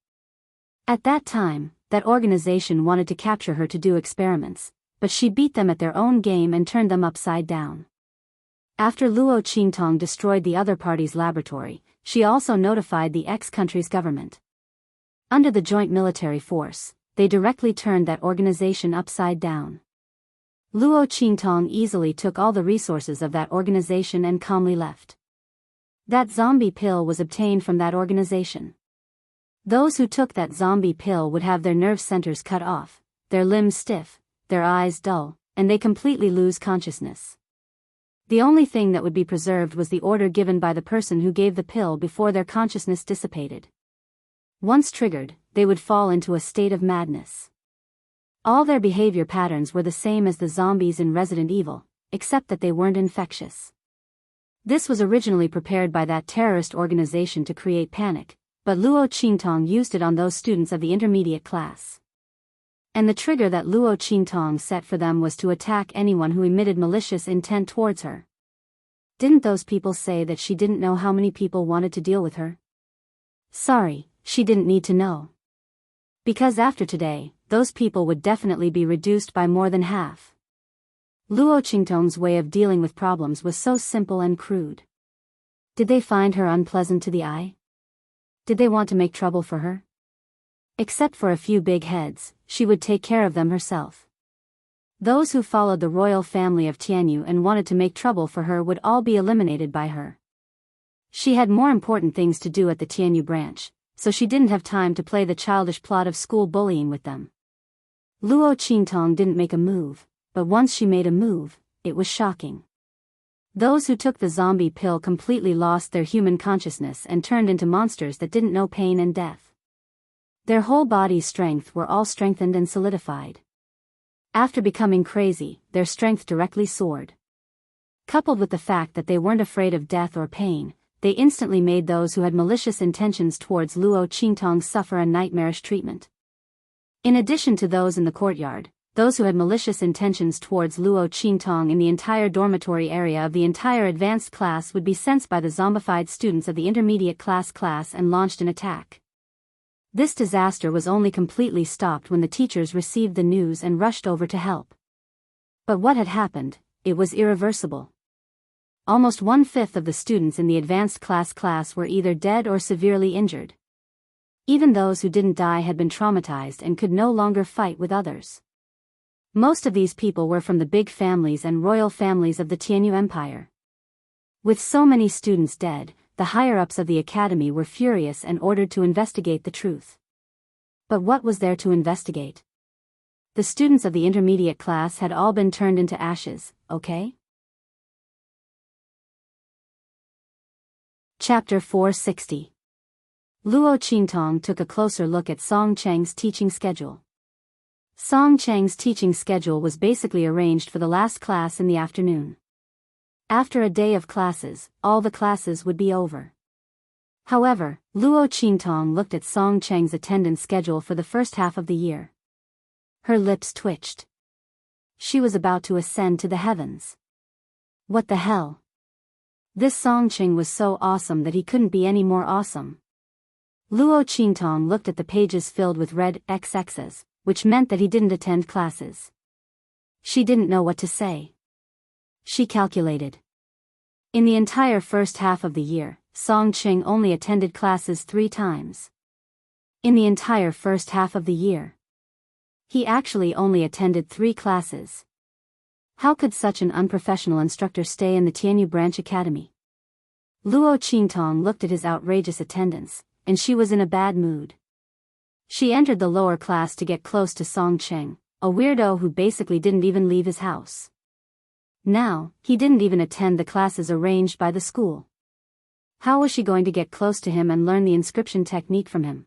At that time, that organization wanted to capture her to do experiments, but she beat them at their own game and turned them upside down. After Luo Qingtong destroyed the other party's laboratory, she also notified the ex-country's government. Under the joint military force, they directly turned that organization upside down. Luo Qingtong easily took all the resources of that organization and calmly left. That zombie pill was obtained from that organization. Those who took that zombie pill would have their nerve centers cut off, their limbs stiff, their eyes dull, and they completely lose consciousness. The only thing that would be preserved was the order given by the person who gave the pill before their consciousness dissipated. Once triggered, they would fall into a state of madness. All their behavior patterns were the same as the zombies in Resident Evil, except that they weren't infectious. This was originally prepared by that terrorist organization to create panic, but Luo Qingtong used it on those students of the intermediate class. And the trigger that Luo Qingtong set for them was to attack anyone who emitted malicious intent towards her. Didn't those people say that she didn't know how many people wanted to deal with her? Sorry, she didn't need to know. Because after today, those people would definitely be reduced by more than half. Luo Qingtong's way of dealing with problems was so simple and crude. Did they find her unpleasant to the eye? Did they want to make trouble for her? Except for a few big heads, she would take care of them herself. Those who followed the royal family of Tianyu and wanted to make trouble for her would all be eliminated by her. She had more important things to do at the Tianyu branch, so she didn't have time to play the childish plot of school bullying with them. Luo Qingtong didn't make a move, but once she made a move, it was shocking. Those who took the zombie pill completely lost their human consciousness and turned into monsters that didn't know pain and death. Their whole body's strength were all strengthened and solidified. After becoming crazy, their strength directly soared. Coupled with the fact that they weren't afraid of death or pain, they instantly made those who had malicious intentions towards Luo Qingtong suffer a nightmarish treatment. In addition to those in the courtyard, those who had malicious intentions towards Luo Qingtong in the entire dormitory area of the entire advanced class would be sensed by the zombified students of the intermediate class and launched an attack. This disaster was only completely stopped when the teachers received the news and rushed over to help. But what had happened, it was irreversible. Almost 1/5 of the students in the advanced class were either dead or severely injured. Even those who didn't die had been traumatized and could no longer fight with others. Most of these people were from the big families and royal families of the Tianyu Empire. With so many students dead, the higher-ups of the academy were furious and ordered to investigate the truth. But what was there to investigate? The students of the intermediate class had all been turned into ashes, okay? Chapter 460. Luo Qingtong took a closer look at Song Cheng's teaching schedule. Song Cheng's teaching schedule was basically arranged for the last class in the afternoon. After a day of classes, all the classes would be over. However, Luo Qingtong looked at Song Cheng's attendance schedule for the first half of the year. Her lips twitched. She was about to ascend to the heavens. What the hell? This Song Cheng was so awesome that he couldn't be any more awesome. Luo Qingtong looked at the pages filled with red XXs, which meant that he didn't attend classes. She didn't know what to say. She calculated. In the entire first half of the year, Song Cheng only attended classes 3 times. In the entire first half of the year, he actually only attended 3 classes. How could such an unprofessional instructor stay in the Tianyu Branch Academy? Luo Qingtong looked at his outrageous attendance, and she was in a bad mood. She entered the lower class to get close to Song Cheng, a weirdo who basically didn't even leave his house. Now, he didn't even attend the classes arranged by the school. How was she going to get close to him and learn the inscription technique from him?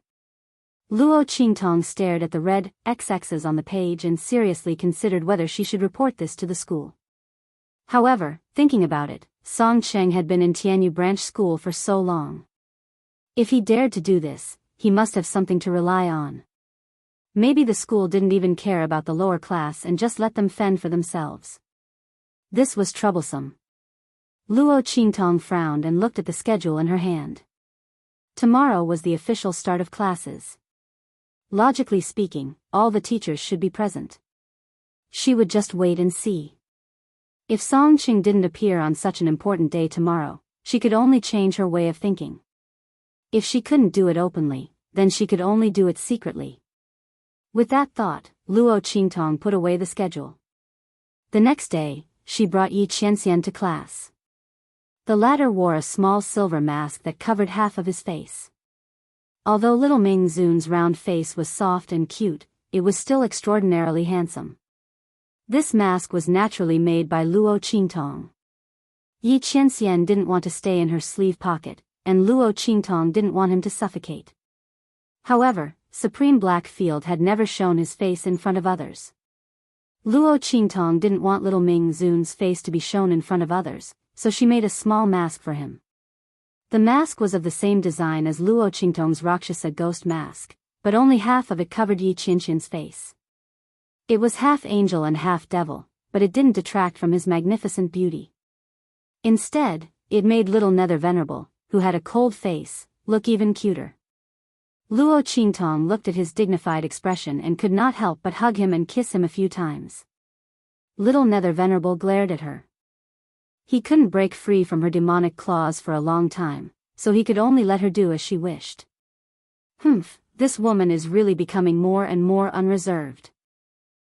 Luo Qingtong stared at the red XXs on the page and seriously considered whether she should report this to the school. However, thinking about it, Song Cheng had been in Tianyu Branch School for so long. If he dared to do this, he must have something to rely on. Maybe the school didn't even care about the lower class and just let them fend for themselves. This was troublesome. Luo Qingtong frowned and looked at the schedule in her hand. Tomorrow was the official start of classes. Logically speaking, all the teachers should be present. She would just wait and see. If Song Cheng didn't appear on such an important day tomorrow, she could only change her way of thinking. If she couldn't do it openly, then she could only do it secretly. With that thought, Luo Qingtong put away the schedule. The next day, she brought Yi Qianxian to class. The latter wore a small silver mask that covered half of his face. Although little Ming Zun's round face was soft and cute, it was still extraordinarily handsome. This mask was naturally made by Luo Qingtong. Yi Qianxian didn't want to stay in her sleeve pocket, and Luo Qingtong didn't want him to suffocate. However, Supreme Blackfield had never shown his face in front of others. Luo Qingtong didn't want little Ming Zun's face to be shown in front of others, so she made a small mask for him. The mask was of the same design as Luo Qingtong's Rakshasa ghost mask, but only half of it covered Yi Qianxian's face. It was half angel and half devil, but it didn't detract from his magnificent beauty. Instead, it made little Nether Venerable, who had a cold face, look even cuter. Luo Qingtong looked at his dignified expression and could not help but hug him and kiss him a few times. Little Nether Venerable glared at her. He couldn't break free from her demonic claws for a long time, so he could only let her do as she wished. This woman is really becoming more and more unreserved.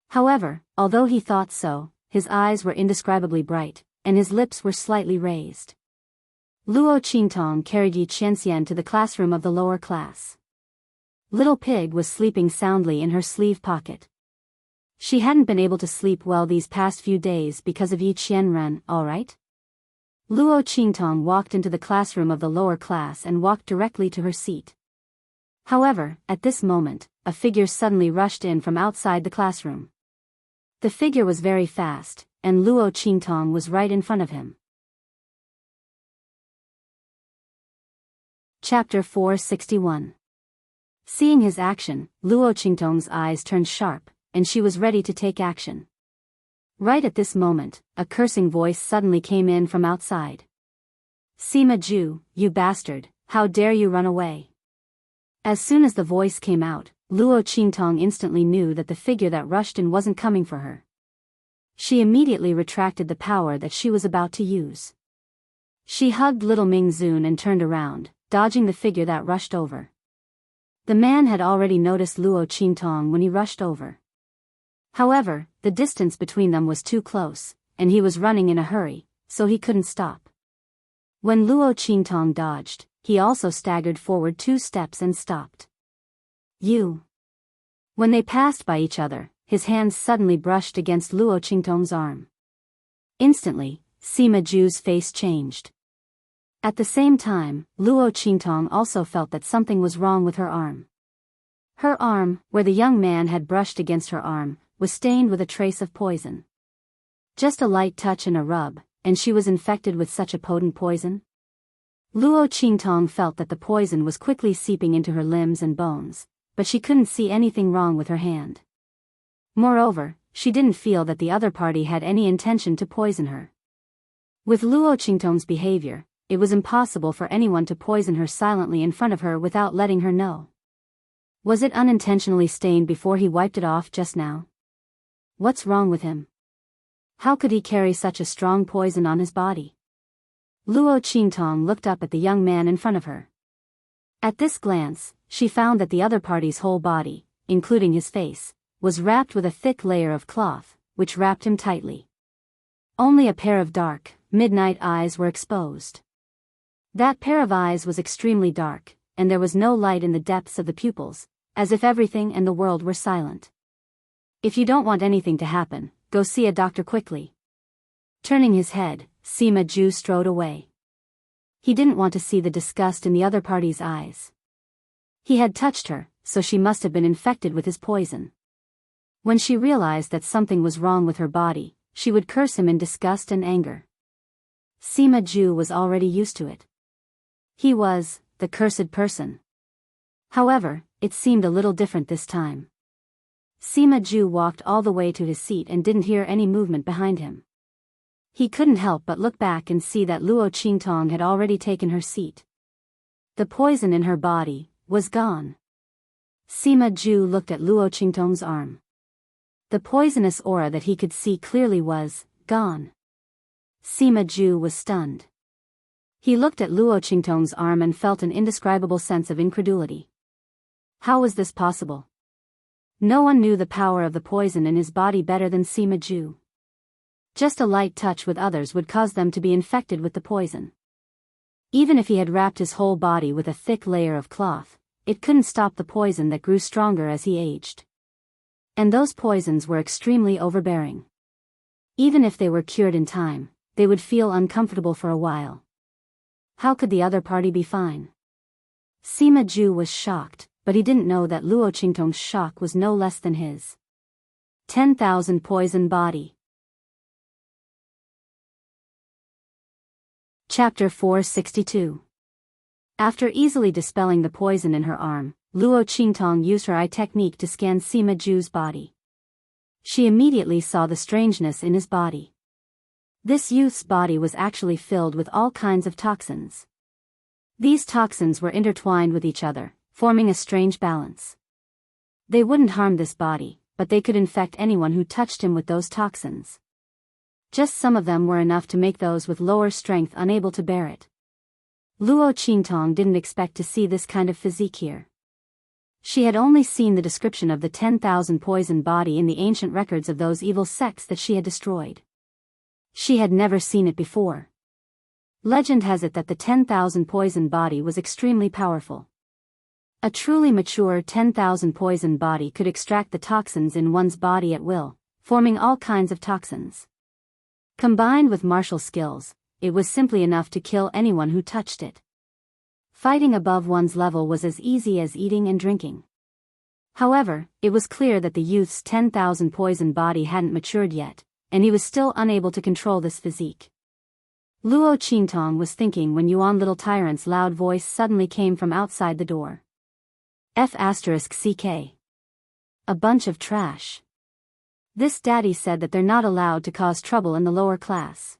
However, although he thought so, his eyes were indescribably bright, and his lips were slightly raised. Luo Qingtong carried Yi Qianxian to the classroom of the lower class. Little Pig was sleeping soundly in her sleeve pocket. She hadn't been able to sleep well these past few days because of Yi Qianren, alright? Luo Qingtong walked into the classroom of the lower class and walked directly to her seat. However, at this moment, a figure suddenly rushed in from outside the classroom. The figure was very fast, and Luo Qingtong was right in front of him. Chapter 461. Seeing his action, Luo Qingtong's eyes turned sharp, and she was ready to take action. Right at this moment, a cursing voice suddenly came in from outside. "Sima Ju, you bastard, how dare you run away?" As soon as the voice came out, Luo Qingtong instantly knew that the figure that rushed in wasn't coming for her. She immediately retracted the power that she was about to use. She hugged little Ming Zun and turned around, dodging the figure that rushed over. The man had already noticed Luo Qingtong when he rushed over. However, the distance between them was too close, and he was running in a hurry, so he couldn't stop. When Luo Qingtong dodged, he also staggered forward 2 steps and stopped. "You." When they passed by each other, his hands suddenly brushed against Luo Qingtong's arm. Instantly, Sima Ju's face changed. At the same time, Luo Qingtong also felt that something was wrong with her arm. Her arm, where the young man had brushed against her arm, was stained with a trace of poison. Just a light touch and a rub, and she was infected with such a potent poison? Luo Qingtong felt that the poison was quickly seeping into her limbs and bones, but she couldn't see anything wrong with her hand. Moreover, she didn't feel that the other party had any intention to poison her. With Luo Qingtong's behavior, it was impossible for anyone to poison her silently in front of her without letting her know. Was it unintentionally stained before he wiped it off just now? What's wrong with him? How could he carry such a strong poison on his body? Luo Qingtong looked up at the young man in front of her. At this glance, she found that the other party's whole body, including his face, was wrapped with a thick layer of cloth, which wrapped him tightly. Only a pair of dark, midnight eyes were exposed. That pair of eyes was extremely dark, and there was no light in the depths of the pupils, as if everything and the world were silent. "If you don't want anything to happen, go see a doctor quickly." Turning his head, Sima Ju strode away. He didn't want to see the disgust in the other party's eyes. He had touched her, so she must have been infected with his poison. When she realized that something was wrong with her body, she would curse him in disgust and anger. Sima Ju was already used to it. He was the cursed person. However, it seemed a little different this time. Sima Ju walked all the way to his seat and didn't hear any movement behind him. He couldn't help but look back and see that Luo Qingtong had already taken her seat. The poison in her body was gone. Sima Ju looked at Luo Qingtong's arm. The poisonous aura that he could see clearly was gone. Sima Ju was stunned. He looked at Luo Qingtong's arm and felt an indescribable sense of incredulity. How was this possible? No one knew the power of the poison in his body better than Sima Ju. Just a light touch with others would cause them to be infected with the poison. Even if he had wrapped his whole body with a thick layer of cloth, it couldn't stop the poison that grew stronger as he aged. And those poisons were extremely overbearing. Even if they were cured in time, they would feel uncomfortable for a while. How could the other party be fine? Sima Ju was shocked, but he didn't know that Luo Qingtong's shock was no less than his. 10,000 poison body. Chapter 462. After easily dispelling the poison in her arm, Luo Qingtong used her eye technique to scan Sima Ju's body. She immediately saw the strangeness in his body. This youth's body was actually filled with all kinds of toxins. These toxins were intertwined with each other, forming a strange balance. They wouldn't harm this body, but they could infect anyone who touched him with those toxins. Just some of them were enough to make those with lower strength unable to bear it. Luo Qingtong didn't expect to see this kind of physique here. She had only seen the description of the 10,000 poison body in the ancient records of those evil sects that she had destroyed. She had never seen it before. Legend has it that the 10,000 poison body was extremely powerful. A truly mature 10,000 poison body could extract the toxins in one's body at will, forming all kinds of toxins. Combined with martial skills, it was simply enough to kill anyone who touched it. Fighting above one's level was as easy as eating and drinking. However, it was clear that the youth's 10,000 poison body hadn't matured yet, and he was still unable to control this physique. Luo Qingtong was thinking when Yuan little tyrant's loud voice suddenly came from outside the door. F***CK. A bunch of trash. This daddy said that they're not allowed to cause trouble in the lower class.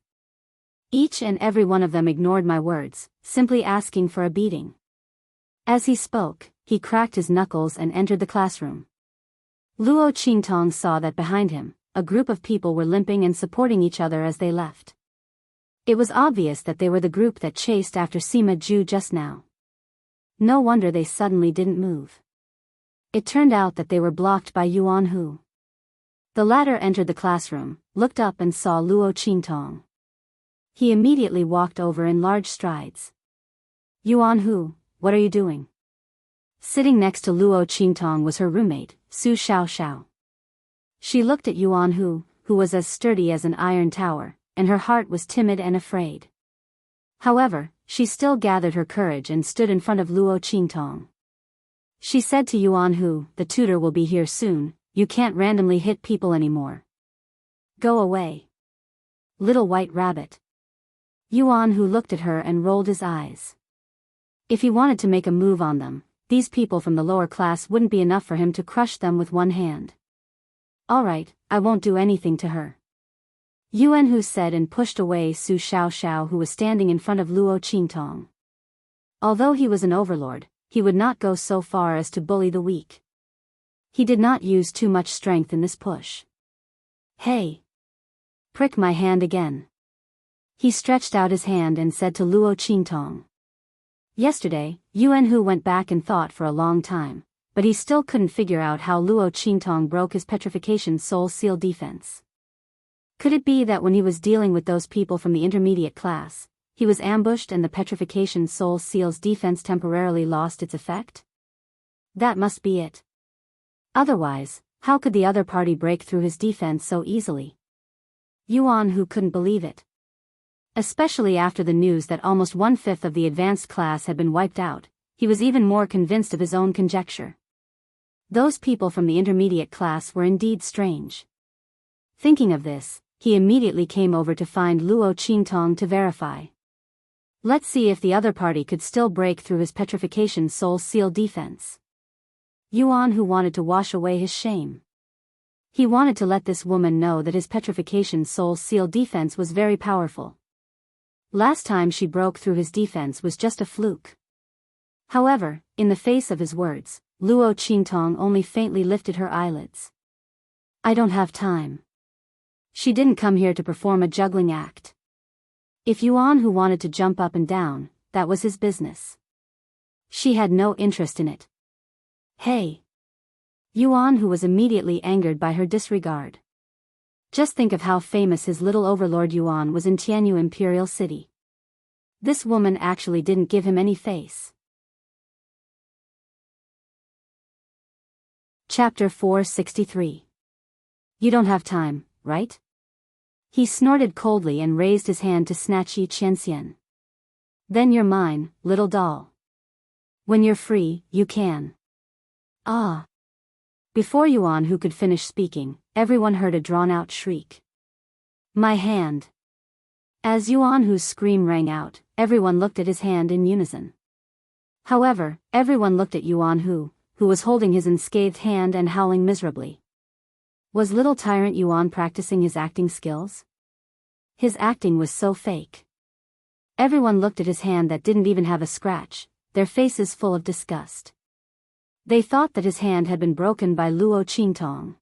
Each and every one of them ignored my words, simply asking for a beating. As he spoke, he cracked his knuckles and entered the classroom. Luo Qingtong saw that behind him, a group of people were limping and supporting each other as they left. It was obvious that they were the group that chased after Sima Ju just now. No wonder they suddenly didn't move. It turned out that they were blocked by Yuan Hu. The latter entered the classroom, looked up and saw Luo Qingtong. He immediately walked over in large strides. Yuan Hu, what are you doing? Sitting next to Luo Qingtong was her roommate, Su Xiaoxiao. She looked at Yuan Hu, who was as sturdy as an iron tower, and her heart was timid and afraid. However, she still gathered her courage and stood in front of Luo Qingtong. She said to Yuan Hu, the tutor will be here soon, you can't randomly hit people anymore. Go away. Little white rabbit. Yuan Hu looked at her and rolled his eyes. If he wanted to make a move on them, these people from the lower class wouldn't be enough for him to crush them with one hand. Alright, I won't do anything to her. Yuan Hu said and pushed away Su Xiaoxiao who was standing in front of Luo Qingtong. Although he was an overlord, he would not go so far as to bully the weak. He did not use too much strength in this push. Hey! Prick my hand again. He stretched out his hand and said to Luo Qingtong. Yesterday, Yuan Hu went back and thought for a long time, but he still couldn't figure out how Luo Qingtong broke his petrification soul seal defense. Could it be that when he was dealing with those people from the intermediate class, he was ambushed and the petrification soul seal's defense temporarily lost its effect? That must be it. Otherwise, how could the other party break through his defense so easily? Yuan Hu couldn't believe it. Especially after the news that almost 1/5 of the advanced class had been wiped out, he was even more convinced of his own conjecture. Those people from the intermediate class were indeed strange. Thinking of this, he immediately came over to find Luo Qingtong to verify. Let's see if the other party could still break through his petrification soul seal defense. Yuan Hu wanted to wash away his shame. He wanted to let this woman know that his petrification soul seal defense was very powerful. Last time she broke through his defense was just a fluke. However, in the face of his words, Luo Qingtong only faintly lifted her eyelids. I don't have time. She didn't come here to perform a juggling act. If Yuan Hu wanted to jump up and down, that was his business. She had no interest in it. Hey! Yuan Hu was immediately angered by her disregard. Just think of how famous his little overlord Yuan was in Tianyu Imperial City. This woman actually didn't give him any face. Chapter 463. You don't have time, right? He snorted coldly and raised his hand to snatch Yi Qianxian. Then you're mine, little doll. When you're free, you can. Ah! Before Yuan Hu could finish speaking, everyone heard a drawn-out shriek. My hand! As Yuan Hu's scream rang out, everyone looked at his hand in unison. However, everyone looked at Yuan Hu, who was holding his unscathed hand and howling miserably. Was little tyrant Yuan practicing his acting skills? His acting was so fake. Everyone looked at his hand that didn't even have a scratch, their faces full of disgust. They thought that his hand had been broken by Luo Qingtong.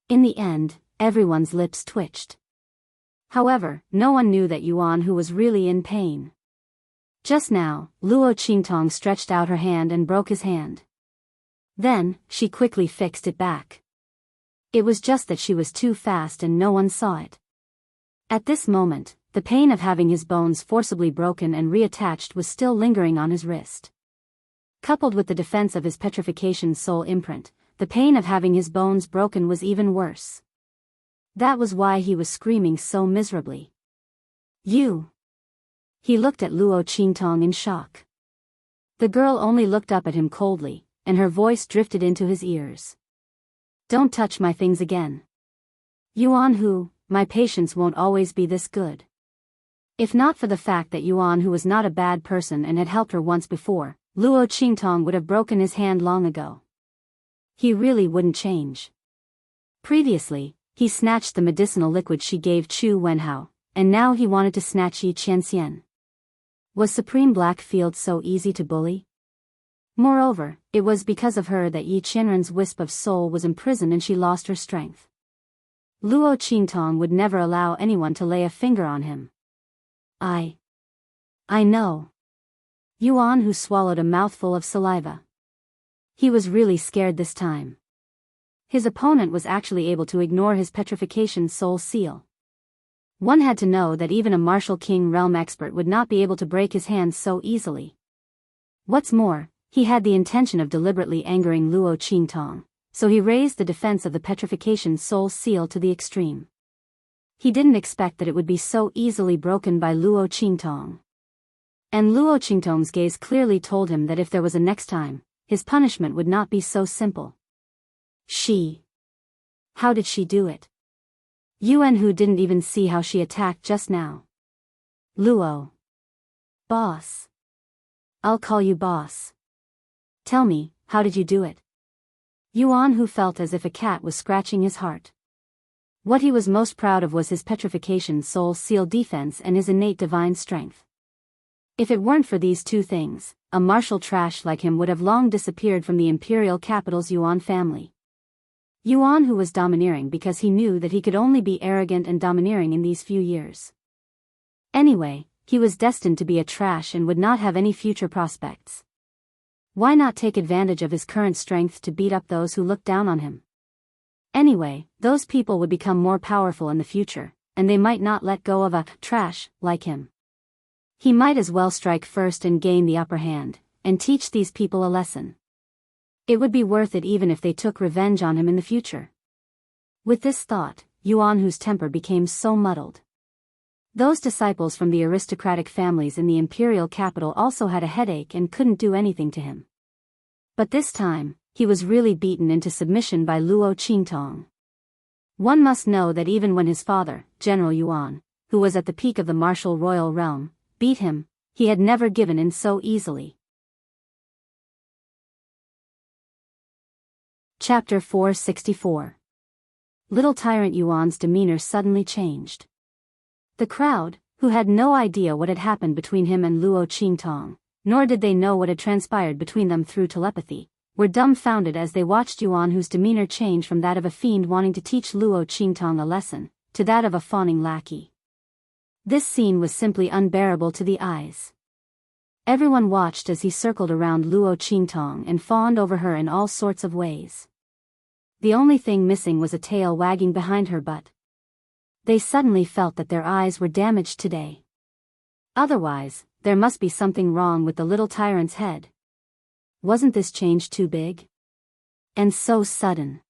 In the end, everyone's lips twitched. However, no one knew that Yuan Hu was really in pain. Just now, Luo Qingtong stretched out her hand and broke his hand. Then, she quickly fixed it back. It was just that she was too fast and no one saw it. At this moment, the pain of having his bones forcibly broken and reattached was still lingering on his wrist. Coupled with the defense of his petrification soul imprint, the pain of having his bones broken was even worse. That was why he was screaming so miserably. You! He looked at Luo Qingtong in shock. The girl only looked up at him coldly, and her voice drifted into his ears. Don't touch my things again. Yuan Hu, my patience won't always be this good. If not for the fact that Yuan, who was not a bad person and had helped her once before, Luo Qingtong would have broken his hand long ago. He really wouldn't change. Previously, he snatched the medicinal liquid she gave Chu Wenhao, and now he wanted to snatch Yi Qianxian. Was Supreme Blackfield so easy to bully? Moreover, it was because of her that Yi Qianren's wisp of soul was imprisoned and she lost her strength. Luo Qingtong would never allow anyone to lay a finger on him. I know. Yuan, who swallowed a mouthful of saliva. He was really scared this time. His opponent was actually able to ignore his petrification soul seal. One had to know that even a martial king realm expert would not be able to break his hands so easily. What's more, he had the intention of deliberately angering Luo Qingtong, so he raised the defense of the petrification soul seal to the extreme. He didn't expect that it would be so easily broken by Luo Qingtong. And Luo Qingtong's gaze clearly told him that if there was a next time, his punishment would not be so simple. How did she do it? Yuan, who didn't even see how she attacked just now. Luo. Boss. I'll call you boss. Tell me, how did you do it? Yuan, who felt as if a cat was scratching his heart. What he was most proud of was his petrification soul seal defense and his innate divine strength. If it weren't for these two things, a martial trash like him would have long disappeared from the imperial capital's Yuan family. Yuan, who was domineering because he knew that he could only be arrogant and domineering in these few years. Anyway, he was destined to be a trash and would not have any future prospects. Why not take advantage of his current strength to beat up those who looked down on him? Anyway, those people would become more powerful in the future, and they might not let go of a trash like him. He might as well strike first and gain the upper hand, and teach these people a lesson. It would be worth it even if they took revenge on him in the future. With this thought, Yuan, whose temper became so muddled. Those disciples from the aristocratic families in the imperial capital also had a headache and couldn't do anything to him. But this time, he was really beaten into submission by Luo Qingtong. One must know that even when his father, General Yuan, who was at the peak of the martial royal realm, beat him, he had never given in so easily. Chapter 464. Little Tyrant Yuan's demeanor suddenly changed. The crowd, who had no idea what had happened between him and Luo Qingtong, nor did they know what had transpired between them through telepathy, were dumbfounded as they watched Yuan, whose demeanor changed from that of a fiend wanting to teach Luo Qingtong a lesson, to that of a fawning lackey. This scene was simply unbearable to the eyes. Everyone watched as he circled around Luo Qingtong and fawned over her in all sorts of ways. The only thing missing was a tail wagging behind her butt. They suddenly felt that their eyes were damaged today. Otherwise, there must be something wrong with the little tyrant's head. Wasn't this change too big? And so sudden.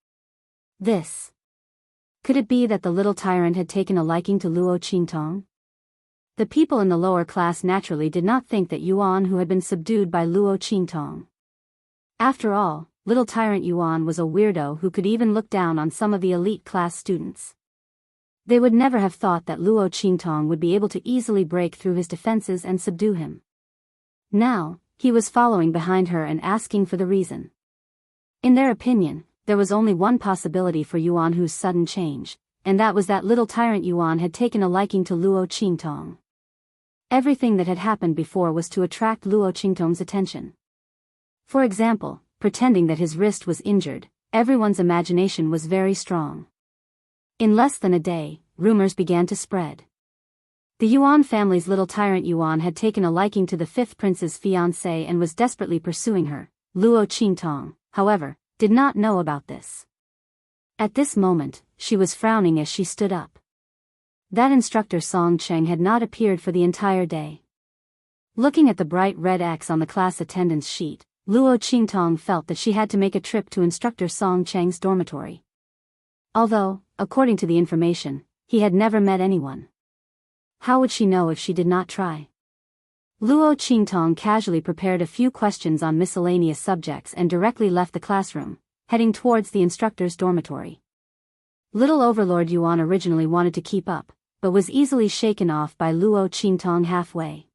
Could it be that the little tyrant had taken a liking to Luo Qingtong? The people in the lower class naturally did not think that Yuan, who had been subdued by Luo Qingtong. After all, little tyrant Yuan was a weirdo who could even look down on some of the elite class students. They would never have thought that Luo Qingtong would be able to easily break through his defenses and subdue him. Now, he was following behind her and asking for the reason. In their opinion, there was only one possibility for Yuan whose sudden change, and that was that little tyrant Yuan had taken a liking to Luo Qingtong. Everything that had happened before was to attract Luo Qingtong's attention. For example, pretending that his wrist was injured, everyone's imagination was very strong. In less than a day, rumors began to spread. The Yuan family's little tyrant Yuan had taken a liking to the fifth prince's fiancée and was desperately pursuing her. Luo Qingtong, however, did not know about this. At this moment, she was frowning as she stood up. That instructor Song Cheng had not appeared for the entire day. Looking at the bright red X on the class attendance sheet, Luo Qingtong felt that she had to make a trip to instructor Song Cheng's dormitory. Although, according to the information, he had never met anyone. How would she know if she did not try? Luo Qingtong casually prepared a few questions on miscellaneous subjects and directly left the classroom, heading towards the instructor's dormitory. Little Overlord Yuan originally wanted to keep up, but was easily shaken off by Luo Qingtong halfway.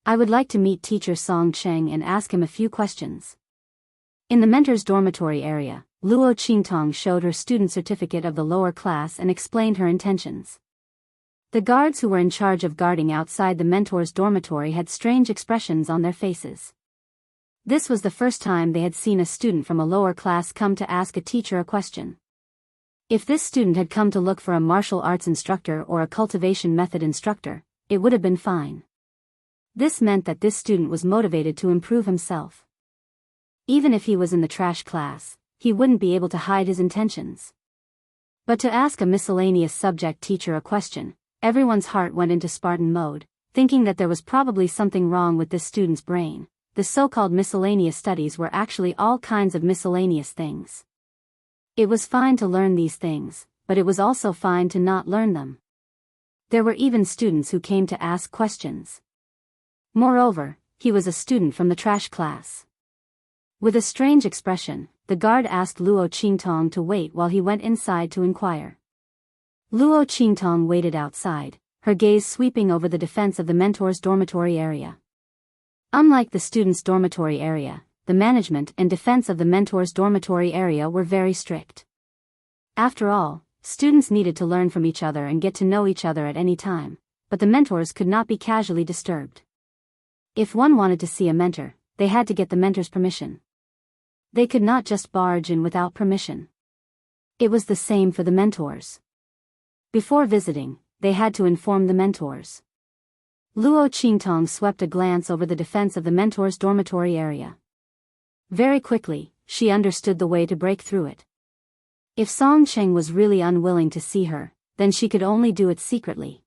I would like to meet teacher Song Cheng and ask him a few questions. In the mentor's dormitory area, Luo Qingtong showed her student certificate of the lower class and explained her intentions. The guards who were in charge of guarding outside the mentor's dormitory had strange expressions on their faces. This was the first time they had seen a student from a lower class come to ask a teacher a question. If this student had come to look for a martial arts instructor or a cultivation method instructor, it would have been fine. This meant that this student was motivated to improve himself. Even if he was in the trash class, he wouldn't be able to hide his intentions. But to ask a miscellaneous subject teacher a question, everyone's heart went into Spartan mode, thinking that there was probably something wrong with this student's brain. The so-called miscellaneous studies were actually all kinds of miscellaneous things. It was fine to learn these things, but it was also fine to not learn them. There were even students who came to ask questions. Moreover, he was a student from the trash class. With a strange expression, the guard asked Luo Qingtong to wait while he went inside to inquire. Luo Qingtong waited outside, her gaze sweeping over the defense of the mentor's dormitory area. Unlike the students' dormitory area, the management and defense of the mentor's dormitory area were very strict. After all, students needed to learn from each other and get to know each other at any time, but the mentors could not be casually disturbed. If one wanted to see a mentor, they had to get the mentor's permission. They could not just barge in without permission. It was the same for the mentors. Before visiting, they had to inform the mentors. Luo Qingtong swept a glance over the defense of the mentor's dormitory area. Very quickly, she understood the way to break through it. If Song Cheng was really unwilling to see her, then she could only do it secretly.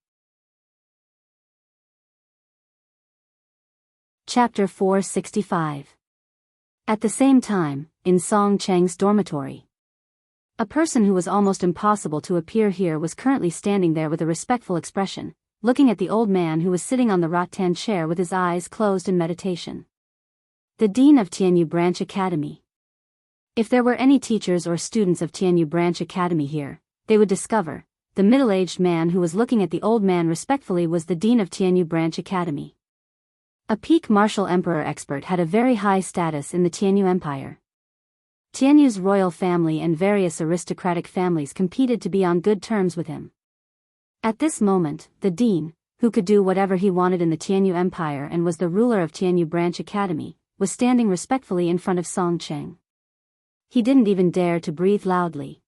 Chapter 465. At the same time, in Song Cheng's dormitory, a person who was almost impossible to appear here was currently standing there with a respectful expression, looking at the old man who was sitting on the rattan chair with his eyes closed in meditation. The dean of Tianyu Branch Academy. If there were any teachers or students of Tianyu Branch Academy here, they would discover, the middle-aged man who was looking at the old man respectfully was the dean of Tianyu Branch Academy. A peak martial emperor expert had a very high status in the Tianyu Empire. Tianyu's royal family and various aristocratic families competed to be on good terms with him. At this moment, the dean, who could do whatever he wanted in the Tianyu Empire and was the ruler of Tianyu Branch Academy, was standing respectfully in front of Song Cheng. He didn't even dare to breathe loudly.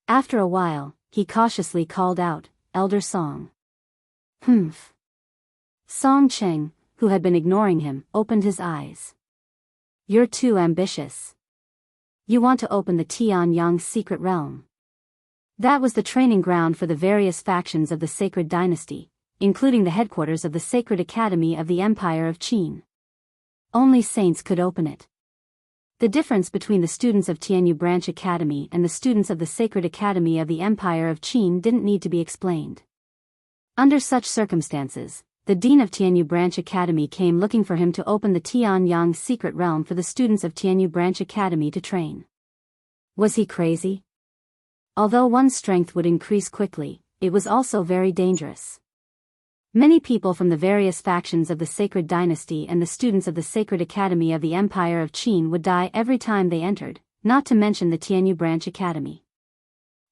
After a while, he cautiously called out, "Elder Song." "Humph." Song Cheng, who had been ignoring him, opened his eyes. "You're too ambitious. You want to open the Tianyang's secret realm." That was the training ground for the various factions of the Sacred Dynasty, including the headquarters of the Sacred Academy of the Empire of Qin. Only saints could open it. The difference between the students of Tianyu Branch Academy and the students of the Sacred Academy of the Empire of Qin didn't need to be explained. Under such circumstances, the dean of Tianyu Branch Academy came looking for him to open the Tianyang's secret realm for the students of Tianyu Branch Academy to train. Was he crazy? Although one's strength would increase quickly, it was also very dangerous. Many people from the various factions of the Sacred Dynasty and the students of the Sacred Academy of the Empire of Qin would die every time they entered, not to mention the Tianyu Branch Academy.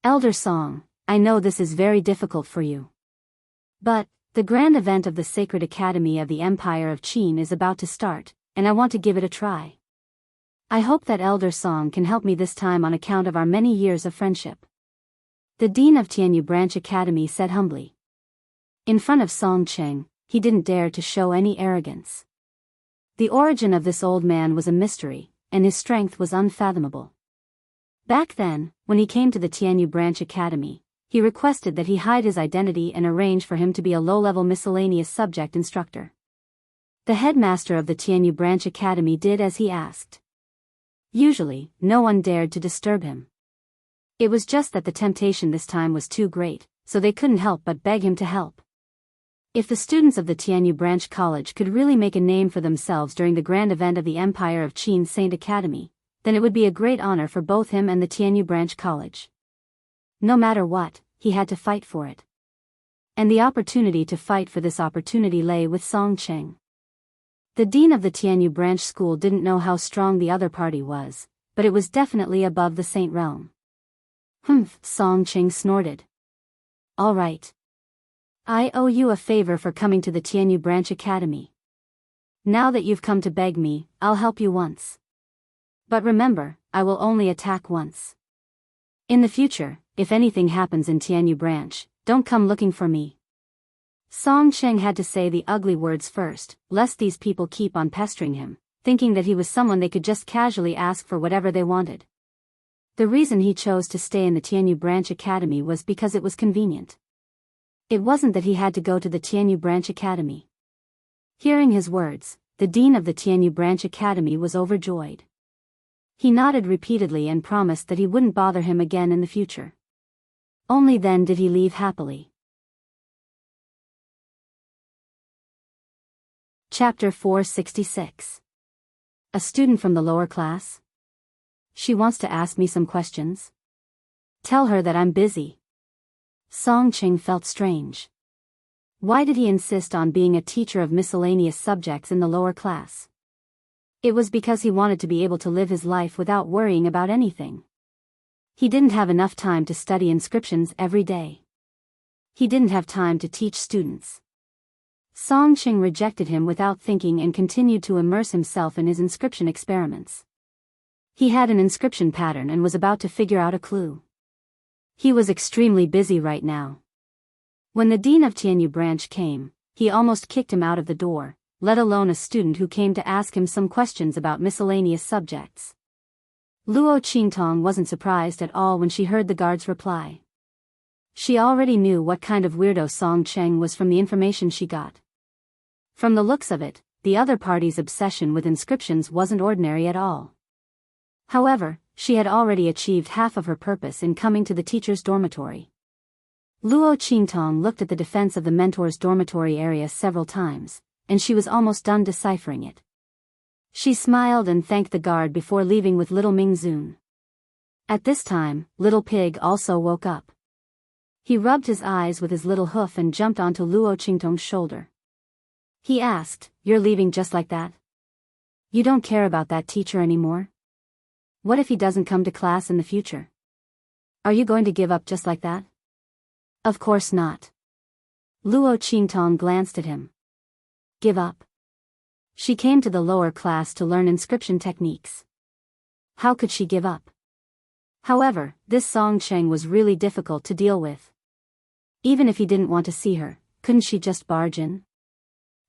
"Elder Song, I know this is very difficult for you. But, the grand event of the Sacred Academy of the Empire of Qin is about to start, and I want to give it a try. I hope that Elder Song can help me this time on account of our many years of friendship." The dean of Tianyu Branch Academy said humbly. In front of Song Cheng, he didn't dare to show any arrogance. The origin of this old man was a mystery, and his strength was unfathomable. Back then, when he came to the Tianyu Branch Academy, he requested that he hide his identity and arrange for him to be a low-level miscellaneous subject instructor. The headmaster of the Tianyu Branch Academy did as he asked. Usually, no one dared to disturb him. It was just that the temptation this time was too great, so they couldn't help but beg him to help. If the students of the Tianyu Branch College could really make a name for themselves during the grand event of the Empire of Qin Saint Academy, then it would be a great honor for both him and the Tianyu Branch College. No matter what, he had to fight for it. and the opportunity to fight for this opportunity lay with Song Cheng. The dean of the Tianyu branch school didn't know how strong the other party was, but it was definitely above the Saint realm. Humph, Song Cheng snorted. All right. I owe you a favor for coming to the Tianyu branch academy. Now that you've come to beg me, I'll help you once. But remember, I will only attack once. In the future, if anything happens in Tianyu branch, don't come looking for me. Song Cheng had to say the ugly words first, lest these people keep on pestering him, thinking that he was someone they could just casually ask for whatever they wanted. The reason he chose to stay in the Tianyu branch academy was because it was convenient. It wasn't that he had to go to the Tianyu branch academy. Hearing his words, the dean of the Tianyu branch academy was overjoyed. He nodded repeatedly and promised that he wouldn't bother him again in the future. Only then did he leave happily. Chapter 466. A student from the lower class? She wants to ask me some questions. Tell her that I'm busy. Song Cheng felt strange. Why did he insist on being a teacher of miscellaneous subjects in the lower class? It was because he wanted to be able to live his life without worrying about anything. He didn't have enough time to study inscriptions every day. He didn't have time to teach students. Song Cheng rejected him without thinking and continued to immerse himself in his inscription experiments. He had an inscription pattern and was about to figure out a clue. He was extremely busy right now. When the dean of Tianyu branch came, he almost kicked him out of the door, let alone a student who came to ask him some questions about miscellaneous subjects. Luo Qingtong wasn't surprised at all when she heard the guard's reply. She already knew what kind of weirdo Song Cheng was from the information she got. From the looks of it, the other party's obsession with inscriptions wasn't ordinary at all. However, she had already achieved half of her purpose in coming to the teacher's dormitory. Luo Qingtong looked at the defense of the mentor's dormitory area several times, and she was almost done deciphering it. She smiled and thanked the guard before leaving with little Ming Zun. At this time, little Pig also woke up. He rubbed his eyes with his little hoof and jumped onto Luo Qingtong's shoulder. He asked, "You're leaving just like that? You don't care about that teacher anymore? What if he doesn't come to class in the future? Are you going to give up just like that?" "Of course not." Luo Qingtong glanced at him. "Give up?" She came to the lower class to learn inscription techniques. How could she give up? However, this Song Cheng was really difficult to deal with. Even if he didn't want to see her, couldn't she just barge in?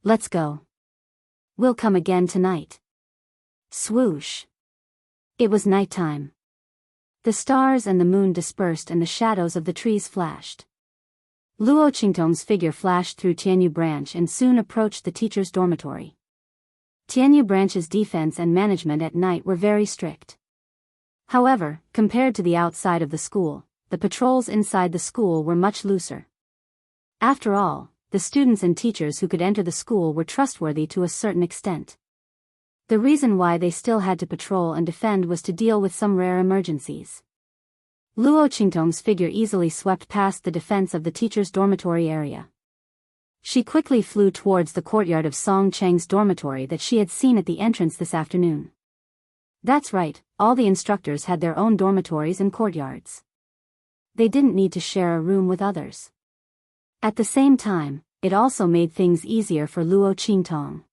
"Let's go. We'll come again tonight." Swoosh. It was nighttime. The stars and the moon dispersed and the shadows of the trees flashed. Luo Qingtong's figure flashed through Tianyu branch and soon approached the teacher's dormitory. Tianyu branch's defense and management at night were very strict. However, compared to the outside of the school, the patrols inside the school were much looser. After all, the students and teachers who could enter the school were trustworthy to a certain extent. The reason why they still had to patrol and defend was to deal with some rare emergencies. Luo Qingtong's figure easily swept past the defense of the teacher's dormitory area. She quickly flew towards the courtyard of Song Cheng's dormitory that she had seen at the entrance this afternoon. That's right, all the instructors had their own dormitories and courtyards. They didn't need to share a room with others. At the same time, it also made things easier for Luo Qingtong.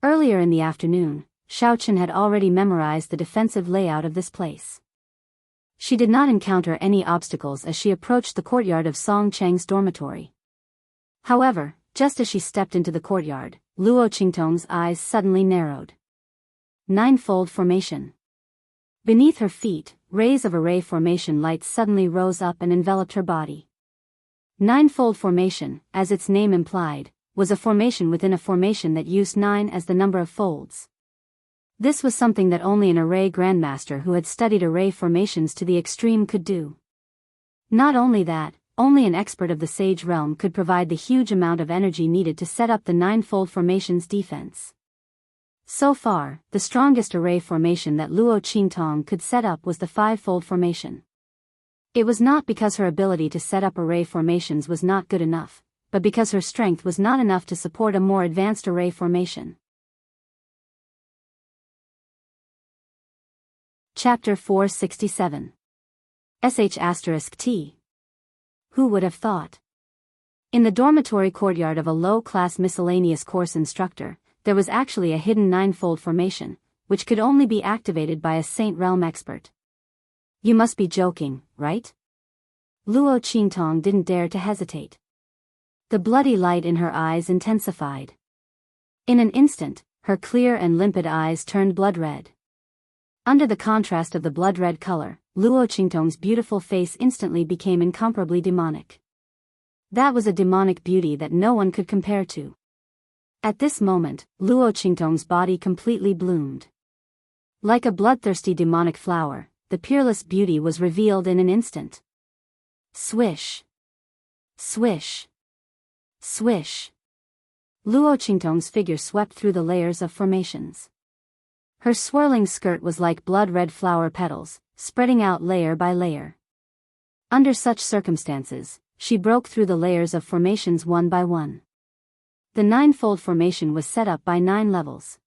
Earlier in the afternoon, Xiaochen had already memorized the defensive layout of this place. She did not encounter any obstacles as she approached the courtyard of Song Cheng's dormitory. However, just as she stepped into the courtyard, Luo Qingtong's eyes suddenly narrowed. Ninefold formation. Beneath her feet, rays of array formation light suddenly rose up and enveloped her body. Ninefold formation, as its name implied, was a formation within a formation that used 9 as the number of folds. This was something that only an array grandmaster who had studied array formations to the extreme could do. Not only that, only an expert of the Sage realm could provide the huge amount of energy needed to set up the ninefold formation's defense. So far, the strongest array formation that Luo Qingtong could set up was the fivefold formation. It was not because her ability to set up array formations was not good enough, but because her strength was not enough to support a more advanced array formation. Chapter 467. *T. Who would have thought? In the dormitory courtyard of a low-class miscellaneous course instructor, there was actually a hidden ninefold formation, which could only be activated by a Saint Realm expert. You must be joking, right? Luo Qingtong didn't dare to hesitate. The bloody light in her eyes intensified. In an instant, her clear and limpid eyes turned blood red. Under the contrast of the blood-red color, Luo Qingtong's beautiful face instantly became incomparably demonic. That was a demonic beauty that no one could compare to. At this moment, Luo Qingtong's body completely bloomed. Like a bloodthirsty demonic flower, the peerless beauty was revealed in an instant. Swish! Swish! Swish! Luo Qingtong's figure swept through the layers of formations. Her swirling skirt was like blood-red flower petals, spreading out layer by layer. Under such circumstances, she broke through the layers of formations one by one. The ninefold formation was set up by 9 levels.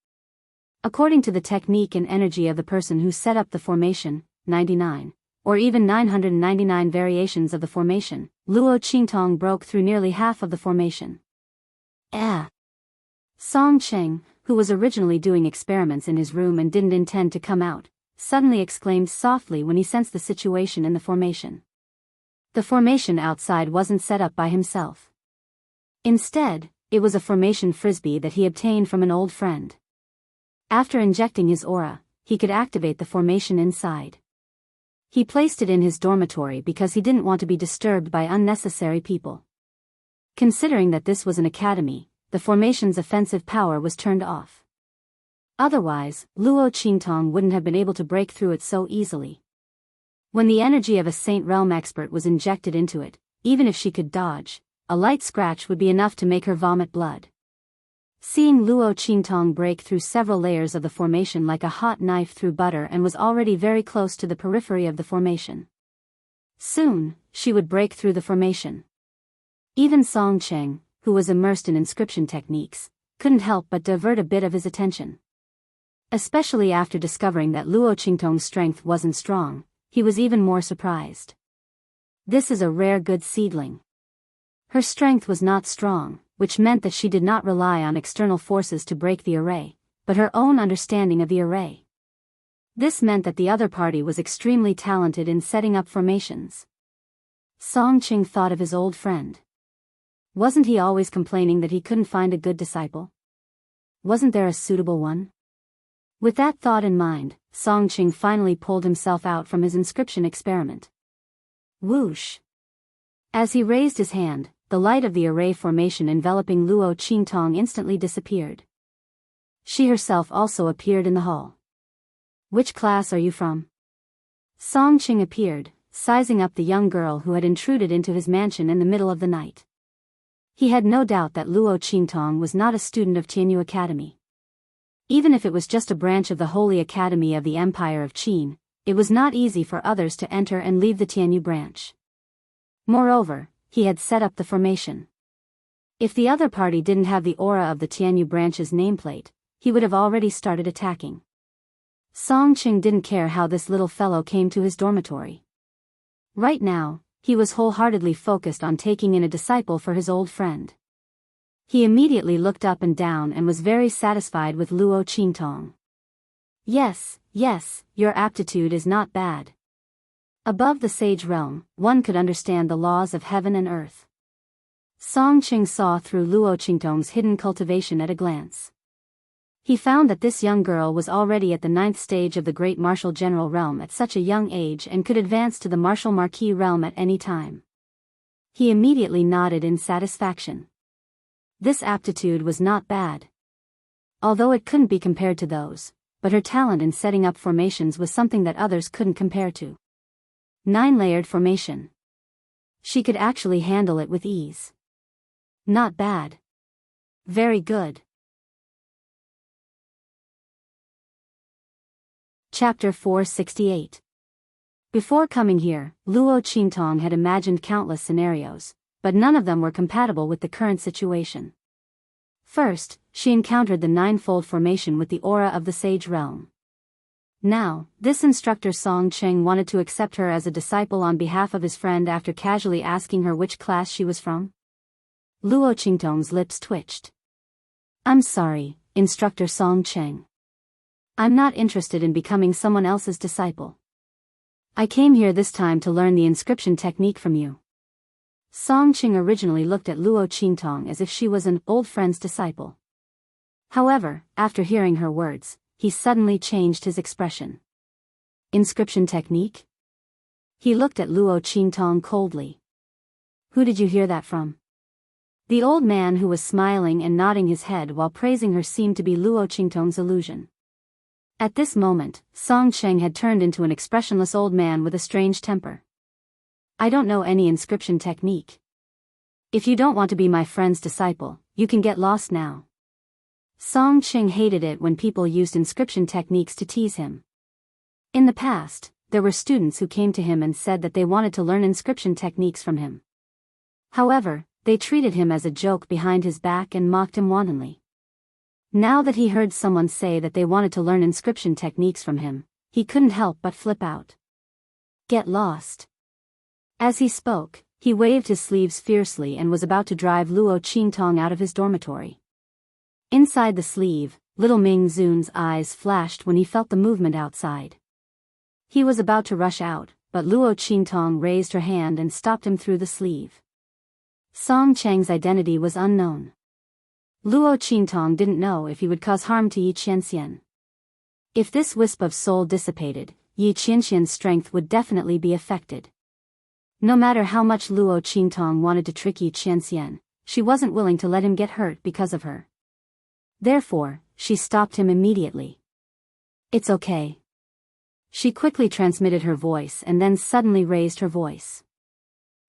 According to the technique and energy of the person who set up the formation, 99, or even 999 variations of the formation, Luo Qingtong broke through nearly half of the formation. Song Cheng, who was originally doing experiments in his room and didn't intend to come out, suddenly exclaimed softly when he sensed the situation in the formation. The formation outside wasn't set up by himself. Instead, it was a formation frisbee that he obtained from an old friend. After injecting his aura, he could activate the formation inside. He placed it in his dormitory because he didn't want to be disturbed by unnecessary people. Considering that this was an academy, the formation's offensive power was turned off. Otherwise, Luo Qingtong wouldn't have been able to break through it so easily. When the energy of a Saint Realm expert was injected into it, even if she could dodge, a light scratch would be enough to make her vomit blood. Seeing Luo Qingtong break through several layers of the formation like a hot knife through butter and was already very close to the periphery of the formation. Soon, she would break through the formation. Even Song Cheng, who was immersed in inscription techniques, couldn't help but divert a bit of his attention. Especially after discovering that Luo Qingtong's strength wasn't strong, he was even more surprised. This is a rare good seedling. Her strength was not strong, which meant that she did not rely on external forces to break the array, but her own understanding of the array. This meant that the other party was extremely talented in setting up formations. Song Cheng thought of his old friend. Wasn't he always complaining that he couldn't find a good disciple? Wasn't there a suitable one? With that thought in mind, Song Cheng finally pulled himself out from his inscription experiment. Whoosh! As he raised his hand, the light of the array formation enveloping Luo Qingtong instantly disappeared. She herself also appeared in the hall. Which class are you from? Song Cheng appeared, sizing up the young girl who had intruded into his mansion in the middle of the night. He had no doubt that Luo Qingtong was not a student of Tianyu Academy. Even if it was just a branch of the Holy Academy of the Empire of Qin, it was not easy for others to enter and leave the Tianyu branch. Moreover, he had set up the formation. If the other party didn't have the aura of the Tianyu branch's nameplate, he would have already started attacking. Song Cheng didn't care how this little fellow came to his dormitory. Right now, he was wholeheartedly focused on taking in a disciple for his old friend. He immediately looked up and down and was very satisfied with Luo Qingtong. Yes, your aptitude is not bad. Above the sage realm, one could understand the laws of heaven and earth. Song Cheng saw through Luo Qingtong's hidden cultivation at a glance. He found that this young girl was already at the 9th stage of the Great Martial General realm at such a young age and could advance to the Martial Marquis realm at any time. He immediately nodded in satisfaction. This aptitude was not bad. Although it couldn't be compared to those, but her talent in setting up formations was something that others couldn't compare to. 9-layered formation. She could actually handle it with ease. Not bad. Very good. Chapter 468. Before coming here, Luo Qingtong had imagined countless scenarios, but none of them were compatible with the current situation. First, she encountered the ninefold formation with the aura of the Sage Realm. Now, this instructor Song Cheng wanted to accept her as a disciple on behalf of his friend after casually asking her which class she was from. Luo Qingtong's lips twitched. "I'm sorry, Instructor Song Cheng. I'm not interested in becoming someone else's disciple. I came here this time to learn the inscription technique from you." Song Cheng originally looked at Luo Qingtong as if she was an old friend's disciple. However, after hearing her words, he suddenly changed his expression. "Inscription technique?" He looked at Luo Qingtong coldly. "Who did you hear that from?" The old man who was smiling and nodding his head while praising her seemed to be Luo Qingtong's illusion. At this moment, Song Cheng had turned into an expressionless old man with a strange temper. "I don't know any inscription technique. If you don't want to be my friend's disciple, you can get lost now." Song Cheng hated it when people used inscription techniques to tease him. In the past, there were students who came to him and said that they wanted to learn inscription techniques from him. However, they treated him as a joke behind his back and mocked him wantonly. Now that he heard someone say that they wanted to learn inscription techniques from him, he couldn't help but flip out. "Get lost." As he spoke, he waved his sleeves fiercely and was about to drive Luo Qingtong out of his dormitory. Inside the sleeve, little Ming Zun's eyes flashed when he felt the movement outside. He was about to rush out, but Luo Qingtong raised her hand and stopped him through the sleeve. Song Cheng's identity was unknown. Luo Qingtong didn't know if he would cause harm to Yi Qianxian. If this wisp of soul dissipated, Yi Qianxian's strength would definitely be affected. No matter how much Luo Qingtong wanted to trick Yi Qianxian, she wasn't willing to let him get hurt because of her. Therefore, she stopped him immediately. "It's okay." She quickly transmitted her voice and then suddenly raised her voice.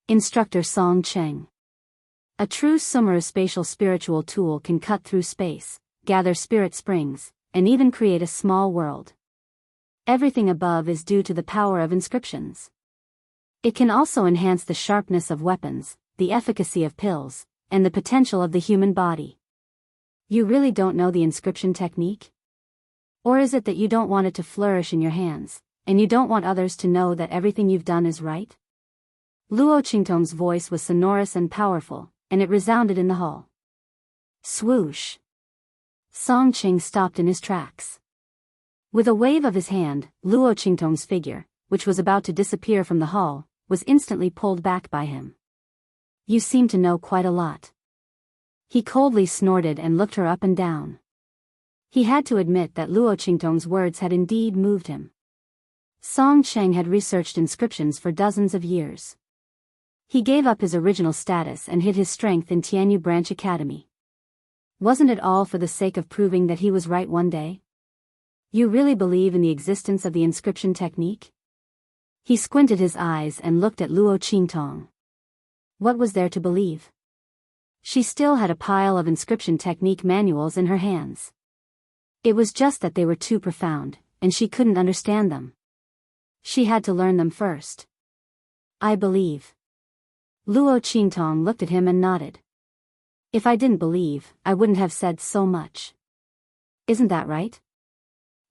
"Instructor Song Cheng. A true spatial spiritual tool can cut through space, gather spirit springs, and even create a small world. Everything above is due to the power of inscriptions. It can also enhance the sharpness of weapons, the efficacy of pills, and the potential of the human body. You really don't know the inscription technique? Or is it that you don't want it to flourish in your hands, and you don't want others to know that everything you've done is right?" Luo Qingtong's voice was sonorous and powerful, and it resounded in the hall. Swoosh! Song Cheng stopped in his tracks. With a wave of his hand, Luo Qingtong's figure, which was about to disappear from the hall, was instantly pulled back by him. "You seem to know quite a lot." He coldly snorted and looked her up and down. He had to admit that Luo Qingtong's words had indeed moved him. Song Cheng had researched inscriptions for dozens of years. He gave up his original status and hid his strength in Tianyu Branch Academy. Wasn't it all for the sake of proving that he was right one day? "You really believe in the existence of the inscription technique?" He squinted his eyes and looked at Luo Qingtong. What was there to believe? She still had a pile of inscription technique manuals in her hands. It was just that they were too profound, and she couldn't understand them. She had to learn them first. "I believe." Luo Qingtong looked at him and nodded. "If I didn't believe, I wouldn't have said so much. Isn't that right,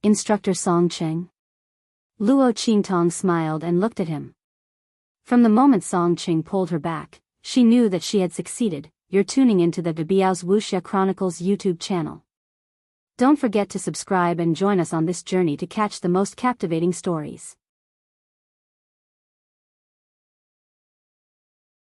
Instructor Song Cheng?" Luo Qingtong smiled and looked at him. From the moment Song Cheng pulled her back, she knew that she had succeeded. You're tuning into the Biyao's Wuxia Chronicles YouTube channel. Don't forget to subscribe and join us on this journey to catch the most captivating stories.